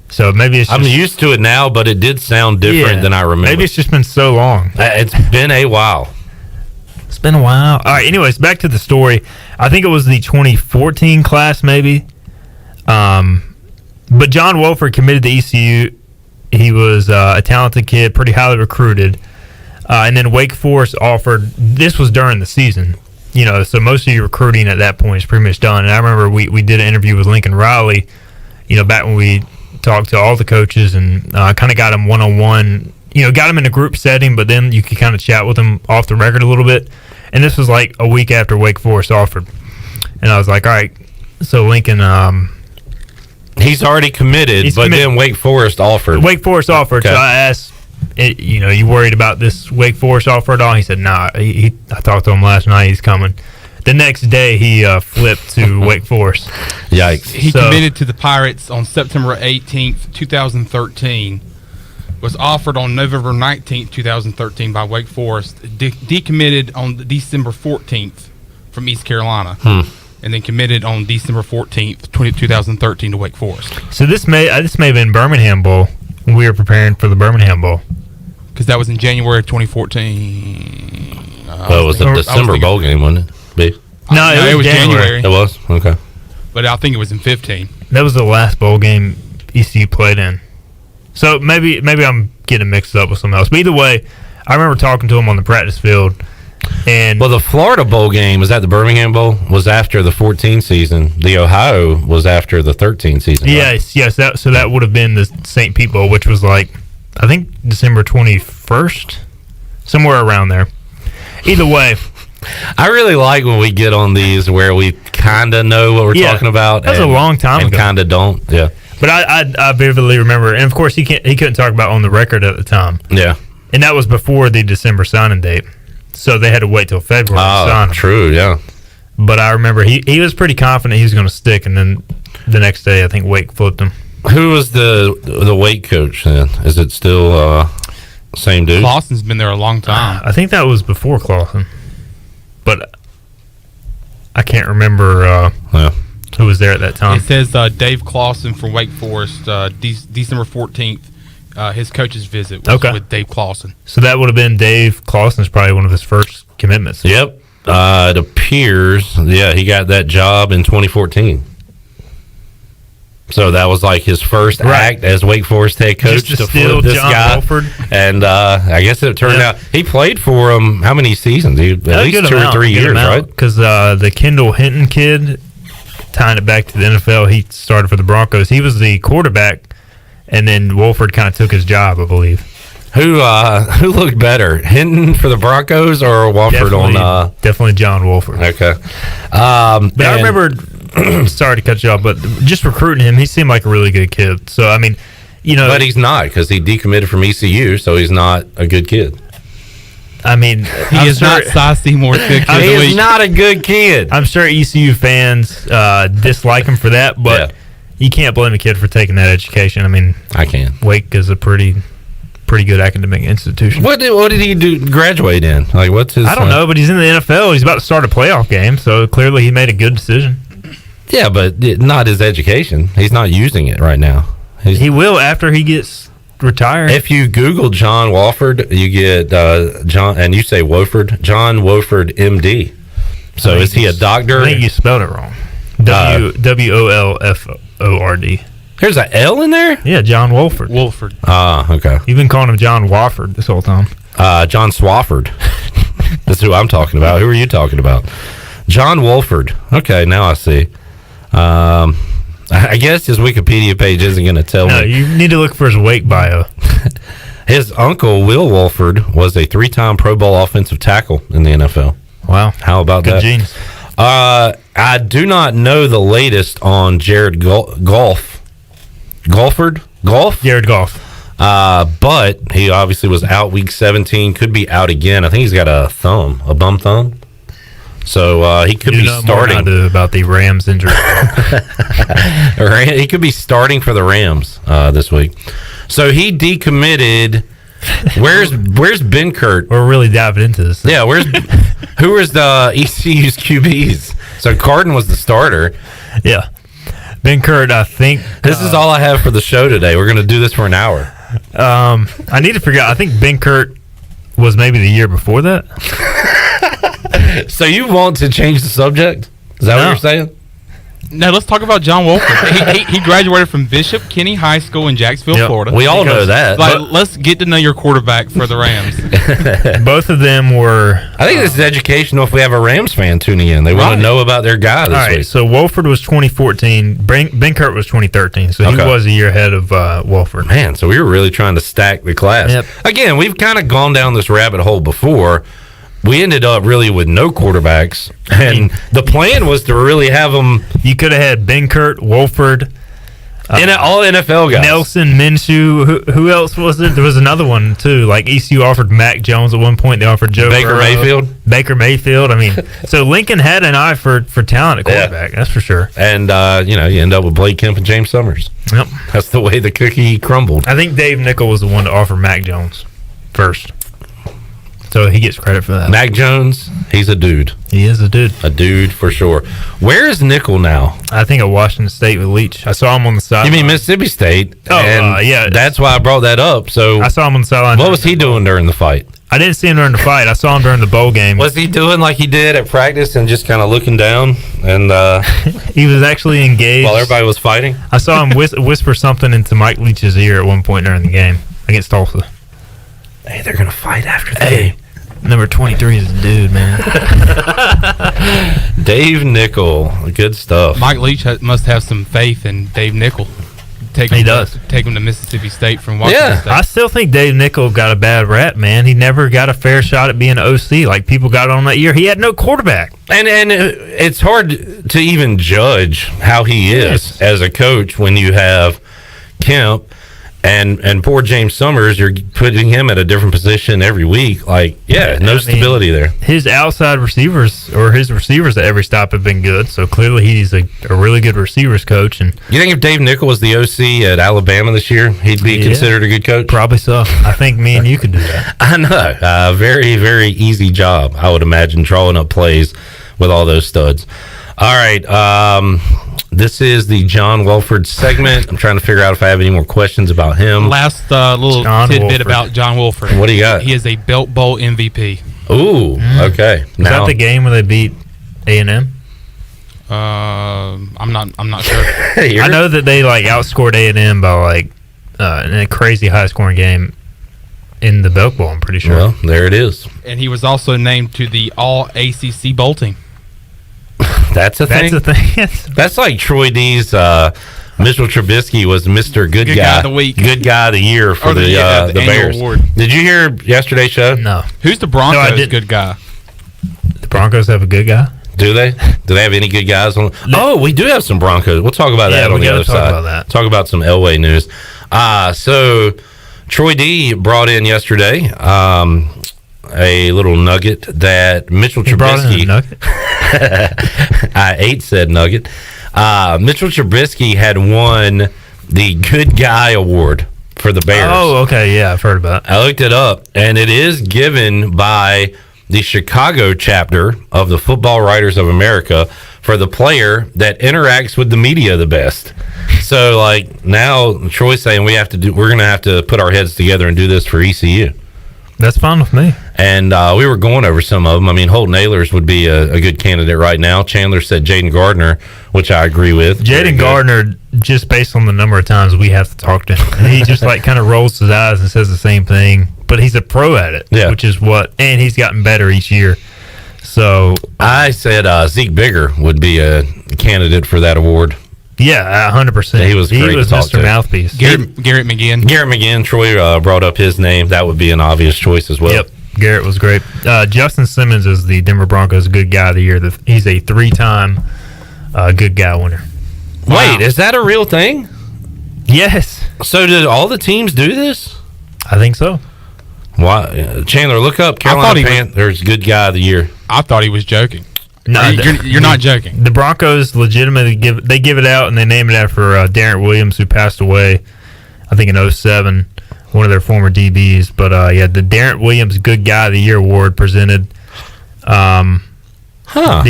So maybe it's just, I'm used to it now, but it did sound different than I remember. Maybe it's just been so long. It's been a while. It's been a while. All right, anyways, back to the story. I think it was the 2014 class, maybe. But John Wofford committed to ECU. He was a talented kid, pretty highly recruited. And then Wake Forest offered, this was during the season, you know, so most of your recruiting at that point is pretty much done. And I remember we did an interview with Lincoln Riley, you know, back when we talked to all the coaches and kind of got him one-on-one, you know, got him in a group setting, but then you could kind of chat with him off the record a little bit. And this was like a week after Wake Forest offered. And I was like, all right, so Lincoln... he's already committed, then Wake Forest offered. Wake Forest offered, Okay. so I asked, you know, you worried about this Wake Forest offer at all? He said, nah. I talked to him last night. He's coming. The next day, he flipped to Wake Forest. Yikes. He committed to the Pirates on September 18th, 2013. Was offered on November 19th, 2013 by Wake Forest. Decommitted on December 14th from East Carolina. And then committed on December 14th, 2013 to Wake Forest. So this may have been Birmingham Bowl when we were preparing for the Birmingham Bowl. Because that was in January of 2014. Well, it was a December bowl game, wasn't it? No, it was January. It was? Okay. But I think it was in 15. That was the last bowl game ECU played in. So maybe I'm getting mixed up with something else. But either way, I remember talking to him on the practice field. And well, the Florida Bowl game, was that the Birmingham Bowl? Was after the 14 season. The Ohio was after the 13 season. Right? Yes. That would have been the St. Pete Bowl, which was like, I think December 21st, somewhere around there. Either way, I really like when we get on these where we kind of know what we're talking about. That was a long time ago. And kind of don't. Yeah. But I vividly remember, and of course he couldn't talk about on the record at the time. Yeah. And that was before the December signing date. So they had to wait till February to sign him. True, yeah. But I remember he was pretty confident he was going to stick, and then the next day I think Wake flipped him. Who was the Wake coach then? Is it still same dude? Clausen's been there a long time. I think that was before Clausen. But I can't remember who was there at that time. It says Dave Clausen from Wake Forest, December 14th, his coach's visit was with Dave Clawson. So that would have been Dave Clawson's probably one of his first commitments. Yep. It appears, he got that job in 2014. So that was like his first act as Wake Forest head coach to flip this John guy. Wolford. And I guess it turned out he played for him how many seasons? At least 2 or 3 years, right? Because the Kendall Hinton kid, tying it back to the NFL, he started for the Broncos. He was the quarterback, and then Wolford kind of took his job, I believe. Who looked better, Hinton for the Broncos or Wolford definitely John Wolford. Okay. But I remember, sorry to cut you off, but just recruiting him, he seemed like a really good kid. So, I mean, But he's not, because he decommitted from ECU, so he's not a good kid. I mean, he is not Cy Seymour's good kid. He is not a good kid. I'm sure ECU fans dislike him for that, but you can't blame a kid for taking that education. I mean, I can. Wake is a pretty good academic institution. What did he do? Graduate in? Like, what's his? I don't know, but he's in the NFL. He's about to start a playoff game, so clearly he made a good decision. Yeah, but not his education. He's not using it right now. He will after he gets retired. If you Google John Wolford, you get John, and you say Wolford, John Wolford, MD. So is he a doctor? I think you spelled it wrong. WOLFORD. There's an L in there? Yeah, John Wolford. Wolford. Okay. You've been calling him John Wofford this whole time. John Swafford. That's who I'm talking about. Who are you talking about? John Wolford. Okay, now I see. I guess his Wikipedia page isn't going to tell me. No, you need to look for his Wake bio. His uncle, Will Wolford, was a 3-time Pro Bowl offensive tackle in the NFL. Wow. How about Good that? genes. I do not know the latest on Jared Golf. Jared Goff. But he obviously was out week 17. Could be out again. I think he's got a bum thumb. So he could be starting. More now about the Rams injury. He could be starting for the Rams this week. So he decommitted. Where's Ben Kurt? We're really diving into this. Yeah, who was the ECU's QBs? So Carden was the starter. Yeah. Ben Kurt, I think. This is all I have for the show today. We're going to do this for an hour. I need to figure out. I think Ben Kurt was maybe the year before that. So you want to change the subject? Is that what you're saying? No, let's talk about John Wolford. he graduated from Bishop Kenny High School in Jacksonville, Florida. We all know that. Let's get to know your quarterback for the Rams. Both of them were. I think this is educational if we have a Rams fan tuning in. They want to know about their guy this week. So Wolford was 2014. Ben Kurt was 2013. So he was a year ahead of Wolford. Man, so we were really trying to stack the class. Yep. Again, we've kind of gone down this rabbit hole before. We ended up really with no quarterbacks, and the plan was to really have them. You could have had Ben Kurt, Wolford, all NFL guys. Nelson, Minshew. Who else was it? There was another one too. Like ECU offered Mac Jones at one point. They offered Joe Baker Burrow, Baker Mayfield. I mean, so Lincoln had an eye for talent at quarterback. That's for sure. And you end up with Blake Kemp and James Summers. Yep, that's the way the cookie crumbled. I think Dave Nickel was the one to offer Mac Jones first. So he gets credit for that. Mac Jones, he's a dude. He is a dude. A dude for sure. Where is Nickel now? I think at Washington State with Leach. I saw him on the sideline. You mean Mississippi State? Oh, yeah. That's why I brought that up. So I saw him on the sideline. What was he doing during the fight? I didn't see him during the fight. I saw him during the bowl game. Was he doing like he did at practice and just kind of looking down? And he was actually engaged. While everybody was fighting? I saw him whisper something into Mike Leach's ear at one point during the game against Tulsa. Hey, they're going to fight after that. Hey. Number 23 is a dude, man. Dave Nickel, good stuff. Mike Leach must have some faith in Dave Nickel. Take him to Mississippi State from Washington State. I still think Dave Nickel got a bad rap, man. He never got a fair shot at being an OC like people got on that year. He had no quarterback. And it's hard to even judge how he is as a coach when you have Kemp and poor James Summers. You're putting him at a different position every week. Like, stability there. His outside receivers or his receivers at every stop have been good. So clearly he's a really good receivers coach. And you think if Dave Nickel was the OC at Alabama this year, he'd be considered a good coach? Probably so. I think me and you could do that. I know. Very, very easy job, I would imagine, drawing up plays with all those studs. All right. This is the John Welford segment. I'm trying to figure out if I have any more questions about him. Last little tidbit about John Wolford. What do you got? He is a Belt Bowl MVP. Ooh, okay. Was that the game where they beat A&M? I'm not sure. I know that they outscored A&M by in a crazy high scoring game in the Belt Bowl. I'm pretty sure. Well, there it is. And he was also named to the All ACC Bowl team. That's a thing. That's like Troy D's. Mitchell Trubisky was Mr. Good Guy of the Week, Good Guy of the Year for the Bears. Award. Did you hear yesterday's show? No. Who's the Broncos' good guy? The Broncos have a good guy. Do they? Do they have any good guys on? Oh, we do have some Broncos. We'll talk about that on the other side. About that. Talk about some Elway news. So Troy D brought in yesterday a little nugget that Mitchell Trubisky. I ate said nugget. Mitchell Trubisky had won the Good Guy Award for the Bears. Oh, okay, yeah, I've heard about it. I looked it up, and it is given by the Chicago chapter of the Football Writers of America for the player that interacts with the media the best. So, now Troy's saying we're going to have to put our heads together and do this for ECU. That's fine with me. And we were going over some of them. I mean, Holton Ahlers would be a good candidate right now. Chandler said Jaden Gardner, which I agree with. Jaden Gardner, just based on the number of times we have to talk to him, and he just kind of rolls his eyes and says the same thing. But he's a pro at it, which is and he's gotten better each year. So I said Zeke Bigger would be a candidate for that award. Yeah, 100%. He was great. He was Mr. Mouthpiece. Garrett McGinn. Garrett McGinn. Troy brought up his name. That would be an obvious choice as well. Yep, Garrett was great. Justin Simmons is the Denver Broncos Good Guy of the Year. He's a 3-time Good Guy winner. Wow. Wait, is that a real thing? Yes. So did all the teams do this? I think so. Why, Chandler, look up Carolina Panthers Good Guy of the Year. I thought he was joking. No, you're not joking. The Broncos legitimately give it out, and they name it after Darren Williams, who passed away, I think in 2007, one of their former DBs. But the Darren Williams Good Guy of the Year award presented. The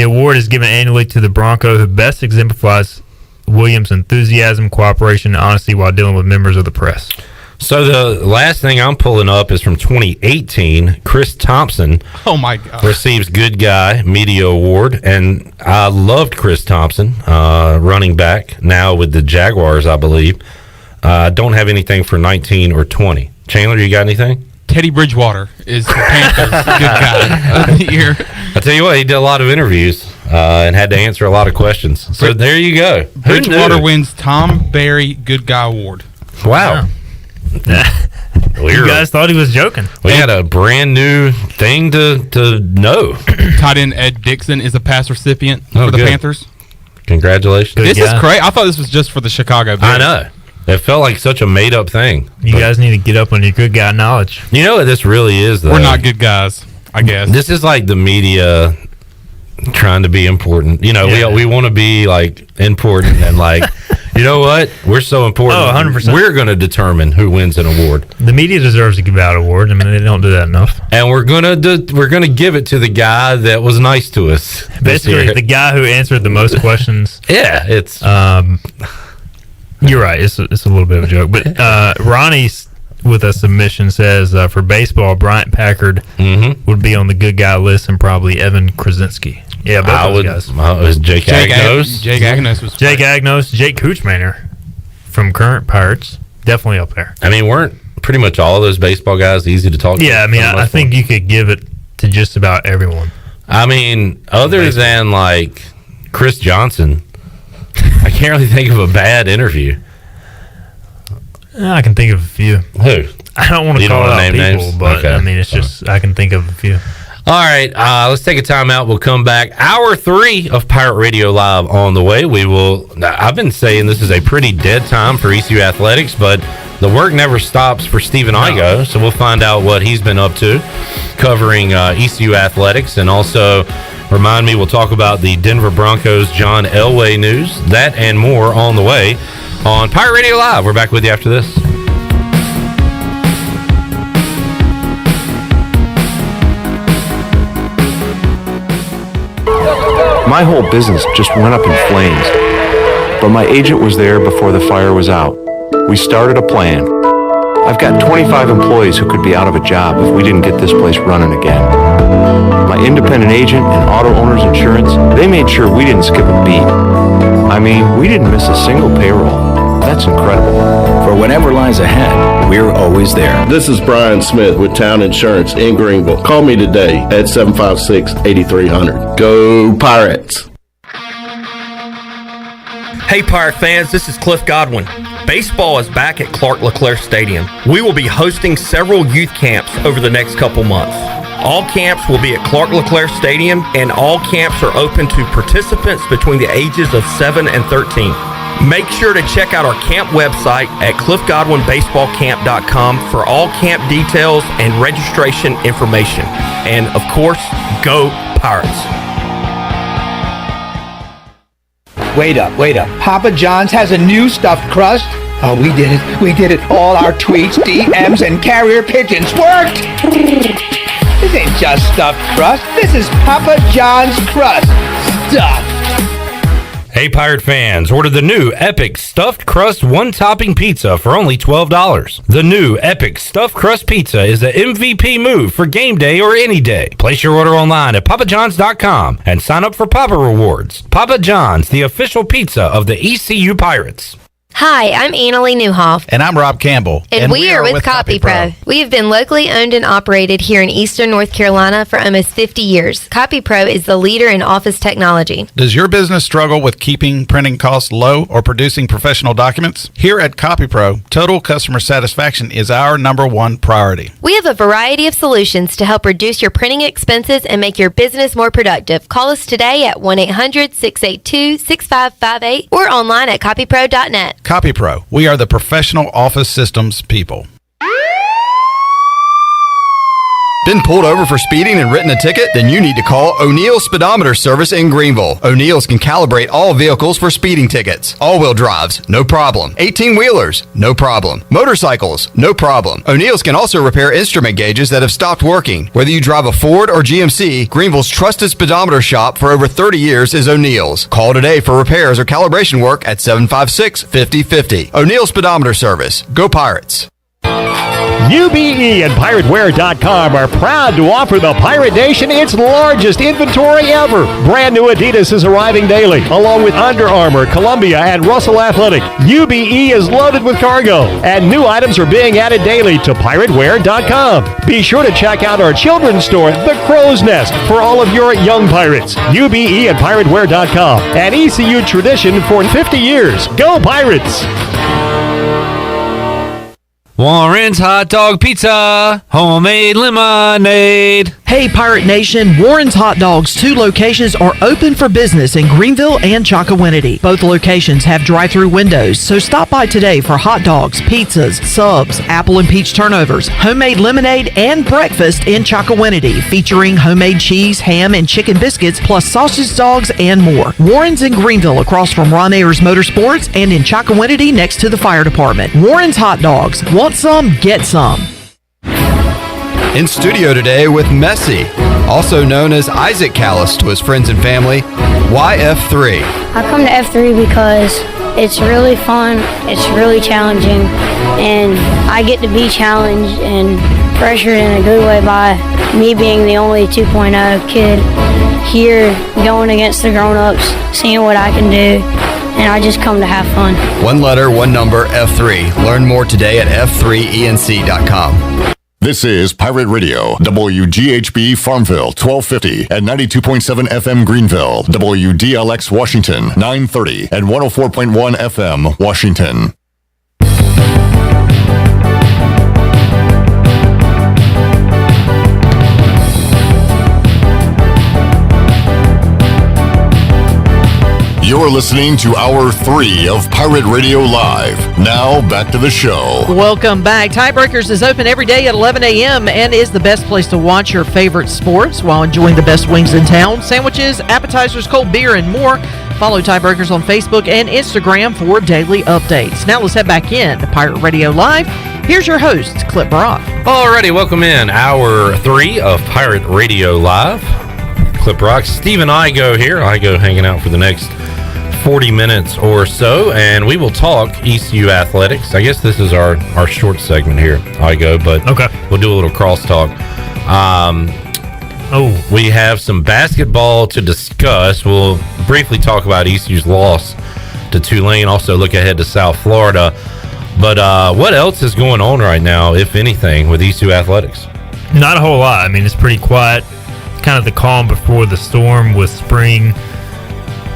award is given annually to the Bronco who best exemplifies Williams' enthusiasm, cooperation, and honesty while dealing with members of the press. So the last thing I'm pulling up is from 2018. Chris Thompson receives Good Guy Media Award, and I loved Chris Thompson, running back, now with the Jaguars, I believe. Don't have anything for 19 or 20. Chandler, you got anything? Teddy Bridgewater is the Panthers Good Guy of the Year. I tell you what, he did a lot of interviews and had to answer a lot there So there you go. Bridgewater wins Tom Barry Good Guy Award. Wow. You guys thought he was joking. We had a brand new thing to know. Tight end Ed Dixon is a pass recipient for the Panthers. Congratulations. This is crazy. I thought this was just for the Chicago Bears. I know. It felt like such a made-up thing. You guys need to get up on your good guy knowledge. You know what this really is, though? We're not good guys, I guess. This is like the media trying to be important. You know, we want to be, important and, you know what? We're so important. Oh, 100%. We're going to determine who wins an award. The media deserves to give out awards. I mean, they don't do that enough. And we're gonna give it to the guy that was nice to us. Basically, the guy who answered the most questions. Yeah, it's. You're right. It's a little bit of a joke, but Ronnie with a submission says for baseball, Bryant Packard would be on the good guy list, and probably Evan Krasinski. Yeah, both those guys. It was Jake Agnos. Jake Agnos was Jake Agnos, Jake Kuchmaner from current Pirates, definitely up there. I mean, weren't pretty much all of those baseball guys easy to talk to? Yeah, I mean, I think you could give it to just about everyone. I mean, other than Chris Johnson, I can't really think of a bad interview. I can think of a few. Who? I don't want to call out people, names? but okay. I mean, it's just I can think of a few. All right, let's take a time out. We'll come back. Hour 3 of Pirate Radio Live on the way. I've been saying this is a pretty dead time for ECU Athletics, but the work never stops for Stephen Igoe, so we'll find out what he's been up to covering ECU Athletics. And also, remind me, we'll talk about the Denver Broncos John Elway news. That and more on the way on Pirate Radio Live. We're back with you after this. My whole business just went up in flames. but my agent was there before the fire was out. We started a plan. I've got 25 employees who could be out of a job if we didn't get this place running again. My independent agent and auto owner's insurance, they made sure we didn't skip a beat. I mean, we didn't miss a single payroll. That's incredible. For whatever lies ahead, we're always there. This is Brian Smith with Town Insurance in Greenville. Call me today at 756-8300. Go Pirates! Hey Pirate fans, this is Cliff Godwin. Baseball is back at Clark LeClaire Stadium. We will be hosting several youth camps over the next couple months. All camps will be at Clark LeClaire Stadium, and all camps are open to participants between the ages of 7 and 13. Make sure to check out our camp website at cliffgodwinbaseballcamp.com for all camp details and registration information. And of course, go Pirates! Wait up. Papa John's has a new stuffed crust. Oh, we did it. All our tweets, DMs, and carrier pigeons worked. This ain't just stuffed crust. This is Papa John's crust. Stuffed. Hey Pirate fans, order the new Epic Stuffed Crust One-Topping Pizza for only $12. The new Epic Stuffed Crust Pizza is the MVP move for game day or any day. Place your order online at papajohns.com and sign up for Papa Rewards. Papa John's, the official pizza of the ECU Pirates. Hi, I'm Annalie Newhoff. And I'm Rob Campbell. And we are with CopyPro. We have been locally owned and operated here in Eastern North Carolina for almost 50 years. CopyPro is the leader in office technology. Does your business struggle with keeping printing costs low or producing professional documents? Here at CopyPro, total customer satisfaction is our #1 priority. We have a variety of solutions to help reduce your printing expenses and make your business more productive. Call us today at 1-800-682-6558 or online at copypro.net. CopyPro, we are the professional office systems people. Been pulled over for speeding and written a ticket? Then you need to call O'Neill's Speedometer Service in Greenville. O'Neill's can calibrate all vehicles for speeding tickets. All-wheel drives, no problem. 18-wheelers, no problem. Motorcycles, no problem. O'Neill's can also repair instrument gauges that have stopped working. Whether you drive a Ford or GMC, Greenville's trusted speedometer shop for over 30 years is O'Neill's. Call today for repairs or calibration work at 756-5050. O'Neill's Speedometer Service. Go Pirates! UBE and PirateWear.com are proud to offer the Pirate Nation its largest inventory ever. Brand new Adidas is arriving daily, along with Under Armour, Columbia, and Russell Athletic. UBE is loaded with cargo, and new items are being added daily to PirateWear.com. Be sure to check out our children's store, The Crow's Nest, for all of your young pirates. UBE and PirateWear.com, an ECU tradition for 50 years. Go Pirates! Warren's Hot Dog Pizza, homemade lemonade. Hey, Pirate Nation, Warren's Hot Dogs 2 locations are open for business in Greenville and Chocowinity. Both locations have drive-through windows, so stop by today for hot dogs, pizzas, subs, apple and peach turnovers, homemade lemonade, and breakfast in Chocowinity, featuring homemade cheese, ham, and chicken biscuits, plus sausage dogs and more. Warren's in Greenville, across from Ron Ayers Motorsports, and in Chocowinity, next to the fire department. Warren's Hot Dogs. Want some? Get some. In studio today with Messi, also known as Isaac Callis to his friends and family. Why F3? I come to F3 because it's really fun, it's really challenging, and I get to be challenged and pressured in a good way by me being the only 2.0 kid here, going against the grown-ups, seeing what I can do, and I just come to have fun. One letter, one number, F3. Learn more today at f3enc.com. This is Pirate Radio, WGHB Farmville, 1250 at 92.7 FM Greenville, WDLX Washington, 930 and 104.1 FM Washington. You're listening to Hour 3 of Pirate Radio Live. Now, back to the show. Welcome back. Tiebreakers is open every day at 11 a.m. and is the best place to watch your favorite sports while enjoying the best wings in town, sandwiches, appetizers, cold beer, and more. Follow Tiebreakers on Facebook and Instagram for daily updates. Now let's head back in to Pirate Radio Live. Here's your host, Clip Brock. Alrighty, welcome in Hour 3 of Pirate Radio Live. Clip Rock, Stephen Igoe here. Igoe hanging out for the next 40 minutes or so, and we will talk ECU athletics. I guess this is our short segment here, Igoe, but okay, we'll do a little crosstalk. We have some basketball to discuss. We'll briefly talk about ECU's loss to Tulane, also look ahead to South Florida. But what else is going on right now, if anything, with ECU athletics? Not a whole lot. I mean, it's pretty quiet. It's kind of the calm before the storm with spring.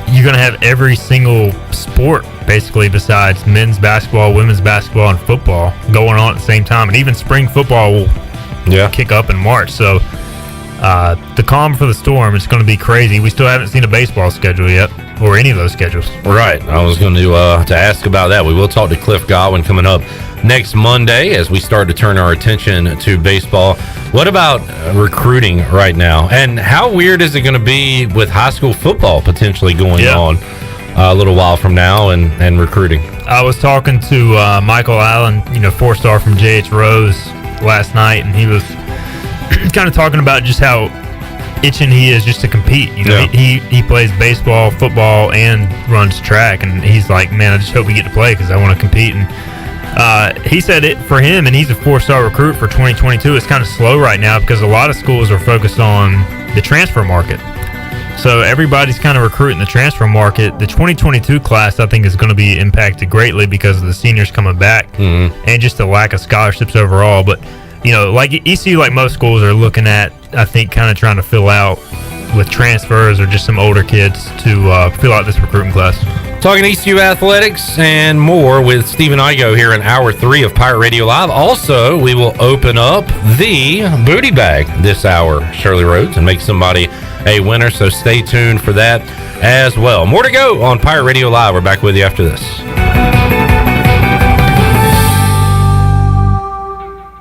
You're going to have every single sport, basically, besides men's basketball, women's basketball, and football going on at the same time. And even spring football will kick up in March. So the calm for the storm is going to be crazy. We still haven't seen a baseball schedule yet, or any of those schedules. Right. I was going to ask about that. We will talk to Cliff Godwin coming up next Monday as we start to turn our attention to baseball. What about recruiting right now? And how weird is it going to be with high school football potentially going on a little while from now and recruiting? I was talking to Michael Allen, 4-star from JH Rose last night, and he was kind of talking about just how itching he is just to compete. He plays baseball, football, and runs track, and he's like, man, I just hope we get to play because I want to compete. And he said it for him, and he's a 4-star recruit for 2022. It's kind of slow right now because a lot of schools are focused on the transfer market. So everybody's kind of recruiting the transfer market. The 2022 class, I think, is going to be impacted greatly because of the seniors coming back and just the lack of scholarships overall. But like ECU, like most schools, are looking at, I think, kind of trying to fill out with transfers or just some older kids to fill out this recruiting class. Talking ECU athletics and more with Stephen Igoe here in Hour 3 of Pirate Radio Live. Also, we will open up the booty bag this hour, Shirley Rhodes, and make somebody a winner. So stay tuned for that as well. More to go on Pirate Radio Live. We're back with you after this.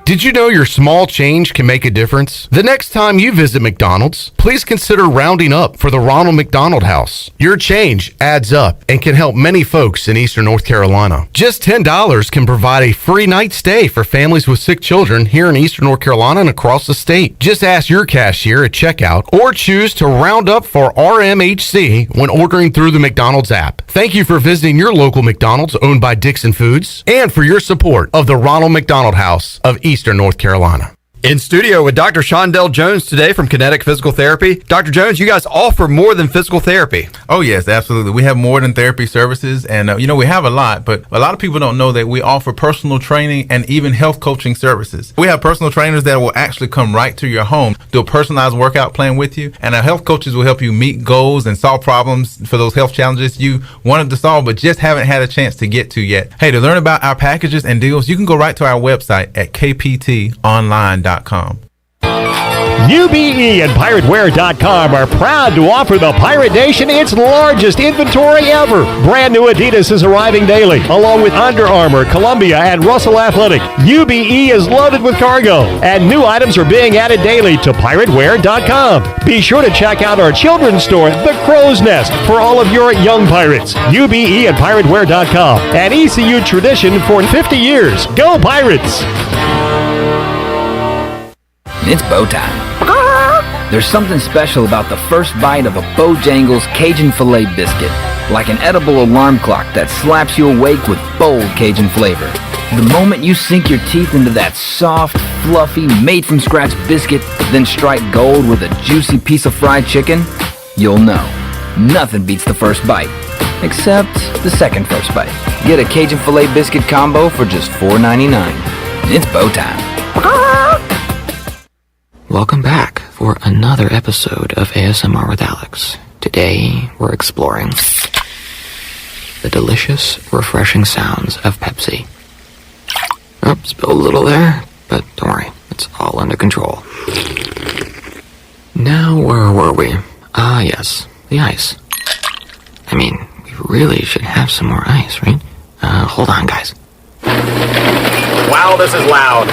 Did you know your small change can make a difference? The next time you visit McDonald's, please consider rounding up for the Ronald McDonald House. Your change adds up and can help many folks in Eastern North Carolina. Just $10 can provide a free night stay for families with sick children here in Eastern North Carolina and across the state. Just ask your cashier at checkout or choose to round up for RMHC when ordering through the McDonald's app. Thank you for visiting your local McDonald's owned by Dixon Foods and for your support of the Ronald McDonald House of Eastern North Carolina. In studio with Dr. Shondell Jones today from Kinetic Physical Therapy. Dr. Jones, you guys offer more than physical therapy. Oh, yes, absolutely. We have more than therapy services, and, we have a lot, but a lot of people don't know that we offer personal training and even health coaching services. We have personal trainers that will actually come right to your home, do a personalized workout plan with you, and our health coaches will help you meet goals and solve problems for those health challenges you wanted to solve but just haven't had a chance to get to yet. Hey, to learn about our packages and deals, you can go right to our website at kptonline.com. UBE and PirateWear.com are proud to offer the Pirate Nation its largest inventory ever. Brand new Adidas is arriving daily, along with Under Armour, Columbia, and Russell Athletic. UBE is loaded with cargo, and new items are being added daily to PirateWear.com. Be sure to check out our children's store, The Crow's Nest, for all of your young pirates. UBE and PirateWear.com, an ECU tradition for 50 years. Go Pirates! It's bow time. There's something special about the first bite of a Bojangles Cajun Filet biscuit, like an edible alarm clock that slaps you awake with bold Cajun flavor. The moment you sink your teeth into that soft, fluffy, made-from-scratch biscuit, then strike gold with a juicy piece of fried chicken, you'll know. Nothing beats the first bite, except the second first bite. Get a Cajun Filet biscuit combo for just $4.99. It's bow time. Welcome back for another episode of ASMR with Alex. Today, we're exploring the delicious, refreshing sounds of Pepsi. Oh, spilled a little there, but don't worry, it's all under control. Now, where were we? Ah, yes, the ice. I mean, we really should have some more ice, right? Hold on, guys. Wow, this is loud.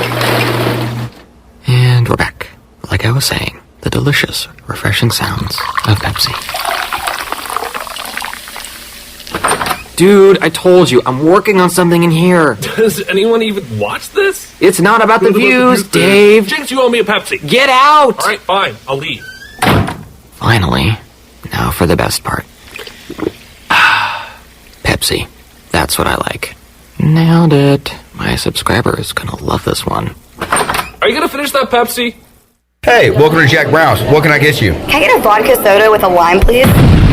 And we're back. Like I was saying, the delicious, refreshing sounds of Pepsi. Dude, I told you, I'm working on something in here. Does anyone even watch this? It's not about the views, Dave. Jinx, you owe me a Pepsi. Get out! All right, fine, I'll leave. Finally, now for the best part. Pepsi. That's what I like. Nailed it. My subscriber is gonna love this one. Are you gonna finish that Pepsi? Hey, welcome to Jack Brown's. What can I get you? Can I get a vodka soda with a lime, please?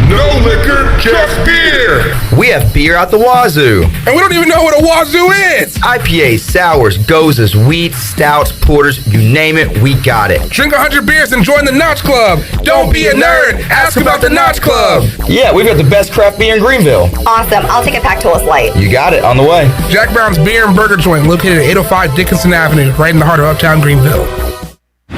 No liquor, just beer. We have beer out the wazoo. And we don't even know what a wazoo is. IPAs, sours, gozas, wheats, stouts, porters, you name it, we got it. Drink 100 beers and join the Notch Club. Don't be a nerd. Ask about the Notch Club. Yeah, we've got the best craft beer in Greenville. Awesome. I'll take a pack to us light. You got it, on the way. Jack Brown's Beer and Burger Joint, located at 805 Dickinson Avenue, right in the heart of Uptown Greenville.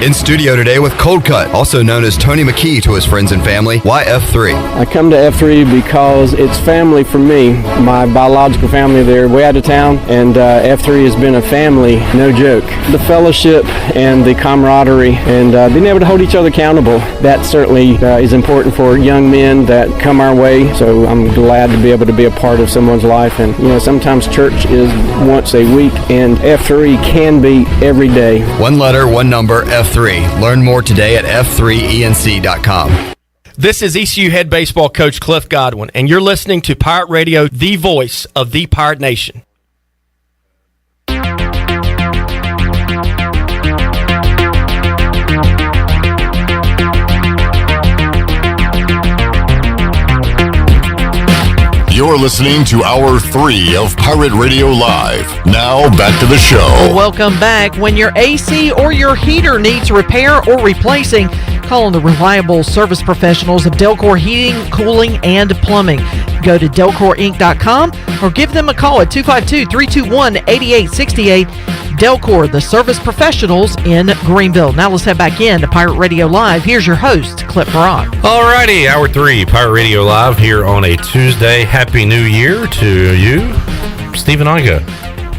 In studio today with Cold Cut, also known as Tony McKee to his friends and family. Why F3? I come to F3 because it's family for me. My biological family, they're way out of town, and F3 has been a family, no joke. The fellowship and the camaraderie and being able to hold each other accountable, that certainly is important for young men that come our way. So I'm glad to be able to be a part of someone's life. And, you know, sometimes church is once a week, and F3 can be every day. One letter, one number, F3. Learn more today at f3enc.com. This is ECU head baseball coach Cliff Godwin, and you're listening to Pirate Radio, the voice of the Pirate Nation. You're listening to Hour 3 of Pirate Radio Live. Now, back to the show. Well, welcome back. When your AC or your heater needs repair or replacing, call on the reliable service professionals of Delcor Heating, Cooling, and Plumbing. Go to delcorinc.com or give them a call at 252-321-8868. Delcor, the service professionals in Greenville. Now let's head back in to Pirate Radio Live. Here's your host, Clip Brock. Alrighty, Hour 3, Pirate Radio Live here on a Tuesday. Happy New Year to you, Stephen Igoe.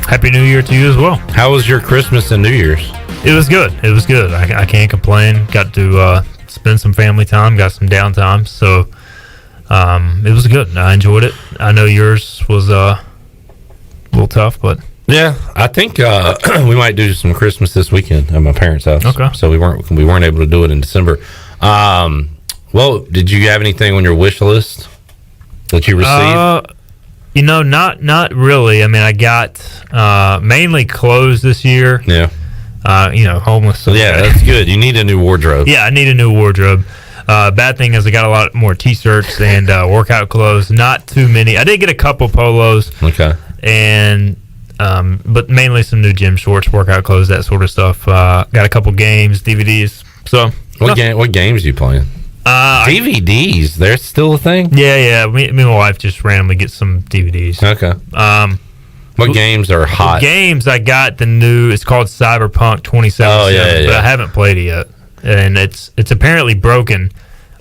Happy New Year to you as well. How was your Christmas and New Year's? It was good. It was good. I can't complain. Got to spend some family time, got some downtime. So it was good. I enjoyed it. I know yours was a little tough, but... Yeah, I think we might do some Christmas this weekend at my parents' house. Okay. So we weren't able to do it in December. Well, did you have anything on your wish list that you received? You know, not really. I mean, I got mainly clothes this year. Yeah. You know, homeless. So yeah, that's good. You need a new wardrobe. Yeah, I need a new wardrobe. Bad thing is I got a lot more T-shirts and workout clothes. Not too many. I did get a couple polos. Okay. And but mainly some new gym shorts, workout clothes, that sort of stuff. Got a couple games, DVDs. So what games are you playing? DVDs, they're still a thing? Yeah. Me and my wife just randomly get some DVDs. Okay. What games are hot? Games I got the new. It's called Cyberpunk 2077. Oh yeah. But I haven't played it yet, and it's apparently broken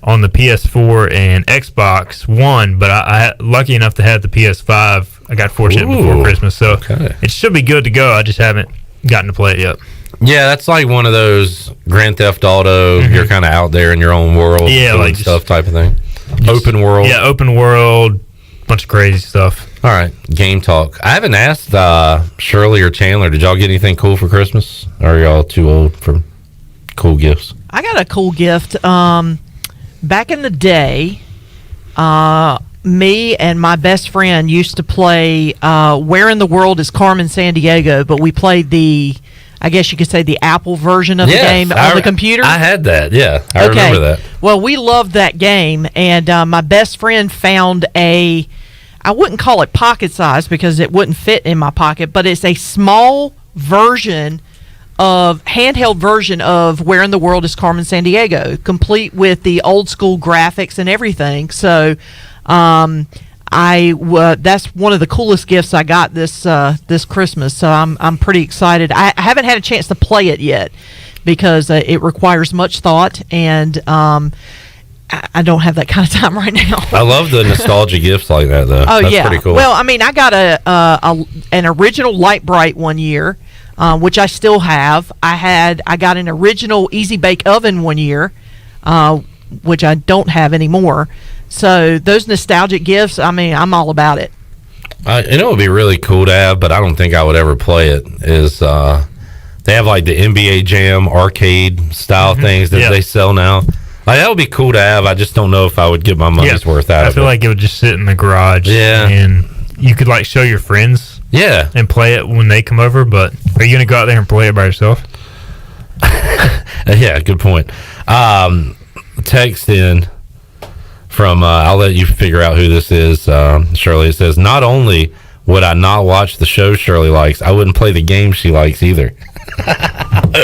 on the PS4 and Xbox One. But I lucky enough to have the PS5. I got fortunate before Christmas, so it should be good to go. I just haven't gotten to play it yet. Yeah, that's like one of those Grand Theft Auto. You're kind of out there in your own world, yeah, doing like stuff type of thing. Open world. Yeah, open world, bunch of crazy stuff. All right, game talk. I haven't asked Shirley or Chandler. Did y'all get anything cool for Christmas? Or are y'all too old for cool gifts? I got a cool gift. Back in the day, me and my best friend used to play Where in the World is Carmen Sandiego, but we played I guess you could say the Apple version of the game on the computer. I had that, yeah. I remember that. Well, we loved that game, and my best friend found I wouldn't call it pocket size because it wouldn't fit in my pocket, but it's a small handheld version of Where in the World is Carmen Sandiego, complete with the old school graphics and everything. So that's one of the coolest gifts I got this Christmas. So I'm pretty excited. I haven't had a chance to play it yet because it requires much thought, and I don't have that kind of time right now. I love the nostalgia gifts like that, though. Oh, that's yeah. pretty cool. Well, I mean, I got an original Light Bright one year, which I still have. I got an original Easy Bake Oven one year, which I don't have anymore. So those nostalgic gifts, I mean, I'm all about it. It would be really cool to have, but I don't think I would ever play it, is they have like the NBA Jam arcade style things that they sell now. Like, that would be cool to have. I just don't know if I would get my money's worth out of it. I feel like it would just sit in the garage. Yeah. And you could like show your friends. Yeah. And play it when they come over. But are you gonna go out there and play it by yourself? Yeah, good point. Text in from I'll let you figure out who this is. Shirley, it says, not only would I not watch the show Shirley likes, I wouldn't play the game she likes either.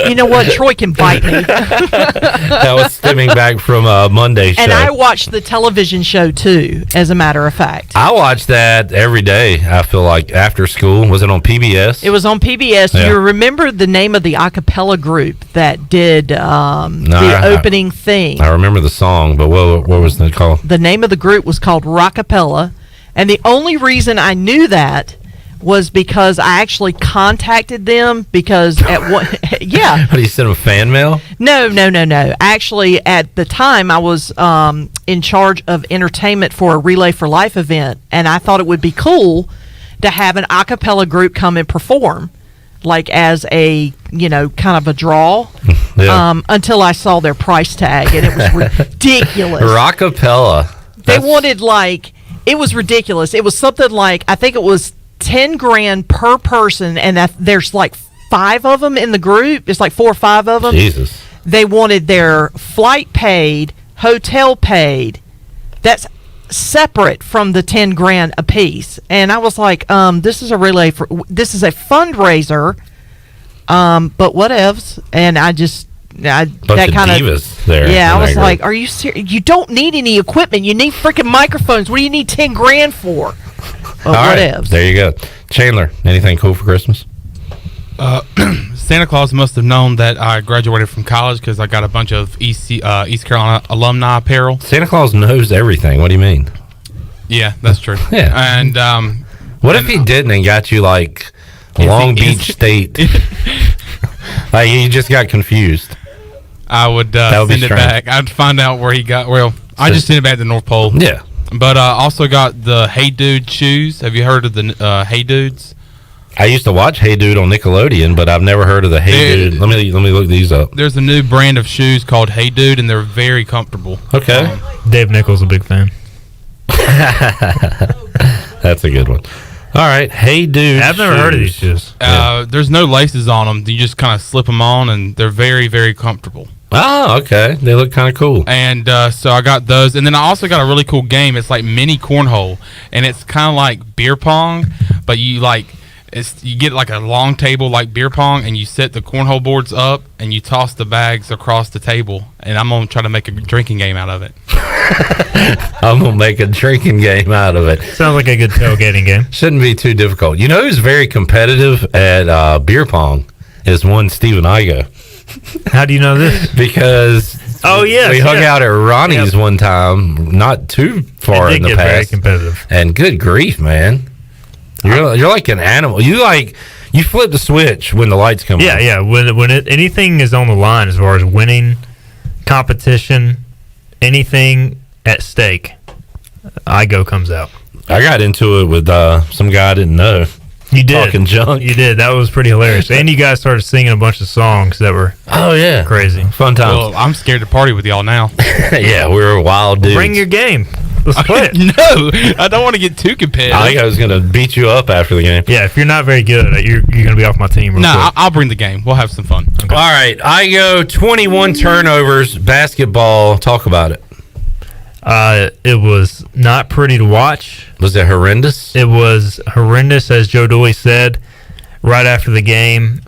You know what? Troy can bite me. That was stemming back from Monday's show. And I watched the television show too, as a matter of fact. I watch that every day, I feel like, after school. Was it on PBS? It was on PBS. Yeah. You remember the name of the a cappella group that did the opening thing? I remember the song, but what was it called? The name of the group was called Rockapella. And the only reason I knew that was because I actually contacted them because at what yeah. What, do you send them fan mail? No. Actually, at the time, I was in charge of entertainment for a Relay for Life event, and I thought it would be cool to have an a cappella group come and perform, like as a, kind of a draw, until I saw their price tag, and it was ridiculous. Rockapella. They wanted, it was ridiculous. It was something like, I think it was $10,000 per person, and there's 5 of them in the group. It's 4 or 5 of them. Jesus. They wanted their flight paid, hotel paid. That's separate from the $10,000 a piece. And I was like, this is a fundraiser, but whatevs. And I just that kind of divas there. Yeah, I was like, are you serious? You don't need any equipment. You need freaking microphones. What do you need $10,000 for? All right, there you go. Chandler, anything cool for Christmas? Santa Claus must have known that I graduated from college because I got a bunch of East Carolina alumni apparel. Santa Claus knows everything. What do you mean? Yeah, that's true. Yeah. And what if he didn't and got you Long Beach State? He just got confused. I would send it back. I'd find out where he got. Well, I just sent it back to North Pole. Yeah. But I also got the Hey Dude shoes. Have you heard of the Hey Dudes? I used to watch Hey Dude on Nickelodeon, but I've never heard of the Hey Dude. Let me look these up. There's a new brand of shoes called Hey Dude, and they're very comfortable. Okay. Dave Nichols a big fan. That's a good one. All right, Hey Dude. I've never heard of these shoes. There's no laces on them. You just kind of slip them on, and they're very, very comfortable. Oh, okay. They look kind of cool. And so I got those. And then I also got a really cool game. It's like mini cornhole. And it's kind of like beer pong, but you get a long table like beer pong, and you set the cornhole boards up, and you toss the bags across the table. And I'm going to try to make a drinking game out of it. I'm going to make a drinking game out of it. Sounds like a good tailgating game. Shouldn't be too difficult. You know who's very competitive at beer pong is one Stephen Igoe. How do you know this? Because we hung out at Ronnie's one time, not too far in the past. Very competitive. And good grief, man, you're like an animal. You flip the switch when the lights come on. Yeah. When anything is on the line as far as winning, competition, anything at stake, Igoe comes out. I got into it with some guy I didn't know. You did. Talking junk. You did. That was pretty hilarious. And you guys started singing a bunch of songs that were crazy. Fun times. Well, I'm scared to party with y'all now. Yeah, we're wild dudes. Bring your game. Let's play it. No, I don't want to get too competitive. I think I was going to beat you up after the game. Yeah, if you're not very good, you're going to be off my team. I'll bring the game. We'll have some fun. Okay. All right, Igoe 21 turnovers, basketball. Talk about it. It was not pretty to watch. Was it horrendous? It was horrendous, as Joe Dooley said right after the game.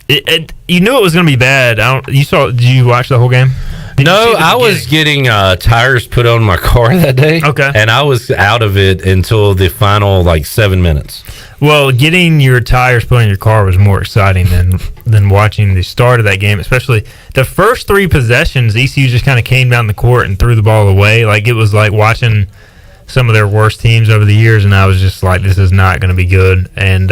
You knew it was going to be bad. Did you watch the whole game? No, I was getting tires put on my car that day. Okay. And I was out of it until the final 7 minutes. Well, getting your tires put on your car was more exciting than watching the start of that game, especially the first 3 possessions. ECU just kind of came down the court and threw the ball away. It was like watching some of their worst teams over the years, and I was just like, this is not going to be good. And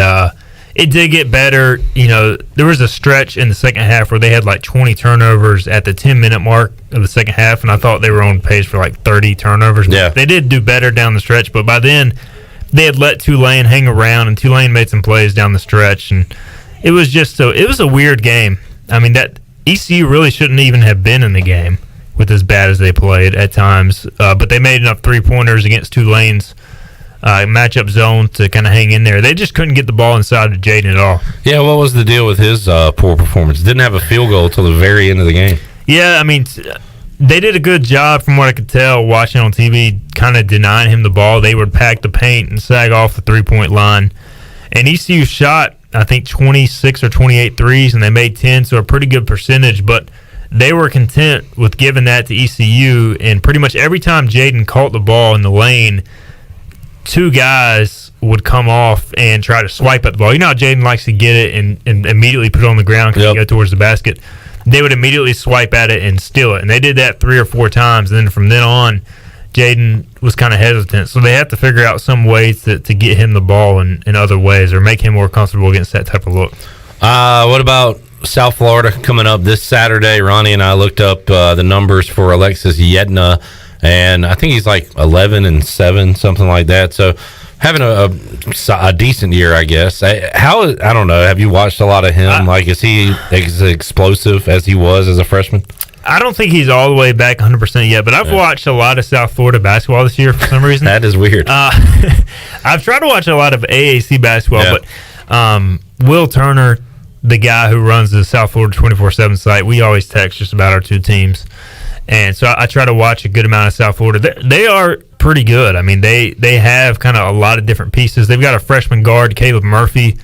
it did get better. There was a stretch in the second half where they had 20 turnovers at the 10-minute mark of the second half, and I thought they were on pace for 30 turnovers. Yeah. They did do better down the stretch, but by then they had let Tulane hang around, and Tulane made some plays down the stretch, and it was a weird game. I mean, that ECU really shouldn't even have been in the game with as bad as they played at times, but they made enough 3-pointers against Tulane's matchup zone to kind of hang in there. They just couldn't get the ball inside of Jaden at all. Yeah, what was the deal with his poor performance? Didn't have a field goal till the very end of the game. Yeah, I mean, they did a good job from what I could tell watching on TV, kind of denying him the ball. They would pack the paint and sag off the three-point line. And ECU shot, I think, 26 or 28 threes, and they made 10, so a pretty good percentage. But they were content with giving that to ECU, and pretty much every time Jaden caught the ball in the lane, two guys would come off and try to swipe at the ball. You know how Jaden likes to get it and immediately put it on the ground because you go towards the basket. They would immediately swipe at it and steal it. And they did that 3 or 4 times. And then from then on, Jaden was kind of hesitant. So they have to figure out some ways to get him the ball in other ways or make him more comfortable against that type of look. What about South Florida coming up this Saturday? Ronnie and I looked up the numbers for Alexis Yetna, and I think he's like 11-7, something like that. So having a decent year, I guess. I don't know. Have you watched a lot of him? Is he as explosive as he was as a freshman? I don't think he's all the way back 100% yet, but I've watched a lot of South Florida basketball this year for some reason. That is weird. I've tried to watch a lot of AAC basketball, but Will Turner, the guy who runs the South Florida 24/7 site, we always text just about our two teams. And so I try to watch a good amount of South Florida. They are pretty good. I mean, they have kind of a lot of different pieces. They've got a freshman guard, Caleb Murphy,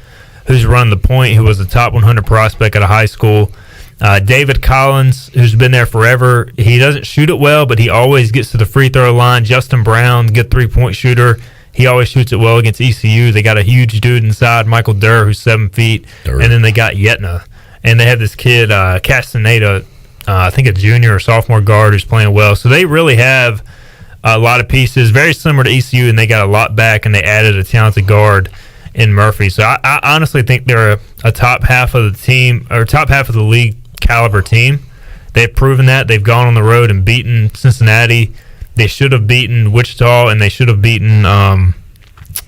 who's run the point, who was a top 100 prospect at a high school. David Collins, who's been there forever. He doesn't shoot it well, but he always gets to the free throw line. Justin Brown, good three-point shooter. He always shoots it well against ECU. They got a huge dude inside, Michael Durr, who's 7 feet. And then they got Yetna. And they have this kid, Castaneda, I think a junior or sophomore guard who's playing well. So they really have a lot of pieces, very similar to ECU, and they got a lot back, and they added a talented guard in Murphy. So I honestly think they're a top half of the team, or top half of the league caliber team. They've proven that. They've gone on the road and beaten Cincinnati. They should have beaten Wichita, and they should have beaten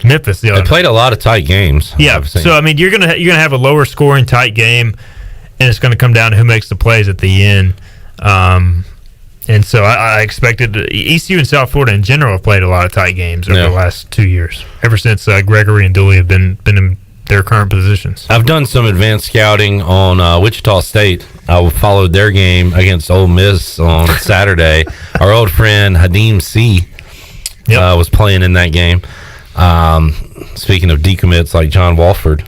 Memphis. They played a lot of tight games. Yeah, so I mean, you're gonna have a lower scoring tight game, and it's going to come down to who makes the plays at the end. And so I expected ECU and South Florida in general have played a lot of tight games over the last 2 years, ever since Gregory and Dooley have been in their current positions. I've done some advanced scouting on Wichita State. I followed their game against Ole Miss on Saturday. Our old friend Hadim C. Was playing in that game. Speaking of decommits like John Walford.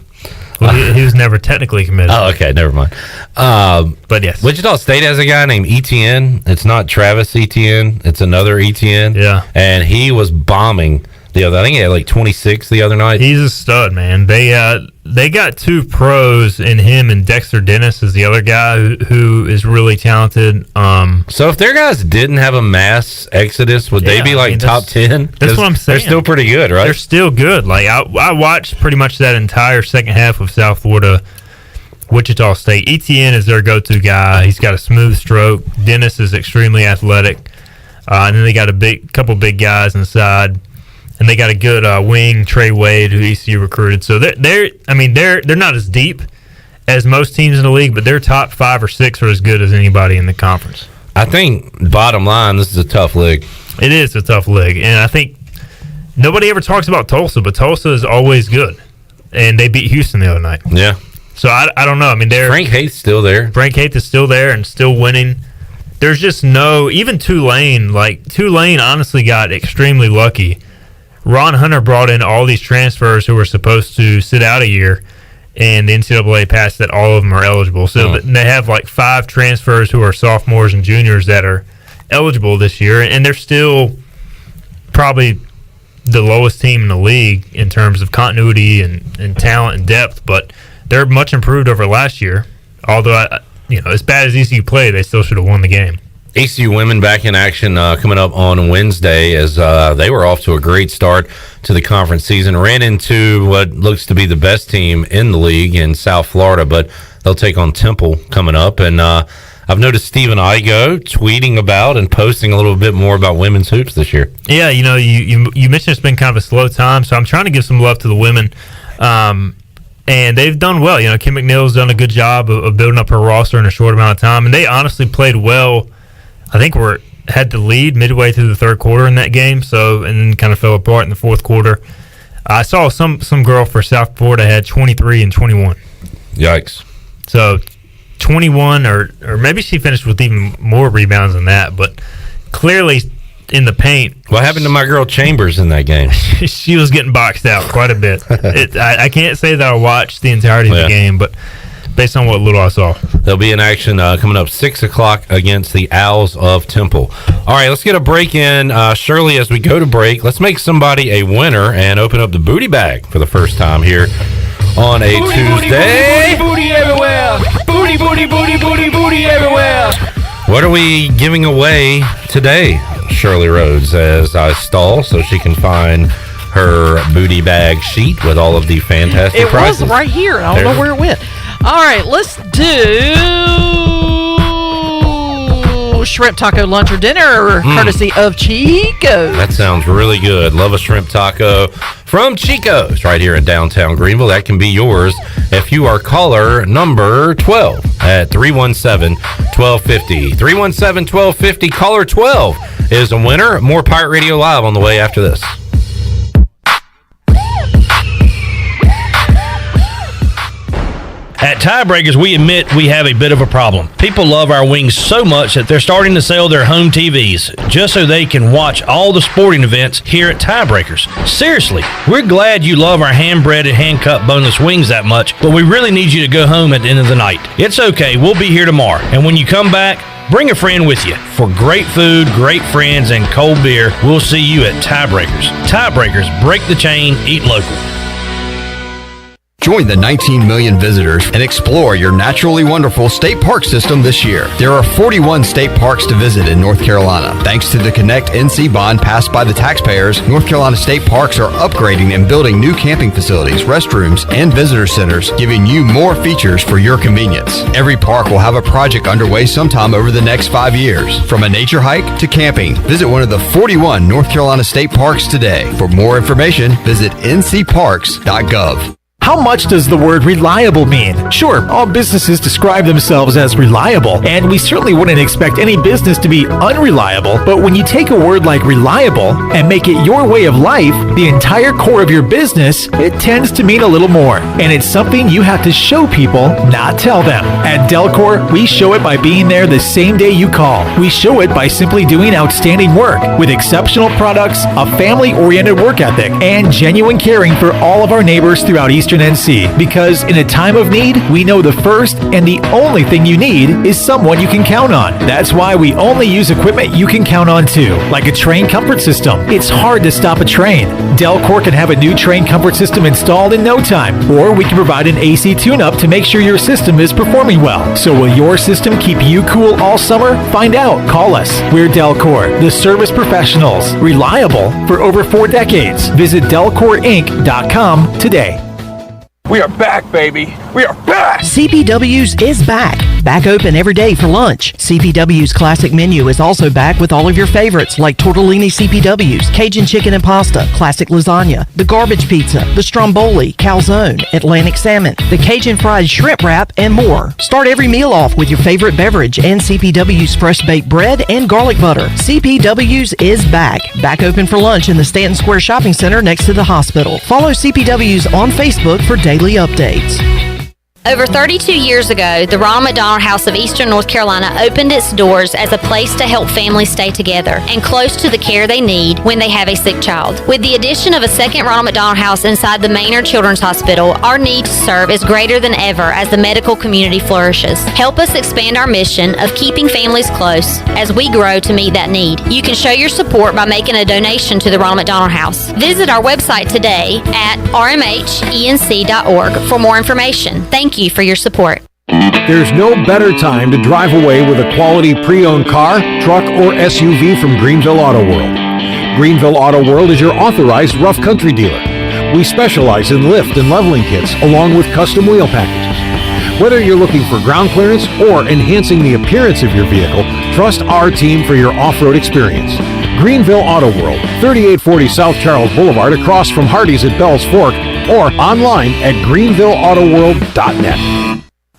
Well, he was never technically committed. Oh, okay, never mind. But yes, Wichita State has a guy named Etienne. It's not Travis Etienne. It's another Etienne. Yeah, and he was bombing the other. I think he had like 26 the other night. He's a stud, man. They got 2 pros in him, and Dexter Dennis is the other guy who is really talented. So if their guys didn't have a mass exodus, would they be like top 10? That's what I'm saying. They're still pretty good, right? They're still good. Like I watched pretty much that entire second half of South Florida, Wichita State. Etienne is their go-to guy. He's got a smooth stroke. Dennis is extremely athletic, and then they got couple big guys inside. And they got a good wing, Trey Wade, who ECU recruited. So they're not as deep as most teams in the league, but their top 5 or 6 are as good as anybody in the conference. I think, bottom line, this is a tough league. It is a tough league, and I think nobody ever talks about Tulsa, but Tulsa is always good, and they beat Houston the other night. Yeah. So I don't know. I mean, Frank Haith's still there. Frank Haith is still there and still winning. There's just even Tulane. Like Tulane, honestly got extremely lucky. Ron Hunter brought in all these transfers who were supposed to sit out a year, and the NCAA passed that all of them are eligible. So they have like 5 transfers who are sophomores and juniors that are eligible this year, and they're still probably the lowest team in the league in terms of continuity and talent and depth, but they're much improved over last year. Although, as bad as ECU played, they still should have won the game. ECU women back in action coming up on Wednesday as they were off to a great start to the conference season. Ran into what looks to be the best team in the league in South Florida, but they'll take on Temple coming up. And I've noticed Stephen Igoe tweeting about and posting a little bit more about women's hoops this year. Yeah, you mentioned it's been kind of a slow time, so I'm trying to give some love to the women. And they've done well. Kim McNeil's done a good job of building up her roster in a short amount of time, and they honestly played well. I think we're had the lead midway through the third quarter in that game, and then kind of fell apart in the fourth quarter. I saw some girl for South Florida had 23 and 21. Yikes. So 21, or maybe she finished with even more rebounds than that, but clearly in the paint. What happened to my girl Chambers in that game? She was getting boxed out quite a bit. I can't say that I watched the entirety of the game, but based on what little I saw. There'll be an action coming up 6 o'clock against the Owls of Temple. All right, let's get a break in. Shirley, as we go to break, let's make somebody a winner and open up the booty bag for the first time here on a Tuesday. Booty, booty everywhere. Booty, booty, booty, booty, booty everywhere. What are we giving away today, Shirley Rhodes, as I stall so she can find her booty bag sheet with all of the fantastic prizes? It was right here. I don't know where it went. All right, let's do shrimp taco lunch or dinner, courtesy of Chico's. That sounds really good. Love a shrimp taco from Chico's right here in downtown Greenville. That can be yours if you are caller number 12 at 317-1250. 317-1250, caller 12 is a winner. More Pirate Radio Live on the way after this. At Tiebreakers, we admit we have a bit of a problem. People love our wings so much that they're starting to sell their home TVs just so they can watch all the sporting events here at Tiebreakers. Seriously, we're glad you love our hand-breaded and hand-cut boneless wings that much, but we really need you to go home at the end of the night. It's okay, we'll be here tomorrow. And when you come back, bring a friend with you. For great food, great friends, and cold beer, we'll see you at Tiebreakers. Tiebreakers, break the chain, eat local. Join the 19 million visitors and explore your naturally wonderful state park system this year. There are 41 state parks to visit in North Carolina. Thanks to the Connect NC bond passed by the taxpayers, North Carolina state parks are upgrading and building new camping facilities, restrooms, and visitor centers, giving you more features for your convenience. Every park will have a project underway sometime over the next 5 years. From a nature hike to camping, visit one of the 41 North Carolina state parks today. For more information, visit ncparks.gov. How much does the word reliable mean? Sure, all businesses describe themselves as reliable, and we certainly wouldn't expect any business to be unreliable, but when you take a word like reliable and make it your way of life, the entire core of your business, it tends to mean a little more. And it's something you have to show people, not tell them. At Delcor, we show it by being there the same day you call. We show it by simply doing outstanding work with exceptional products, a family-oriented work ethic, and genuine caring for all of our neighbors throughout Eastern NC, because in a time of need, we know the first and the only thing you need is someone you can count on. That's why we only use equipment you can count on too, like a train comfort system. It's hard to stop a train. Delcor can have a new train comfort system installed in no time, or we can provide an AC tune-up to make sure your system is performing well. So will your system keep you cool all summer? Find out. Call us. We're Delcor, the service professionals, reliable for over 4 decades. Visit DelcorInc.com today. We are back, baby. We are back. CPW's is back. Back open every day for lunch. CPW's classic menu is also back with all of your favorites like tortellini CPW's, Cajun chicken and pasta, classic lasagna, the garbage pizza, the stromboli, calzone, Atlantic salmon, the Cajun fried shrimp wrap, and more. Start every meal off with your favorite beverage and CPW's fresh baked bread and garlic butter. CPW's is back. Back open for lunch in the Stanton Square Shopping Center next to the hospital. Follow CPW's on Facebook for daily updates. Over 32 years ago, the Ronald McDonald House of Eastern North Carolina opened its doors as a place to help families stay together and close to the care they need when they have a sick child. With the addition of a second Ronald McDonald House inside the Maynard Children's Hospital, our need to serve is greater than ever as the medical community flourishes. Help us expand our mission of keeping families close as we grow to meet that need. You can show your support by making a donation to the Ronald McDonald House. Visit our website today at rmhenc.org for more information. Thank you for your support. There's no better time to drive away with a quality pre-owned car, truck, or SUV from Greenville Auto World. Greenville Auto World is your authorized rough country dealer. We specialize in lift and leveling kits along with custom wheel packages. Whether you're looking for ground clearance or enhancing the appearance of your vehicle, trust our team for your off-road experience. Greenville Auto World, 3840 South Charles Boulevard across from Hardee's at Bell's Fork, or online at greenvilleautoworld.net.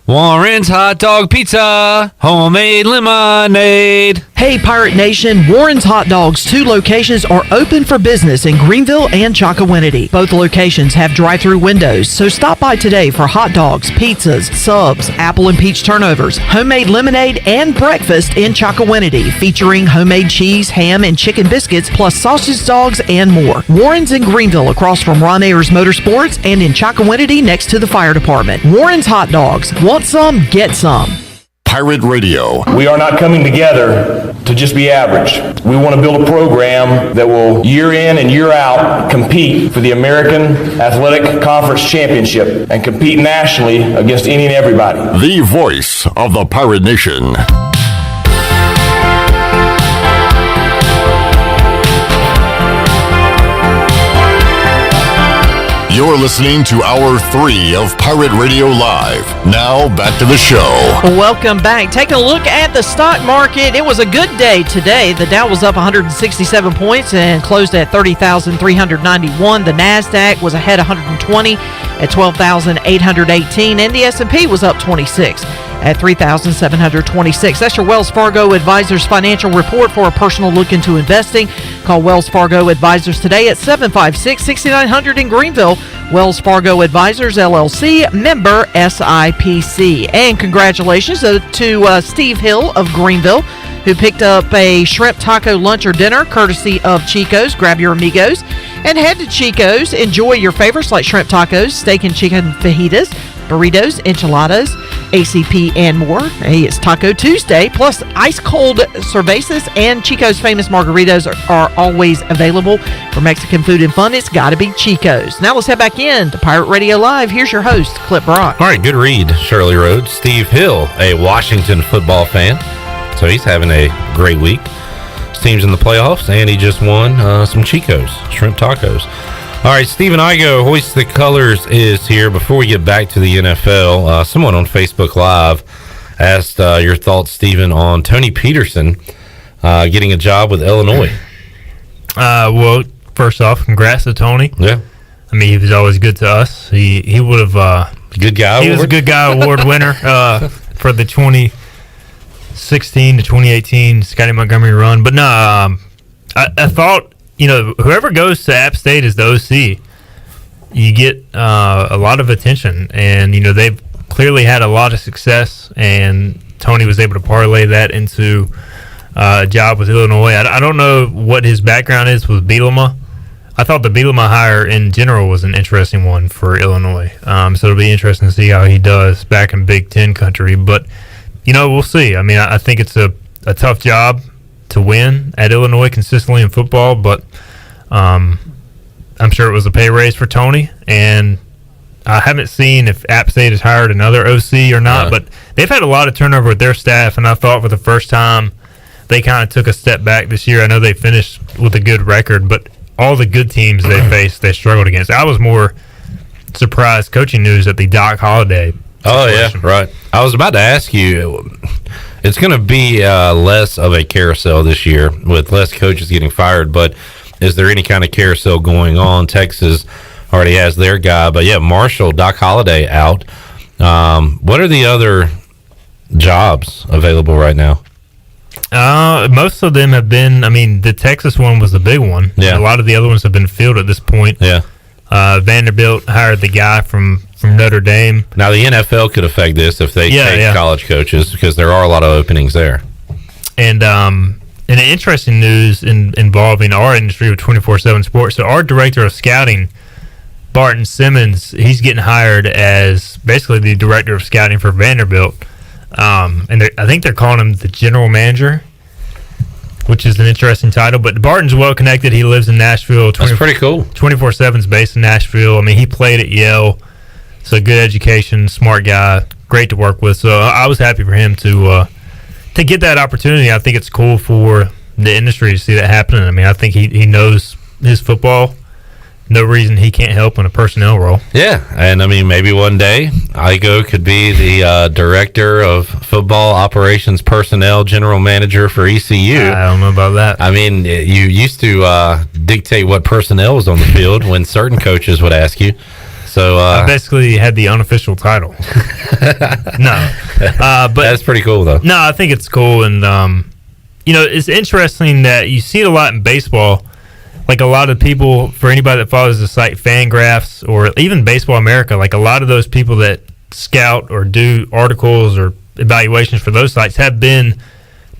Warren's Hot Dog Pizza, homemade lemonade. Hey, Pirate Nation, Warren's Hot Dogs, 2 locations are open for business in Greenville and Chocowinity. Both locations have drive-through windows, so stop by today for hot dogs, pizzas, subs, apple and peach turnovers, homemade lemonade, and breakfast in Chocowinity, featuring homemade cheese, ham, and chicken biscuits, plus sausage dogs and more. Warren's in Greenville, across from Ron Ayers Motorsports, and in Chocowinity next to the fire department. Warren's Hot Dogs. Want some? Get some. Pirate Radio. We are not coming together to just be average. We want to build a program that will year in and year out compete for the American Athletic Conference Championship and compete nationally against any and everybody. The voice of the Pirate Nation. You're listening to Hour 3 of Pirate Radio Live. Now, back to the show. Welcome back. Taking a look at the stock market. It was a good day today. The Dow was up 167 points and closed at 30,391. The NASDAQ was ahead 120 at 12,818. And the S&P was up 26 at 3,726. That's your Wells Fargo Advisors financial report. For a personal look into investing, call Wells Fargo Advisors today at 756-6900 in Greenville. Wells Fargo Advisors, LLC, member SIPC. And congratulations to Steve Hill of Greenville, who picked up a shrimp taco lunch or dinner courtesy of Chico's. Grab your amigos and head to Chico's. Enjoy your favorites like shrimp tacos, steak and chicken fajitas, burritos, enchiladas, ACP, and more. Hey, it's Taco Tuesday. Plus, ice-cold cervezas and Chico's famous margaritas are always available. For Mexican food and fun, it's got to be Chico's. Now let's head back in to Pirate Radio Live. Here's your host, Clip Brock. All right, good read, Shirley Rhodes. Steve Hill, a Washington football fan. So he's having a great week. His team's in the playoffs, and he just won some Chico's, shrimp tacos. All right, Stephen Igoe, Hoist the Colors is here. Before we get back to the NFL, someone on Facebook Live asked your thoughts, Stephen, on Tony Peterson getting a job with Illinois. Well, first off, congrats to Tony. Yeah. I mean, he was always good to us. He would have... Good Guy He Award? was a Good Guy Award winner for the 2016 to 2018 Scotty Montgomery run. But no, I thought... You know, whoever goes to App State as the OC, you get a lot of attention. And, you know, they've clearly had a lot of success, and Tony was able to parlay that into a job with Illinois. I don't know what his background is with Bielema. I thought the Bielema hire in general was an interesting one for Illinois. So it'll be interesting to see how he does back in Big Ten country. But, you know, we'll see. I mean, I think it's a tough job to win at Illinois consistently in football, but I'm sure it was a pay raise for Tony, and I haven't seen if App State has hired another OC or not, but they've had a lot of turnover with their staff, and I thought for the first time they kind of took a step back this year. I know they finished with a good record, but all the good teams they faced, they struggled against. I was more surprised coaching news at the Doc Holliday situation. Yeah, right. I was about to ask you, it's going to be less of a carousel this year with less coaches getting fired, but is there any kind of carousel going on? Texas already has their guy, but yeah, Marshall, Doc Holliday out. What are the other jobs available right now? Most of them have been, I mean, the Texas one was the big one. Yeah. A lot of the other ones have been filled at this point. Yeah. Vanderbilt hired the guy from Notre Dame. Now, the NFL could affect this if they take college coaches, because there are a lot of openings there. And an interesting news involving our industry with 24/7 Sports. So our director of scouting, Barton Simmons, he's getting hired as basically the director of scouting for Vanderbilt. And I think they're calling him the general manager, which is an interesting title. But Barton's well connected. He lives in Nashville. That's pretty cool. 24/7's based in Nashville. I mean, he played at Yale. So good education, smart guy, great to work with. So I was happy for him to get that opportunity. I think it's cool for the industry to see that happening. I mean, I think he knows his football. No reason he can't help in a personnel role. Yeah, and I mean, maybe one day Igoe could be the director of football operations personnel, general manager for ECU. I don't know about that. I mean, you used to dictate what personnel was on the field when certain coaches would ask you. So I basically had the unofficial title. No, but that's pretty cool though. No, I think it's cool, and it's interesting that you see it a lot in baseball. Like a lot of people, for anybody that follows the site Fangraphs or even Baseball America, like a lot of those people that scout or do articles or evaluations for those sites have been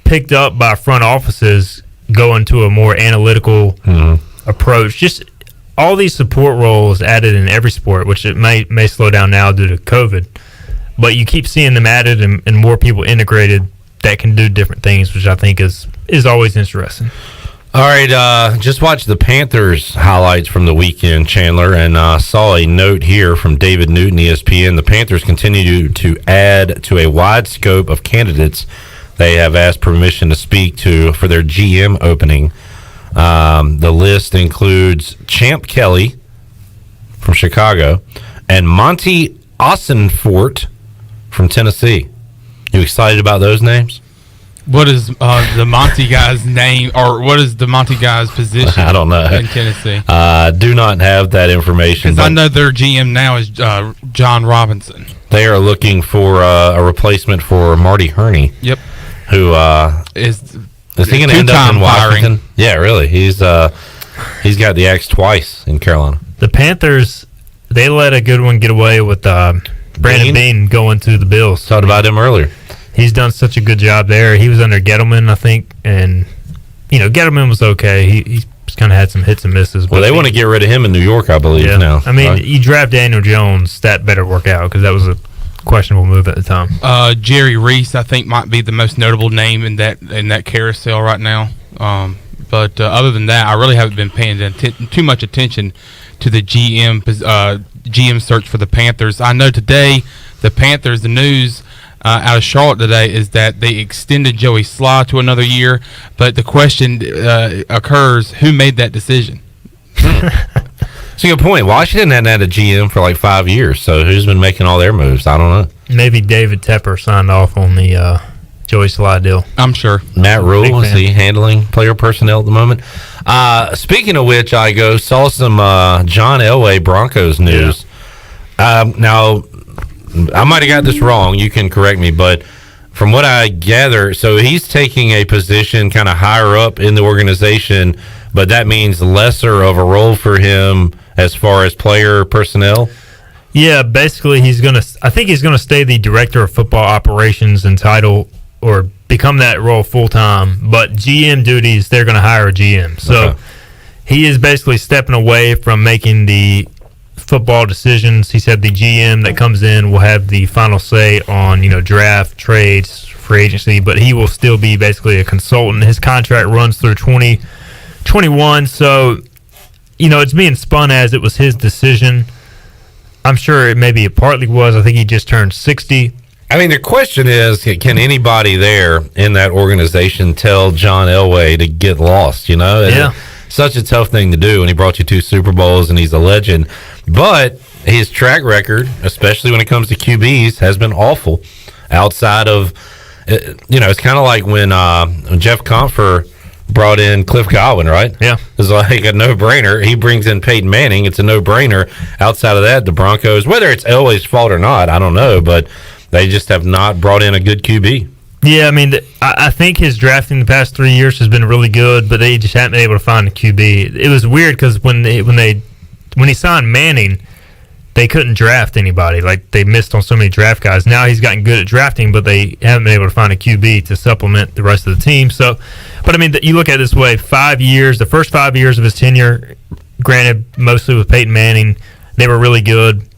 picked up by front offices going to a more analytical approach. Just all these support roles added in every sport, which it may slow down now due to COVID, but you keep seeing them added and more people integrated that can do different things, which I think is always interesting. All right, just watched the Panthers highlights from the weekend, Chandler, and saw a note here from David Newton, ESPN. The Panthers continue to add to a wide scope of candidates they have asked permission to speak to for their GM opening. The list includes Champ Kelly from Chicago and Monty Ossenfort from Tennessee. You excited about those names? What is the Monty guy's name, or what is the Monty guy's position? I don't know. In Tennessee. Do not have that information. Because I know their GM now is John Robinson. They are looking for a replacement for Marty Herney. Yep. Who is he going to end up in Washington? Firing. Yeah, really. He's got the axe twice in Carolina. The Panthers, they let a good one get away with Brandon Beane going to the Bills. Talked about him earlier. He's done such a good job there. He was under Gettleman, I think, and Gettleman was okay. He's kind of had some hits and misses. Well, they want to get rid of him in New York, I believe. Now, I mean, you draft Daniel Jones, that better work out because that was a questionable move at the time. Jerry Reese, I think, might be the most notable name in that carousel right now. But other than that, I really haven't been paying too much attention to the GM search for the Panthers. I know today the news out of Charlotte today is that they extended Joey Sly to another year, but the question occurs, who made that decision? That's a good point. Washington hadn't had a GM for like 5 years, so who's been making all their moves? I don't know. Maybe David Tepper signed off on the Joey Sly deal. I'm sure. Matt Rule, is he handling player personnel at the moment? Speaking of which, I saw some John Elway Broncos news. Now, I might have got this wrong. You can correct me, but from what I gather, so he's taking a position kind of higher up in the organization, but that means lesser of a role for him as far as player personnel. Yeah, basically I think he's gonna stay the director of football operations and title, or become that role full time. But GM duties, they're gonna hire a GM. So he is basically stepping away from making the football decisions. He said the GM that comes in will have the final say on draft, trades, free agency, but he will still be basically a consultant. His contract runs through 2021, so it's being spun as it was his decision. I'm sure it partly was. I think he just turned 60. I mean, the question is, can anybody there in that organization tell John Elway to get lost? Yeah. Such a tough thing to do, and he brought you 2 Super Bowls, and he's a legend. But his track record, especially when it comes to QBs, has been awful. Outside of, it's kind of like when Jeff Comfer brought in Cliff Godwin, right? Yeah. It's like a no-brainer. He brings in Peyton Manning. It's a no-brainer. Outside of that, the Broncos, whether it's Elway's fault or not, I don't know, but they just have not brought in a good QB. Yeah, I mean, I think his drafting the past 3 years has been really good, but they just haven't been able to find a QB. It was weird because when he signed Manning, they couldn't draft anybody. Like, they missed on so many draft guys. Now he's gotten good at drafting, but they haven't been able to find a QB to supplement the rest of the team. So, but I mean, you look at it this way: 5 years, the first 5 years of his tenure, granted, mostly with Peyton Manning, they were really good.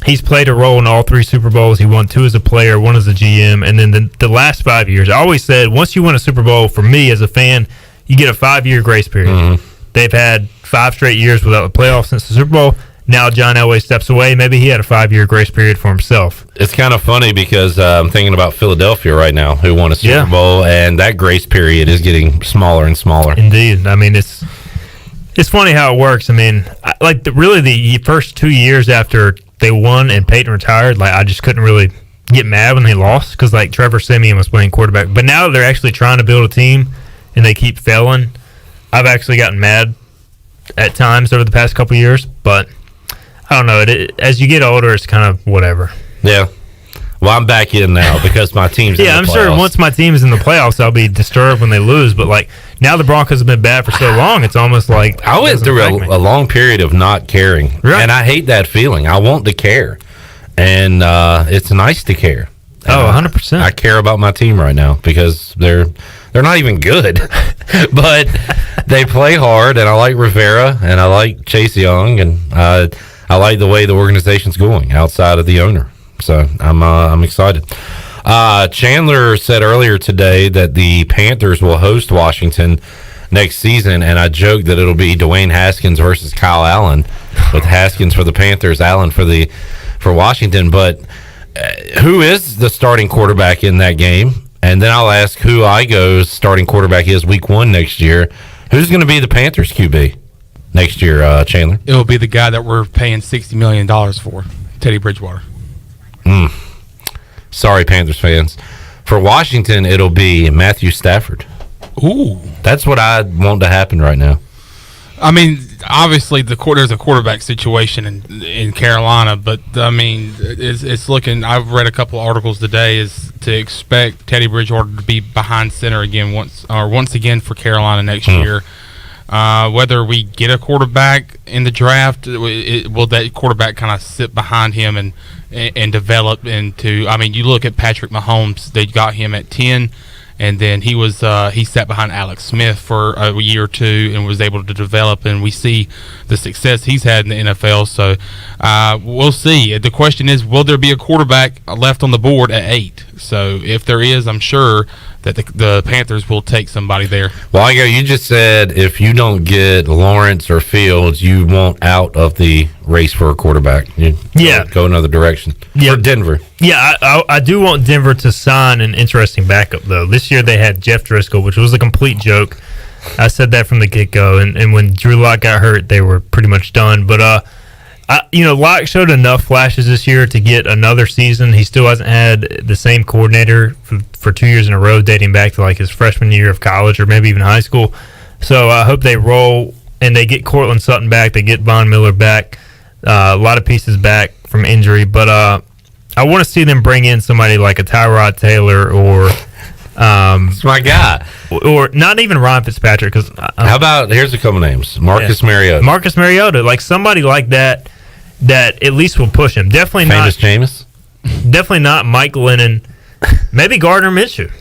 He's played a role in all 3 Super Bowls. He won 2 as a player, 1 as a GM, and then the last 5 years. I always said, once you win a Super Bowl, for me as a fan, you get a 5-year grace period. Mm-hmm. They've had 5 straight years without the playoffs since the Super Bowl. Now John Elway steps away. Maybe he had a 5-year grace period for himself. It's kind of funny because I'm thinking about Philadelphia right now, who won a Super Bowl, and that grace period is getting smaller and smaller. Indeed. I mean, it's funny how it works. I mean, really the first 2 years after they won and Peyton retired, I just couldn't really get mad when they lost because Trevor Siemian was playing quarterback. But now that they're actually trying to build a team and they keep failing, I've actually gotten mad at times over the past couple of years. But I don't know. As you get older, it's kind of whatever. Yeah. Well, I'm back in now because my team's in the I'm playoffs. sure once my team's in the playoffs, I'll be disturbed when they lose. But like now, the Broncos have been bad for so long. It's almost like I went through a long period of not caring, and I hate that feeling. I want to care, and it's nice to care. And 100%. I care about my team right now because they're not even good, but they play hard, and I like Rivera, and I like Chase Young, and I like the way the organization's going outside of the owner. So I'm excited. Chandler said earlier today that the Panthers will host Washington next season, and I joked that it'll be Dwayne Haskins versus Kyle Allen, with Haskins for the Panthers, Allen for Washington. But who is the starting quarterback in that game? And then I'll ask who Igoe's starting quarterback is Week 1 next year. Who's going to be the Panthers QB next year, Chandler? It'll be the guy that we're paying $60 million for, Teddy Bridgewater. Sorry, Panthers fans. For Washington, it'll be Matthew Stafford. Ooh. That's what I want to happen right now. I mean, obviously there's a quarterback situation in Carolina, but I mean, it's looking. I've read a couple articles today is to expect Teddy Bridgewater to be behind center again once again for Carolina next year. Whether we get a quarterback in the draft, will that quarterback kind of sit behind him and develop into? I mean, you look at Patrick Mahomes; they got him at 10. And then he sat behind Alex Smith for a year or two and was able to develop, and we see the success he's had in the NFL. So we'll see. The question is, will there be a quarterback left on the board at 8? So if there is, I'm sure that the Panthers will take somebody there. Well, Igo, you just said if you don't get Lawrence or Fields, you want out of the race for a quarterback. Go another direction. For Denver. Yeah, I do want Denver to sign an interesting backup, though. This year they had Jeff Driscoll, which was a complete joke. I said that from the get-go, and when Drew Lock got hurt, they were pretty much done. But, Lock showed enough flashes this year to get another season. He still hasn't had the same coordinator for 2 years in a row, dating back to like his freshman year of college or maybe even high school. So I hope they roll, and they get Cortland Sutton back. They get Von Miller back. A lot of pieces back from injury, but I want to see them bring in somebody like a Tyrod Taylor or it's my guy, or not even Ryan Fitzpatrick. Because how about here's a couple names: Marcus Mariota, like somebody like that at least will push him. Definitely Famous not Jameis. Definitely not Mike Lennon. Maybe Gardner Minshew.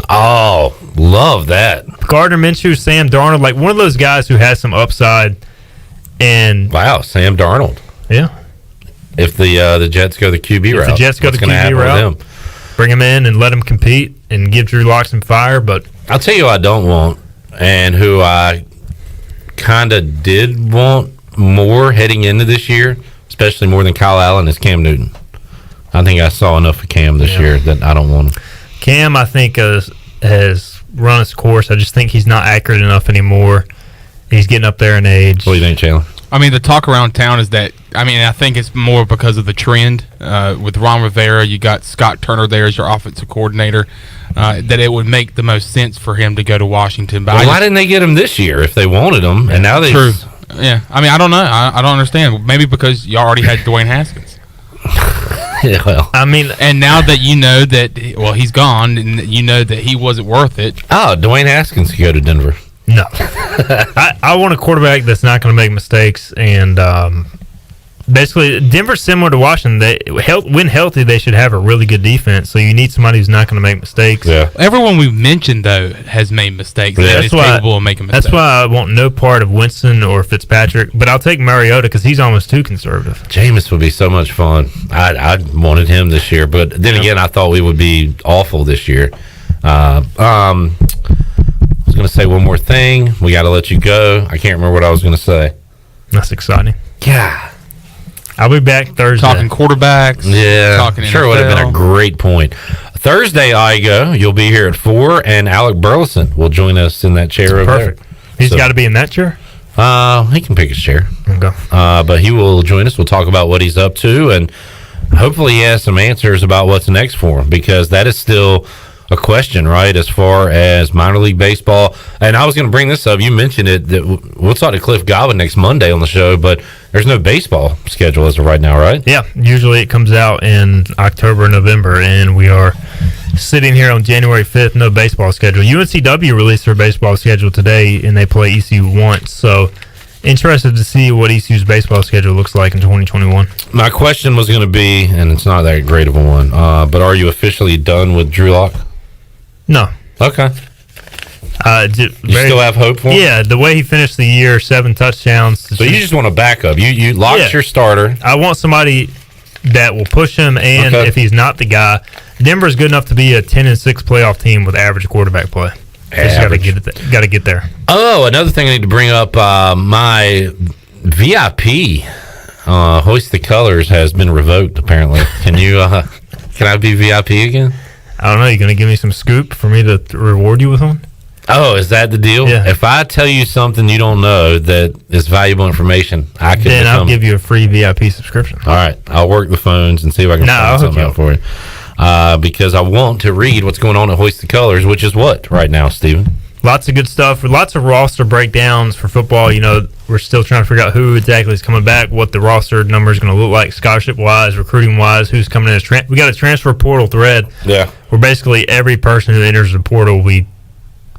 Oh, love that. Gardner Minshew, Sam Darnold, like one of those guys who has some upside. And wow, Sam Darnold. Yeah. If the Jets go the QB route, the Jets go the QB route, bring him in and let him compete and give Drew Lock some fire. But I'll tell you who I don't want, and who I kind of did want more heading into this year, especially more than Kyle Allen, is Cam Newton. I think I saw enough of Cam this year that I don't want him. Cam, I think, has run its course. I just think he's not accurate enough anymore. He's getting up there in age. What do you think, Chandler? I mean, the talk around town is that, I think it's more because of the trend. With Ron Rivera, you got Scott Turner there as your offensive coordinator, that it would make the most sense for him to go to Washington. But why didn't they get him this year if they wanted him? And now they... True. Yeah. I don't know. I don't understand. Maybe because you already had Dwayne Haskins. Yeah, well. And now that you know that, he's gone, and you know that he wasn't worth it. Oh, Dwayne Haskins could go to Denver. No. I want a quarterback that's not going to make mistakes. And basically, Denver's similar to Washington. When healthy, they should have a really good defense. So you need somebody who's not going to make mistakes. Yeah. Everyone we've mentioned, though, has made mistakes. Yeah. Is capable of making mistakes. That's why I want no part of Winston or Fitzpatrick. But I'll take Mariota because he's almost too conservative. Jameis would be so much fun. I wanted him this year. But then again, I thought we would be awful this year. I was going to say one more thing. We got to let you go. I can't remember what I was going to say. That's exciting. Yeah. I'll be back Thursday. Talking quarterbacks. Yeah. Talking sure NFL. would have been a great point. Thursday, Igo, you'll be here at 4, and Alec Burleson will join us in that chair over there. He's got to be in that chair? He can pick his chair. Okay. But he will join us. We'll talk about what he's up to, and hopefully he has some answers about what's next for him, because that is still a question, right, as far as minor league baseball. And I was going to bring this up. You mentioned it, that we'll talk to Cliff Godwin next Monday on the show, but there's no baseball schedule as of right now, right? Yeah, usually it comes out in October, November, and we are sitting here on January 5th, no baseball schedule. UNCW released their baseball schedule today, and they play ECU once, so interested to see what ECU's baseball schedule looks like in 2021. My question was going to be, and it's not that great of a one, but are you officially done with Drew Lock? No. Okay. You still have hope for him? Yeah, the way he finished the year, 7 touchdowns. So you just want a backup. You Lock's your starter. I want somebody that will push him, and if he's not the guy, Denver's good enough to be a 10-6 playoff team with average quarterback play. Just got to get there. Oh, another thing I need to bring up, my VIP Hoist the Colors has been revoked, apparently. Can I be VIP again? I don't know. You going to give me some scoop for me to reward you with one? Oh, is that the deal? Yeah. If I tell you something you don't know that is valuable information, I can. Then I'll give you a free VIP subscription. All right, I'll work the phones and see if I can find something out for you. Because I want to read what's going on at Hoist the Colors, which is what right now, Stephen? Lots of good stuff. Lots of roster breakdowns for football. You know, we're still trying to figure out who exactly is coming back, what the roster number is going to look like, scholarship-wise, recruiting-wise, who's coming in as we got a transfer portal thread. Yeah. Where basically every person who enters the portal, we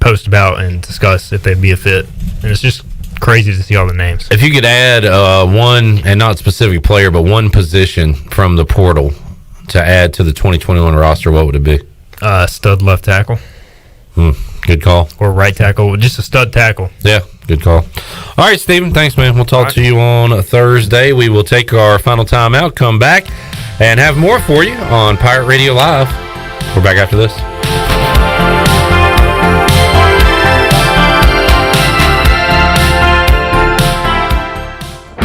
post about and discuss if they'd be a fit. And it's just crazy to see all the names. If you could add one, and not specific player, but one position from the portal to add to the 2021 roster, what would it be? Stud left tackle. Good call. Or right tackle. Just a stud tackle. Yeah, good call. All right, Stephen. Thanks, man. We'll talk to you on Thursday. We will take our final time out, come back, and have more for you on Pirate Radio Live. We're back after this.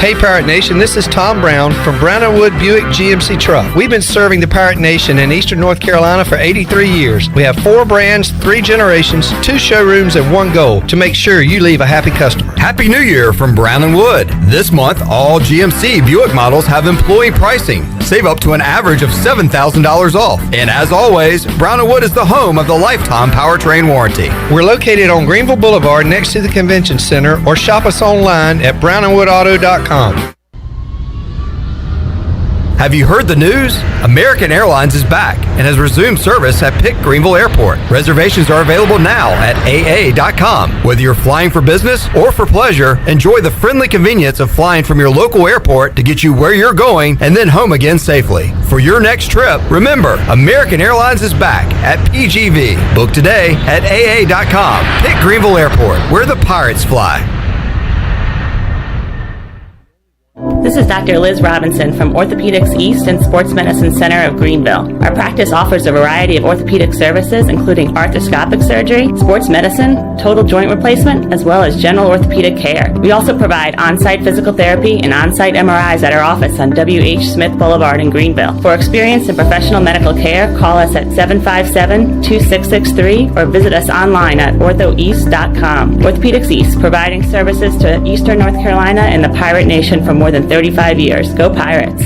Hey Pirate Nation, this is Tom Brown from Brown & Wood Buick GMC Truck. We've been serving the Pirate Nation in Eastern North Carolina for 83 years. We have 4 brands, 3 generations, 2 showrooms, and 1 goal to make sure you leave a happy customer. Happy New Year from Brown & Wood. This month, all GMC Buick models have employee pricing. Save up to an average of $7,000 off. And as always, Brown & Wood is the home of the lifetime powertrain warranty. We're located on Greenville Boulevard next to the Convention Center, or shop us online at brownandwoodauto.com. Have you heard the news? American Airlines is back and has resumed service at Pitt Greenville Airport. Reservations are available now at aa.com. Whether you're flying for business or for pleasure, enjoy the friendly convenience of flying from your local airport to get you where you're going and then home again safely. For your next trip, remember, American Airlines is back at PGV. Book today at aa.com. Pitt Greenville Airport, where the pirates fly. This is Dr. Liz Robinson from Orthopedics East and Sports Medicine Center of Greenville. Our practice offers a variety of orthopedic services, including arthroscopic surgery, sports medicine, total joint replacement, as well as general orthopedic care. We also provide on-site physical therapy and on-site MRIs at our office on W.H. Smith Boulevard in Greenville. For experience in professional medical care, call us at 757-2663 or visit us online at orthoeast.com. Orthopedics East, providing services to Eastern North Carolina and the Pirate Nation for more than 35 years. Go Pirates.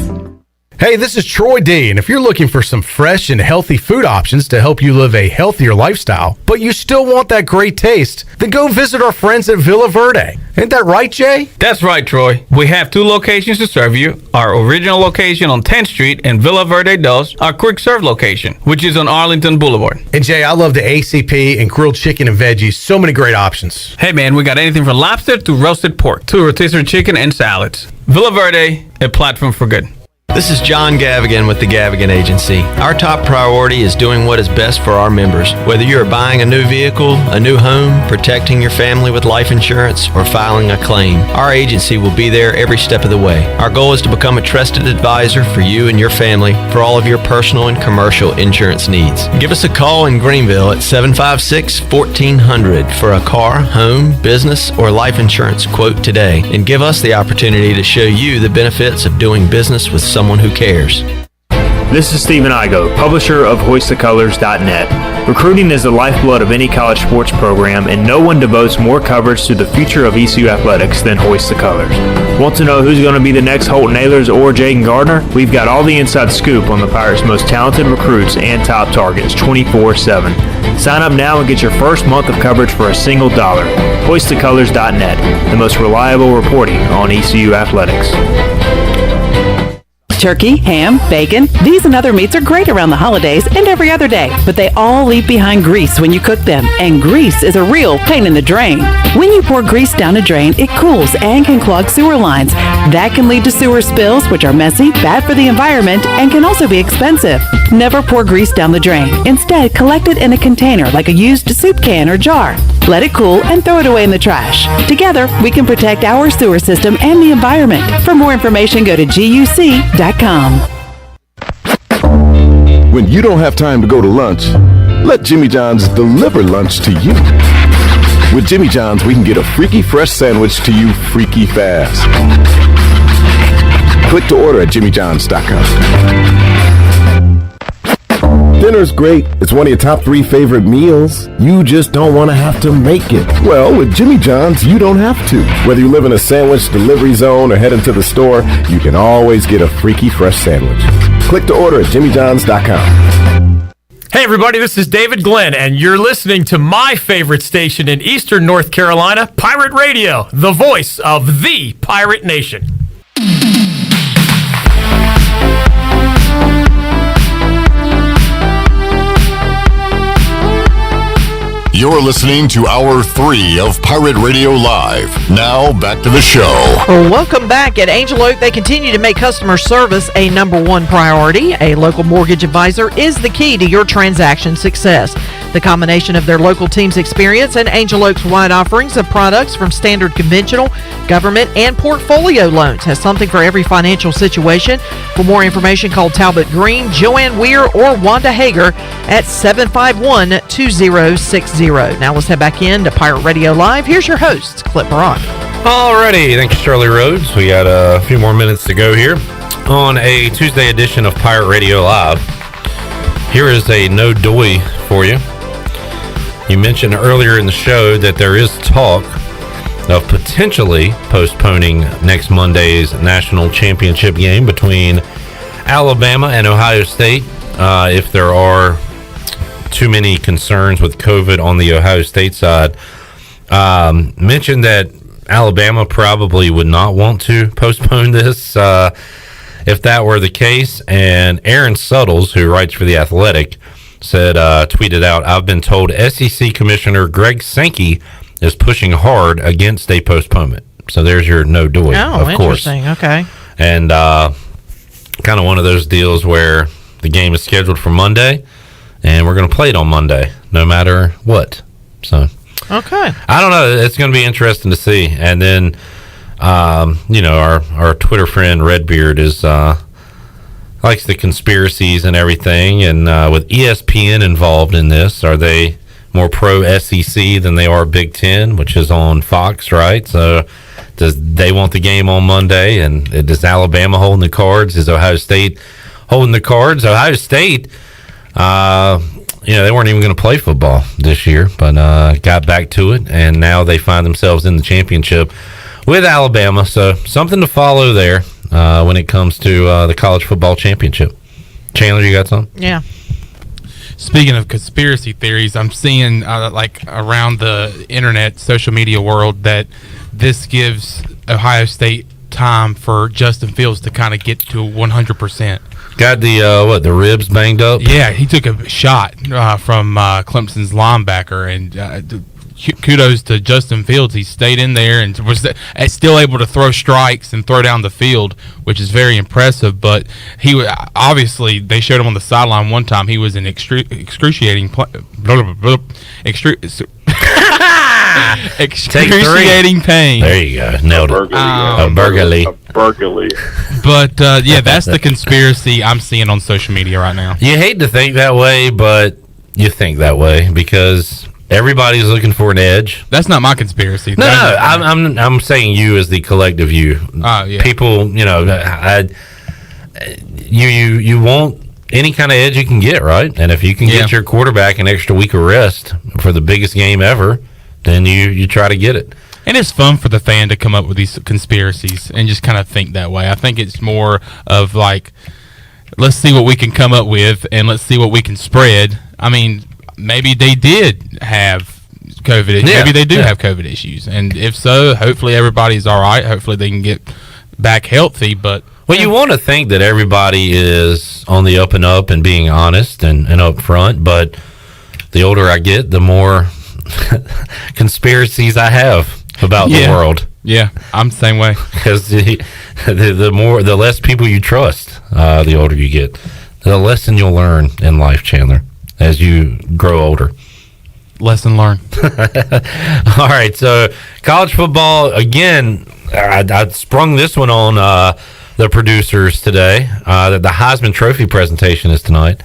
Hey, this is Troy D, and if you're looking for some fresh and healthy food options to help you live a healthier lifestyle, but you still want that great taste, then go visit our friends at Villa Verde. Ain't that right, Jay? That's right, Troy. We have 2 locations to serve you. Our original location on 10th Street and Villa Verde Dos, our quick serve location, which is on Arlington Boulevard. And Jay, I love the ACP and grilled chicken and veggies. So many great options. Hey man, we got anything from lobster to roasted pork to rotisserie chicken and salads. Villa Verde, a platform for good. This is John Gavigan with the Gavigan Agency. Our top priority is doing what is best for our members. Whether you are buying a new vehicle, a new home, protecting your family with life insurance, or filing a claim, our agency will be there every step of the way. Our goal is to become a trusted advisor for you and your family for all of your personal and commercial insurance needs. Give us a call in Greenville at 756-1400 for a car, home, business, or life insurance quote today, and give us the opportunity to show you the benefits of doing business with someone who cares. This is Stephen Igoe, publisher of HoistTheColors.net. Recruiting is the lifeblood of any college sports program, and no one devotes more coverage to the future of ECU athletics than Hoist the Colors. Want to know who's going to be the next Holt Nailers or Jaden Gardner? We've got all the inside scoop on the Pirates' most talented recruits and top targets 24/7. Sign up now and get your first month of coverage for a single dollar. HoistTheColors.net, the most reliable reporting on ECU athletics. Turkey, ham, bacon, these and other meats are great around the holidays and every other day, but they all leave behind grease when you cook them, and grease is a real pain in the drain. When you pour grease down a drain, it cools and can clog sewer lines. That can lead to sewer spills, which are messy, bad for the environment, and can also be expensive. Never pour grease down the drain. Instead, collect it in a container like a used soup can or jar. Let it cool and throw it away in the trash. Together, we can protect our sewer system and the environment. For more information, go to GUC.com. When you don't have time to go to lunch, let Jimmy John's deliver lunch to you. With Jimmy John's, we can get a freaky fresh sandwich to you freaky fast. Click to order at jimmyjohns.com. Dinner's great. It's one of your top 3 favorite meals. You just don't want to have to make it. Well, with Jimmy John's, you don't have to. Whether you live in a sandwich delivery zone or head into the store, you can always get a freaky fresh sandwich. Click to order at jimmyjohns.com. Hey everybody, this is David Glenn, and you're listening to my favorite station in Eastern North Carolina, Pirate Radio, the voice of the Pirate Nation. You're listening to Hour 3 of Pirate Radio Live. Now, back to the show. Well, welcome back. At Angel Oak, they continue to make customer service a number one priority. A local mortgage advisor is the key to your transaction success. The combination of their local team's experience and Angel Oak's wide offerings of products from standard conventional, government, and portfolio loans has something for every financial situation. For more information, call Talbot Green, Joanne Weir, or Wanda Hager at 751-2060. Now let's head back in to Pirate Radio Live. Here's your host, Clip Brock. Alrighty, thanks Shirley Rhodes. We got a few more minutes to go here on a Tuesday edition of Pirate Radio Live. Here is a no doy for you. You mentioned earlier in the show that there is talk of potentially postponing next Monday's national championship game between Alabama and Ohio State if there are too many concerns with COVID on the Ohio State side. Mentioned that Alabama probably would not want to postpone this if that were the case. And Aaron Suttles, who writes for The Athletic, said, tweeted out, "I've been told SEC Commissioner Greg Sankey is pushing hard against a postponement." So there's your no doy, of course. Interesting. Okay. And kind of one of those deals where the game is scheduled for Monday, and we're going to play it on Monday, no matter what. So, okay. I don't know. It's going to be interesting to see. And then, our Twitter friend Redbeard is likes the conspiracies and everything. And with ESPN involved in this, are they more pro SEC than they are Big Ten, which is on Fox, right? So, does they want the game on Monday? And is Alabama holding the cards? Is Ohio State holding the cards? Ohio State. They weren't even going to play football this year, but got back to it, and now they find themselves in the championship with Alabama. So something to follow there when it comes to the college football championship. Chandler, you got something? Yeah. Speaking of conspiracy theories, I'm seeing around the internet, social media world, that this gives Ohio State time for Justin Fields to kind of get to 100%. Got the ribs banged up? Yeah, he took a shot from Clemson's linebacker, and kudos to Justin Fields. He stayed in there and was still able to throw strikes and throw down the field, which is very impressive. But he obviously, they showed him on the sideline one time. He was in excruciating excruciating pain. There you go. Nailed it. A burglary. But, that's the conspiracy I'm seeing on social media right now. You hate to think that way, but you think that way because everybody's looking for an edge. That's not my conspiracy. No, I'm saying you as the collective you. Yeah. People, you want any kind of edge you can get, right? And if you can get your quarterback an extra week of rest for the biggest game ever, then you try to get it. And it's fun for the fan to come up with these conspiracies and just kind of think that way. I think it's more of like, let's see what we can come up with and let's see what we can spread. I mean, maybe they did have COVID issues. Maybe they do have COVID issues. And if so, hopefully everybody's all right. Hopefully they can get back healthy. But well, you want to think that everybody is on the up and up and being honest and up front. But the older I get, the more conspiracies I have about the world. Yeah, I'm the same way. Because the less people you trust, the older you get, the lesson you'll learn in life, Chandler, as you grow older. Lesson learned. All right, so college football again. I sprung this one on the producers today. That the Heisman Trophy presentation is tonight.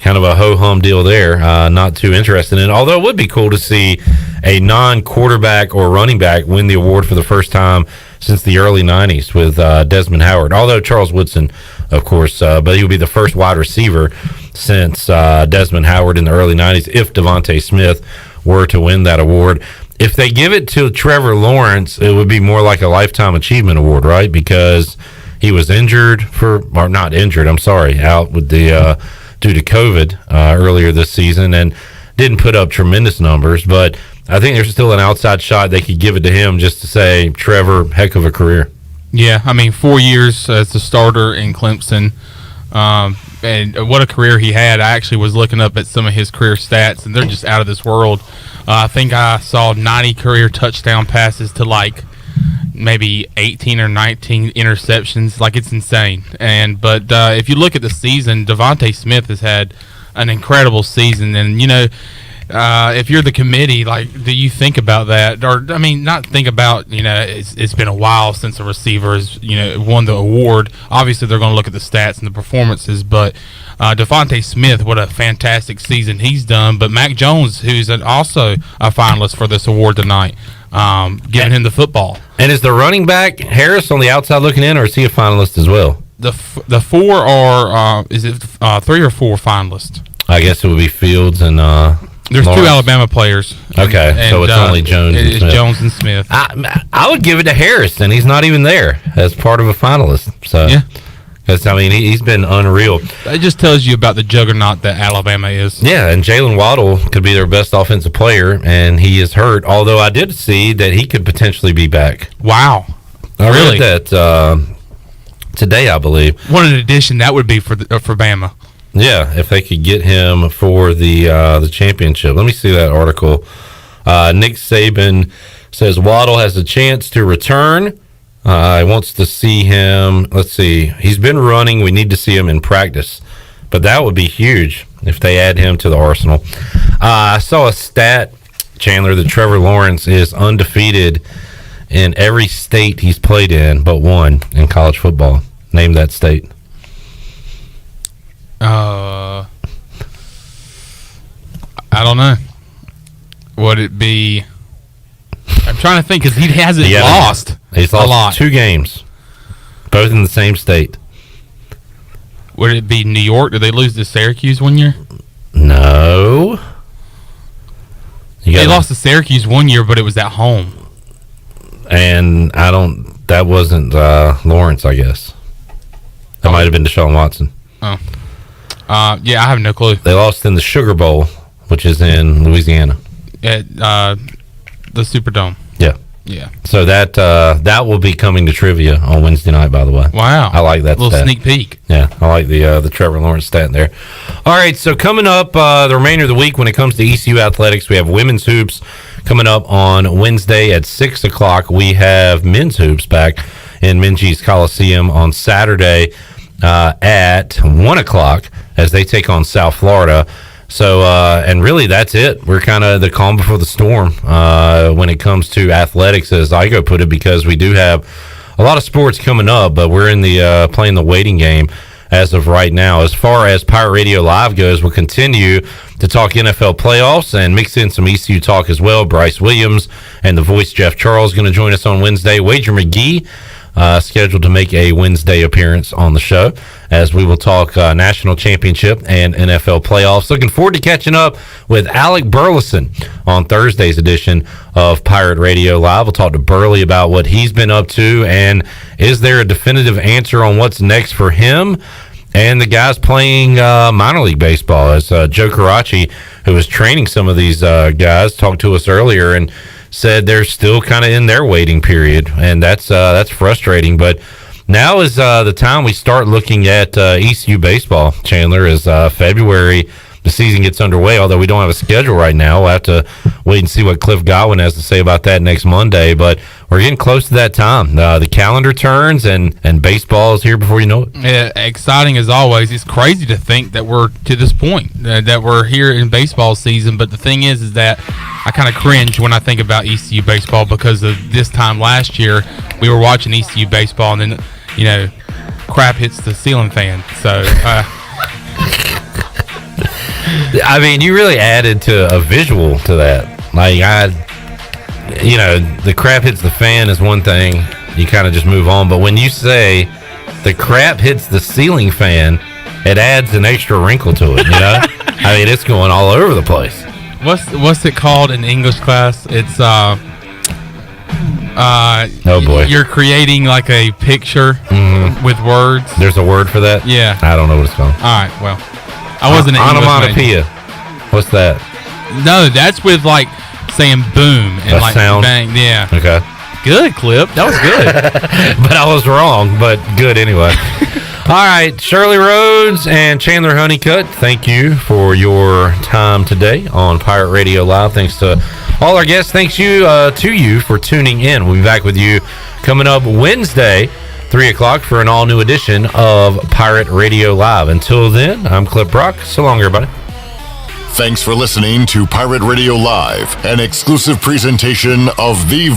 Kind of a ho-hum deal there. Not too interested in it. Although it would be cool to see a non-quarterback or running back win the award for the first time since the early 90s with Desmond Howard. Although Charles Woodson, of course, but he would be the first wide receiver since Desmond Howard in the early 90s if Devontae Smith were to win that award. If they give it to Trevor Lawrence, it would be more like a Lifetime Achievement Award, right? Because he was injured out with the... due to COVID earlier this season and didn't put up tremendous numbers. But I think there's still an outside shot they could give it to him just to say, Trevor, heck of a career. Yeah, I mean, 4 years as the starter in Clemson. And what a career he had. I actually was looking up at some of his career stats, and they're just out of this world. I think I saw 90 career touchdown passes to like maybe 18 or 19 interceptions. Like, it's insane. But if you look at the season, Devontae Smith has had an incredible season. And, you know, if you're the committee, like, do you think about that? Or, I mean, not think about, you know, it's been a while since a receiver has, you know, won the award. Obviously, they're going to look at the stats and the performances. But Devontae Smith, what a fantastic season he's done. But Mac Jones, who's also a finalist for this award tonight, giving him the football. And is the running back Harris on the outside looking in, or is he a finalist as well? The four are is it 3 or 4 finalists? I guess it would be Fields and there's Lawrence. 2 Alabama players. Okay, and, so it's only Jones. It and is Smith. Jones and Smith. I would give it to Harris, and he's not even there as part of a finalist. So yeah. Because, I mean, he's been unreal. It just tells you about the juggernaut that Alabama is. Yeah, and Jalen Waddle could be their best offensive player, and he is hurt, although I did see that he could potentially be back. Wow. I Really? read that today, I believe. What an addition that would be for Bama. Yeah, if they could get him for the championship. Let me see that article. Nick Saban says Waddle has a chance to return. He wants to see him. Let's see. He's been running. We need to see him in practice. But that would be huge if they add him to the arsenal. I saw a stat, Chandler, that Trevor Lawrence is undefeated in every state he's played in but one in college football. Name that state. I don't know. Would it be... I'm trying to think because he hasn't lost. He's lost a lot. 2 games, both in the same state. Would it be New York? Did they lose to Syracuse one year? No. They lost to Syracuse one year, but it was at home. And that wasn't Lawrence, I guess. That might have been Deshaun Watson. Oh. Yeah, I have no clue. They lost in the Sugar Bowl, which is in Louisiana. At the Superdome. Yeah. Yeah. So that will be coming to trivia on Wednesday night, by the way. Wow. I like that little stat. Sneak peek. Yeah, I like the Trevor Lawrence stat there. All right, so coming up the remainder of the week when it comes to ECU athletics, we have women's hoops coming up on Wednesday at 6 o'clock. We have men's hoops back in Minji's Coliseum on Saturday at 1 o'clock as they take on South Florida. So, and really that's it. We're kind of the calm before the storm when it comes to athletics, as Igoe put it, because we do have a lot of sports coming up, but we're in the playing the waiting game as of right now. As far as Pirate Radio Live goes, we'll continue to talk NFL playoffs and mix in some ECU talk as well. Bryce Williams and the voice Jeff Charles going to join us on Wednesday. Wager McGee scheduled to make a Wednesday appearance on the show, as we will talk national championship and NFL playoffs. Looking forward to catching up with Alec Burleson on Thursday's edition of Pirate Radio Live. We'll talk to Burley about what he's been up to, and is there a definitive answer on what's next for him and the guys playing minor league baseball. As Joe Carraci, who was training some of these guys, talked to us earlier and said they're still kind of in their waiting period, and that's frustrating. But now is the time we start looking at ECU baseball, Chandler, as February, the season gets underway, although we don't have a schedule right now. We'll have to wait and see what Cliff Godwin has to say about that next Monday, but we're getting close to that time. The calendar turns, and baseball is here before you know it. Yeah, exciting as always. It's crazy to think that we're to this point, that we're here in baseball season, but the thing is that I kind of cringe when I think about ECU baseball, because of this time last year, we were watching ECU baseball, and then, crap hits the ceiling fan. So, I mean, you really added to a visual to that. Like, the crap hits the fan is one thing. You kind of just move on. But when you say the crap hits the ceiling fan, it adds an extra wrinkle to it, I mean, it's going all over the place. What's it called in English class? It's, oh, boy. You're creating like a picture with words. There's a word for that? Yeah. I don't know what it's called. All right, well. I wasn't an onomatopoeia. What's that? No, that's with like saying boom and a like sound? Bang. Yeah. Okay. Good, Clip. That was good. But I was wrong, but good anyway. All right, Shirley Rhodes and Chandler Honeycutt, thank you for your time today on Pirate Radio Live. Thanks to all our guests. Thanks to you for tuning in. We'll be back with you coming up Wednesday, 3 o'clock, for an all-new edition of Pirate Radio Live. Until then, I'm Clip Brock. So long, everybody. Thanks for listening to Pirate Radio Live, an exclusive presentation of the